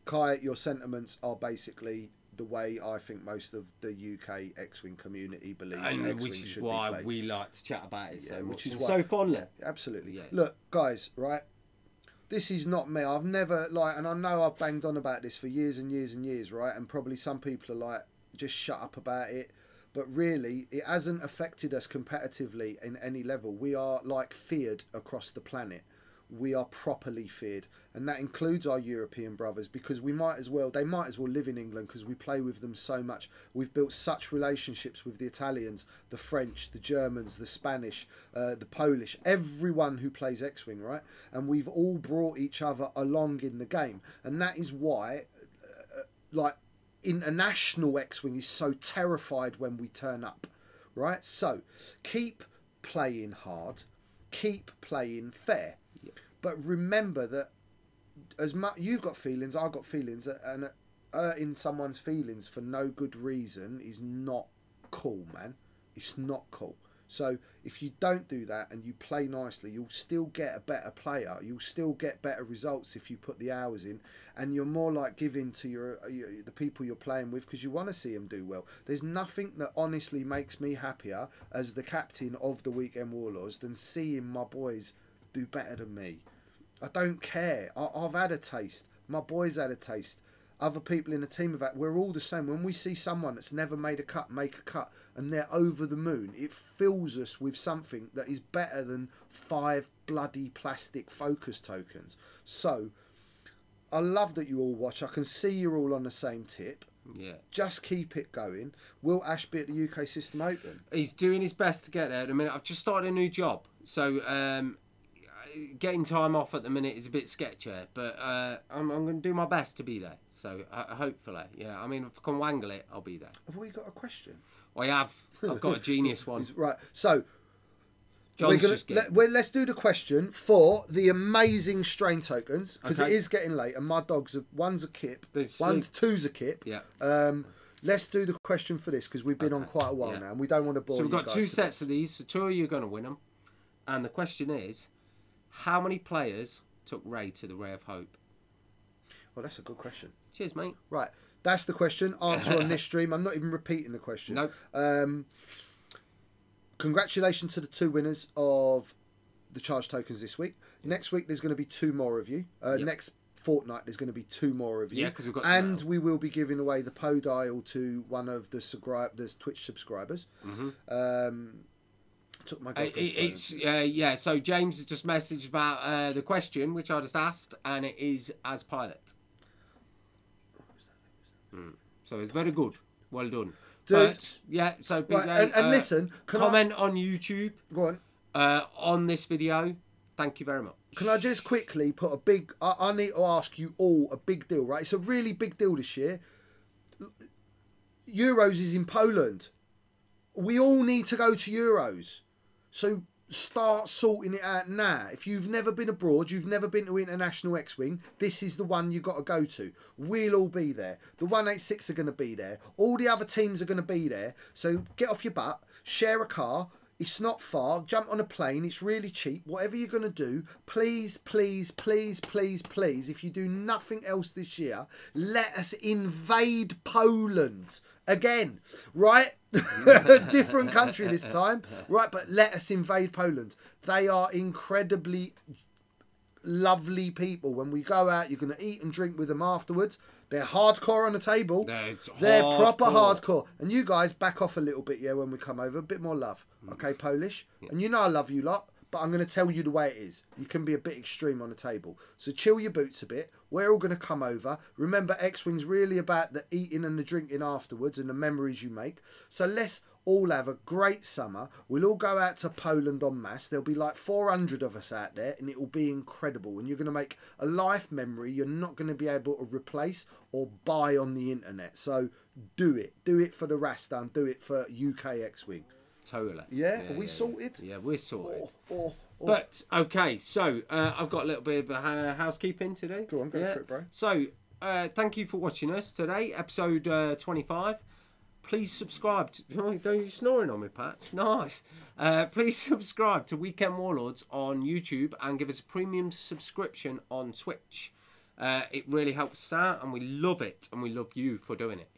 C: Kai, your sentiments are basically the way I think most of the UK X-Wing community believes X-Wing
D: which is
C: should
D: why
C: be played.
D: we like to chat about it so much.
C: Which is
D: and
C: why,
D: so fondly.
C: Absolutely.
D: Yeah.
C: Look, guys, right? This is not me. I've never, and I know I've banged on about this for years and years and years, right? And probably some people are like, just shut up about it. But really, it hasn't affected us competitively in any level. We are, feared across the planet. We are properly feared, and that includes our European brothers, because they might as well live in England because we play with them so much. We've built such relationships with the Italians, the French, the Germans, the Spanish, the Polish, everyone who plays X-Wing, right? And we've all brought each other along in the game, and that is why, international X-Wing is so terrified when we turn up, right? So keep playing hard, keep playing fair. But remember that as much you've got feelings, I've got feelings, and hurting someone's feelings for no good reason is not cool, man. It's not cool. So if you don't do that and you play nicely, you'll still get a better player. You'll still get better results if you put the hours in, and you're more like giving to the people you're playing with because you want to see them do well. There's nothing that honestly makes me happier as the captain of the Weekend Warlords than seeing my boys do better than me. I don't care. I've had a taste. My boys had a taste. other people in the team have had. We're all the same. When we see someone that's never made a cut make a cut and they're over the moon, it fills us with something that is better than 5 bloody plastic focus tokens. So I love that you all watch. I can see you're all on the same tip.
D: Yeah.
C: Just keep it going. Will Ash be at the UK System Open?
D: He's doing his best to get there at the minute. I've just started a new job, so getting time off at the minute is a bit sketchy, but I'm going to do my best to be there. So hopefully, yeah. I mean, if I can wangle it, I'll be there.
C: Have we got a question?
D: I have. I've got a genius one.
C: Right. So
D: John's
C: let's do the question for the amazing strain tokens, because
D: Okay.
C: it is getting late and my dogs are, one's a kip, two's a kip.
D: Yeah.
C: Let's do the question for this because we've been on quite a while now and we don't want to bore
D: So
C: you
D: we've got
C: guys
D: 2
C: to
D: sets of these, so 2 of you are going to win them. And the question is, how many players took Ray to the Ray of Hope?
C: Oh, that's a good question.
D: Cheers, mate.
C: Right. That's the question. Answer on this stream. I'm not even repeating the question.
D: Nope.
C: Congratulations to the 2 winners of the charge tokens this week. Next week, there's going to be 2 more of you. Next fortnight, there's going to be 2 more of you.
D: Yeah, because we've got
C: and we will be giving away the Poe dial to one of the Twitch subscribers. Took my girlfriend's
D: so James has just messaged about the question, which I just asked, and it is as pilot. So it's very good. Well done.
C: Dude.
D: But, so
C: right, and listen,
D: comment on YouTube.
C: Go on.
D: On this video. Thank you very much.
C: Can I just quickly put a big... I need to ask you all a big deal, right? It's a really big deal this year. Euros is in Poland. We all need to go to Euros. So start sorting it out now. If you've never been abroad, you've never been to International X-Wing, this is the one you've got to go to. We'll all be there. The 186 are going to be there. All the other teams are going to be there. So get off your butt, share a car. It's not far. Jump on a plane. It's really cheap. Whatever you're going to do, please, please, please, please, please, if you do nothing else this year, let us invade Poland again, right? Different country this time, right? But let us invade Poland. They are incredibly lovely people. When we go out, you're going to eat and drink with them afterwards. They're hardcore on the table. They're proper hardcore. And you guys back off a little bit, yeah, when we come over. A bit more love. Okay, Polish? Yeah. And you know I love you lot, but I'm going to tell you the way it is. You can be a bit extreme on the table. So chill your boots a bit. We're all going to come over. Remember, X-Wing's really about the eating and the drinking afterwards and the memories you make. So let's all have a great summer. We'll all go out to Poland en masse. There'll be like 400 of us out there and it will be incredible. And you're going to make a life memory you're not going to be able to replace or buy on the internet. So do it. Do it for the Rasta and do it for UK X-Wing.
D: Totally.
C: Yeah? Are we sorted?
D: Yeah, we're sorted.
C: Oh.
D: But, okay, so I've got a little bit of housekeeping today.
C: Go on, go for it, bro.
D: So, thank you for watching us today, episode 25. Please subscribe to... Don't you snoring on me, Patch? Nice. Please subscribe to Weekend Warlords on YouTube and give us a premium subscription on Twitch. It really helps us out and we love it and we love you for doing it.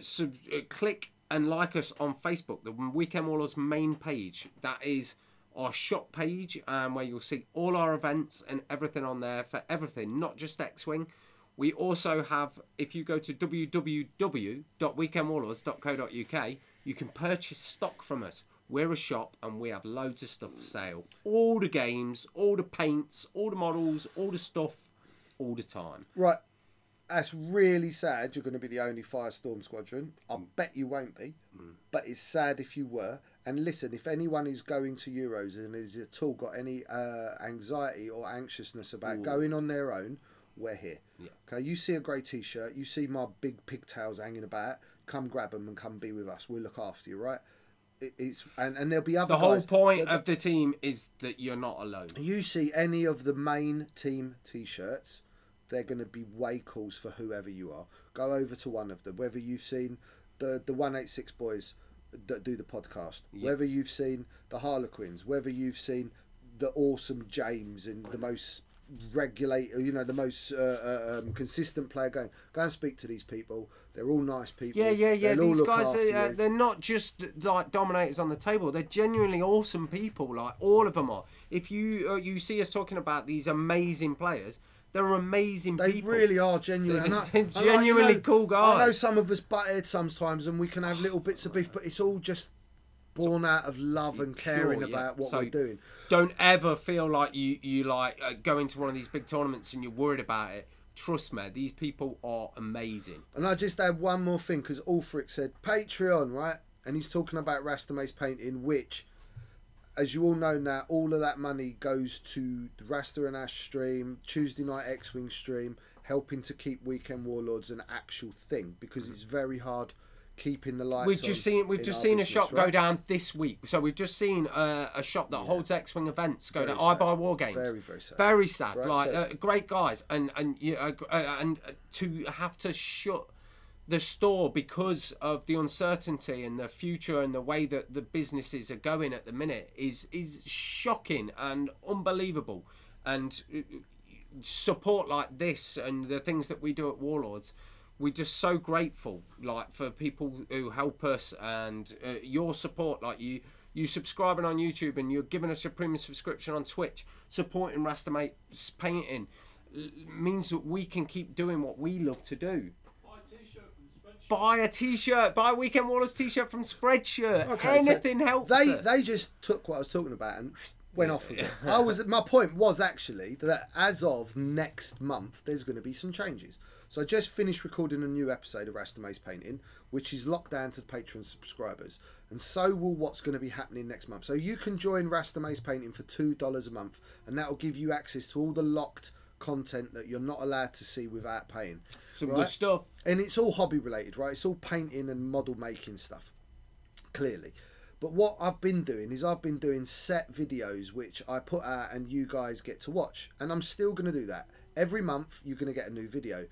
D: So click and like us on Facebook, the Weekend Warlords main page. That is our shop page where you'll see all our events and everything on there for everything, not just X-Wing. We also have, if you go to www.weekendwarlords.co.uk, you can purchase stock from us. We're a shop and we have loads of stuff for sale. All the games, all the paints, all the models, all the stuff, all the time.
C: Right. That's really sad. You're going to be the only Firestorm Squadron. I bet you won't be. But it's sad if you were. And listen, if anyone is going to Euros and has at all got any anxiety or anxiousness about going on their own, we're here. Yeah. Okay, you see a grey t-shirt, you see my big pigtails hanging about, come grab them and come be with us. We'll look after you, right? And there'll be other
D: guys. The whole point
C: of
D: the team is that you're not alone.
C: You see any of the main team t-shirts, they're going to be way calls for whoever you are. Go over to one of them, whether you've seen the 186 boys that do the podcast, whether you've seen the Harlequins, whether you've seen the awesome James and the most regulator, the most consistent player going. Go and speak to these people. They're all nice people.
D: Yeah. These guys, they're not just like dominators on the table. They're genuinely awesome people. Like all of them are. If you see us talking about these amazing players, They're amazing
C: They
D: people.
C: really are genuine.
D: They're genuinely cool guys.
C: I know some of us butt heads sometimes, and we can have little bits of beef, but it's all just born out of love and caring about what we're doing.
D: Don't ever feel like you go into one of these big tournaments and you're worried about it. Trust me, these people are amazing.
C: And I just add one more thing, because Ulfric said Patreon, right? And he's talking about Rasta and Ash painting, which, as you all know now, all of that money goes to the Rasta and Ash stream, Tuesday night X-Wing stream, helping to keep Weekend Warlords an actual thing, because it's very hard keeping the lights
D: We've just seen a shop go down this week. So we've just seen a shop that holds X-Wing events go down. I Buy War Games.
C: Very, very sad.
D: Very sad.
C: Right,
D: like great guys, and to have to shut the store because of the uncertainty and the future and the way that the businesses are going at the minute is shocking and unbelievable. And support like this and the things that we do at Warlords, we're just so grateful, like, for people who help us, and your support, like you subscribing on YouTube and you're giving us a premium subscription on Twitch, supporting Rasta Mate's painting means that we can keep doing what we love to do. Buy a t-shirt, buy a Weekend Warlords t-shirt from Spreadshirt. Okay, anything helps us.
C: They just took what I was talking about and went off of it. My point was actually that as of next month, there's going to be some changes. So I just finished recording a new episode of Rasta and Ash painting, which is locked down to Patreon subscribers, and so will what's going to be happening next month. So you can join Rasta and Ash painting for $2 a month, and that will give you access to all the locked content that you're not allowed to see without paying.
D: Some good stuff.
C: And it's all hobby related, right? It's all painting and model making stuff, clearly. But what I've been doing is I've been doing set videos which I put out and you guys get to watch, and I'm still going to do that. Every month you're going to get a new video.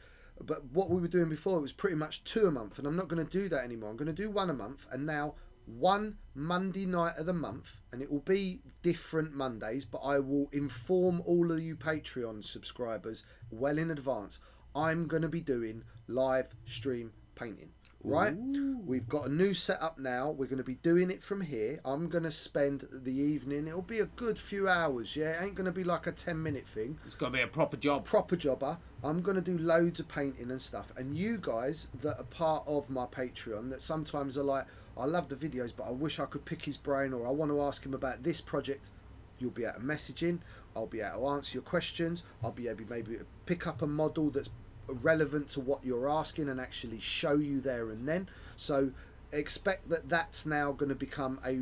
C: But what we were doing before, it was pretty much 2 a month, and I'm not going to do that anymore. I'm going to do 1 a month, and now one Monday night of the month, and it will be different Mondays, but I will inform all of you Patreon subscribers well in advance. I'm going to be doing live stream painting, right? Ooh. We've got a new setup now. We're going to be doing it from here. I'm going to spend the evening. It'll be a good few hours, yeah? It ain't going to be like a 10-minute thing.
D: It's going to be a proper job.
C: Proper jobber. I'm going to do loads of painting and stuff. And you guys that are part of my Patreon that sometimes are like, I love the videos, but I wish I could pick his brain, or I want to ask him about this project. You'll be able to message in. I'll be able to answer your questions. I'll be able maybe to pick up a model that's relevant to what you're asking and actually show you there and then. So expect that that's now going to become a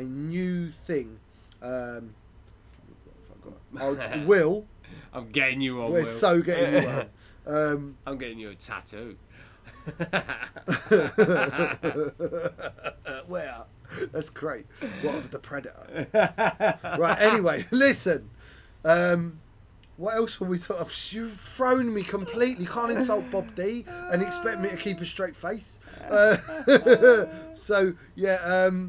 C: new thing. What have I got? Will.
D: I'm getting you on.
C: We're so getting you on.
D: I'm getting you a tattoo.
C: Well, that's great. What of the Predator? Right, anyway, listen. What else were we talking about? You've thrown me completely. You can't insult Bob D and expect me to keep a straight face. So, yeah,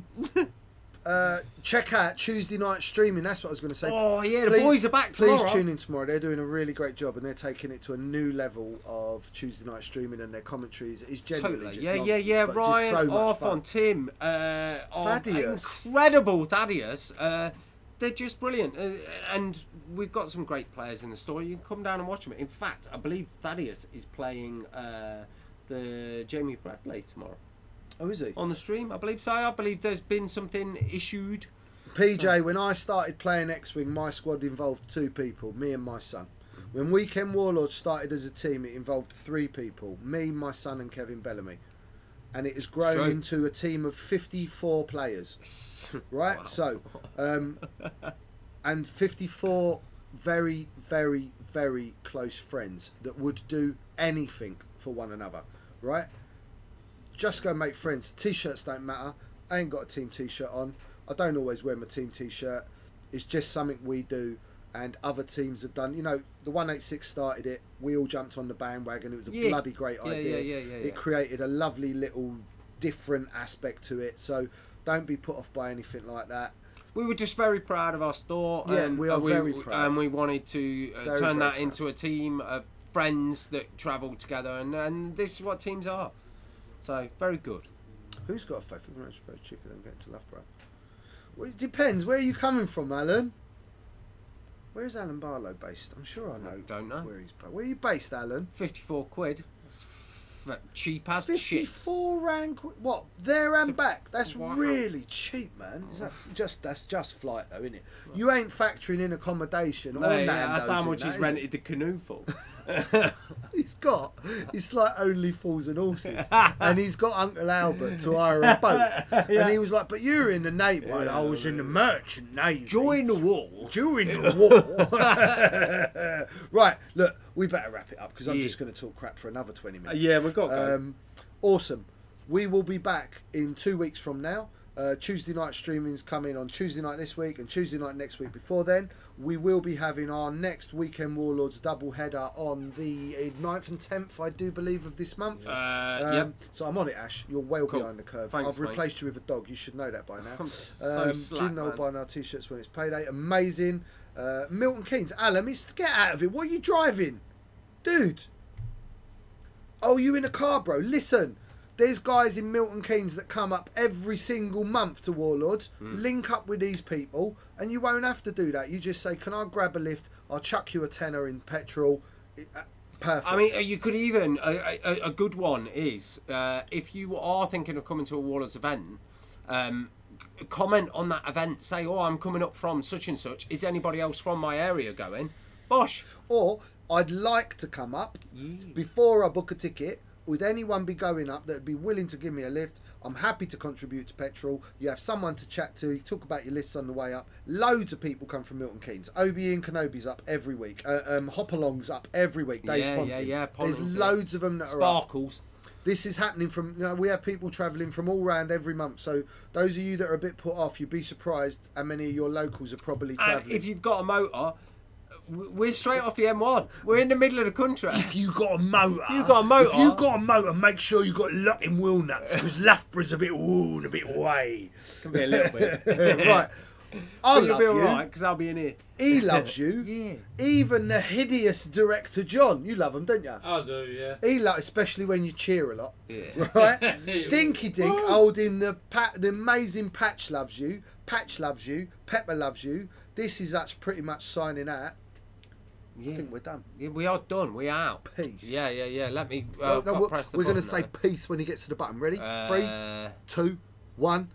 C: check out Tuesday night streaming. That's what I was going to say.
D: Oh, yeah, the boys are back tomorrow.
C: Please tune in tomorrow. They're doing a really great job, and they're taking it to a new level of Tuesday night streaming, and their commentaries is genuinely just nonsense,
D: yeah.
C: but
D: Ryan,
C: just so much fun.
D: On Tim,
C: Thaddeus.
D: Incredible Thaddeus. They're just brilliant, and we've got some great players in the store. You can come down and watch them. In fact, I believe Thaddeus is playing the Jamie Bradley tomorrow.
C: Oh, is he?
D: On the stream, I believe so. I believe there's been something issued.
C: PJ, when I started playing X-Wing, my squad involved 2 people, me and my son. When Weekend Warlords started as a team, it involved 3 people, me, my son and Kevin Bellamy. And it has grown into a team of 54 players, right? Wow. So, and 54 very, very, very close friends that would do anything for one another, right? Just go make friends. T-shirts don't matter. I ain't got a team T-shirt on. I don't always wear my team T-shirt. It's just something we do, and other teams have done. You know, the 186 started it. We all jumped on the bandwagon. It was a bloody great idea. It created a lovely little different aspect to it. So don't be put off by anything like that.
D: We were just very proud of our store.
C: Yeah, we are very proud.
D: And we wanted to turn that into a team of friends that travel together. And this is what teams are. So, very good.
C: Who's got a faith? We're supposed cheaper than getting to Loughborough. Well, it depends. Where are you coming from, Alan? Where's Alan Barlow based? I'm sure I know.
D: Don't know.
C: Where he's based. Where are you based, Alan?
D: 54 quid. Cheap as
C: 54 rand. What? There and back. That's
D: Wow.
C: really cheap, man. Is that that's just flight though, isn't it? You ain't factoring in accommodation or
D: Mate,
C: Nando's.
D: that's how much
C: in
D: he's
C: that,
D: rented the canoe for.
C: It's like Only Fools and Horses, and he's got Uncle Albert to hire a boat, and he was like, "But you're in the Navy." Well, I was in the Merchant Navy
D: During the war.
C: During the war. Right, look, we better wrap it up because I'm just going to talk crap for another 20 minutes.
D: Yeah, we've got to go.
C: Awesome. We will be back in 2 weeks from now. Tuesday night streaming's coming on Tuesday night this week and Tuesday night next week. Before then, we will be having our next Weekend Warlords double header on the 9th and 10th, I do believe, of this month.
D: Yep.
C: So I'm on it, Ash. You're well
D: Cool.
C: behind the curve.
D: Thanks,
C: I've replaced you with a dog. You should know that by now.
D: I'm so slack,
C: June, I'll
D: man.
C: buy our t-shirts when it's payday. Amazing. Milton Keynes. Alan, get out of it. What are you driving? Dude. Oh, you in a car, bro? Listen. There's guys in Milton Keynes that come up every single month to Warlords, link up with these people, and you won't have to do that. You just say, can I grab a lift? I'll chuck you a tenner in petrol. Perfect.
D: I mean, you could even, a good one is, if you are thinking of coming to a Warlords event, comment on that event. Say, oh, I'm coming up from such and such. Is anybody else from my area going? Bosh.
C: Or, I'd like to come up before I book a ticket. Would anyone be going up that would be willing to give me a lift? I'm happy to contribute to petrol. You have someone to chat to. You talk about your lists on the way up. Loads of people come from Milton Keynes. Obi and Kenobi's up every week. Hopalong's up every week. Dave Ponting.
D: Yeah.
C: There's loads of them that are up.
D: Sparkles.
C: This is happening from, we have people travelling from all round every month. So those of you that are a bit put off, you'd be surprised how many of your locals are probably travelling.
D: And if you've got a motor, we're straight off the M1. We're in the middle of the country.
C: If you got a motor,
D: If you got a motor,
C: make sure you got lot in wheel nuts because Loughborough's a bit and a bit away.
D: Can be a little bit.
C: Right. I
D: You'll
C: love
D: be
C: you.
D: alright because I'll be in here.
C: He loves you.
D: Yeah.
C: Even the hideous director John, you love him, don't you?
E: I do, yeah.
C: He especially when you cheer a lot.
D: Yeah.
C: Right? Dinky Dink holding the amazing Patch loves you. Patch loves you. Pepper loves you. This is us pretty much signing out.
D: Yeah.
C: I think we're done.
D: Yeah, we are done. We're out.
C: Peace.
D: Yeah. Let me
C: No,
D: press the
C: we're going to
D: button
C: say
D: now.
C: peace when he gets to the button. Ready? 3, 2, 1.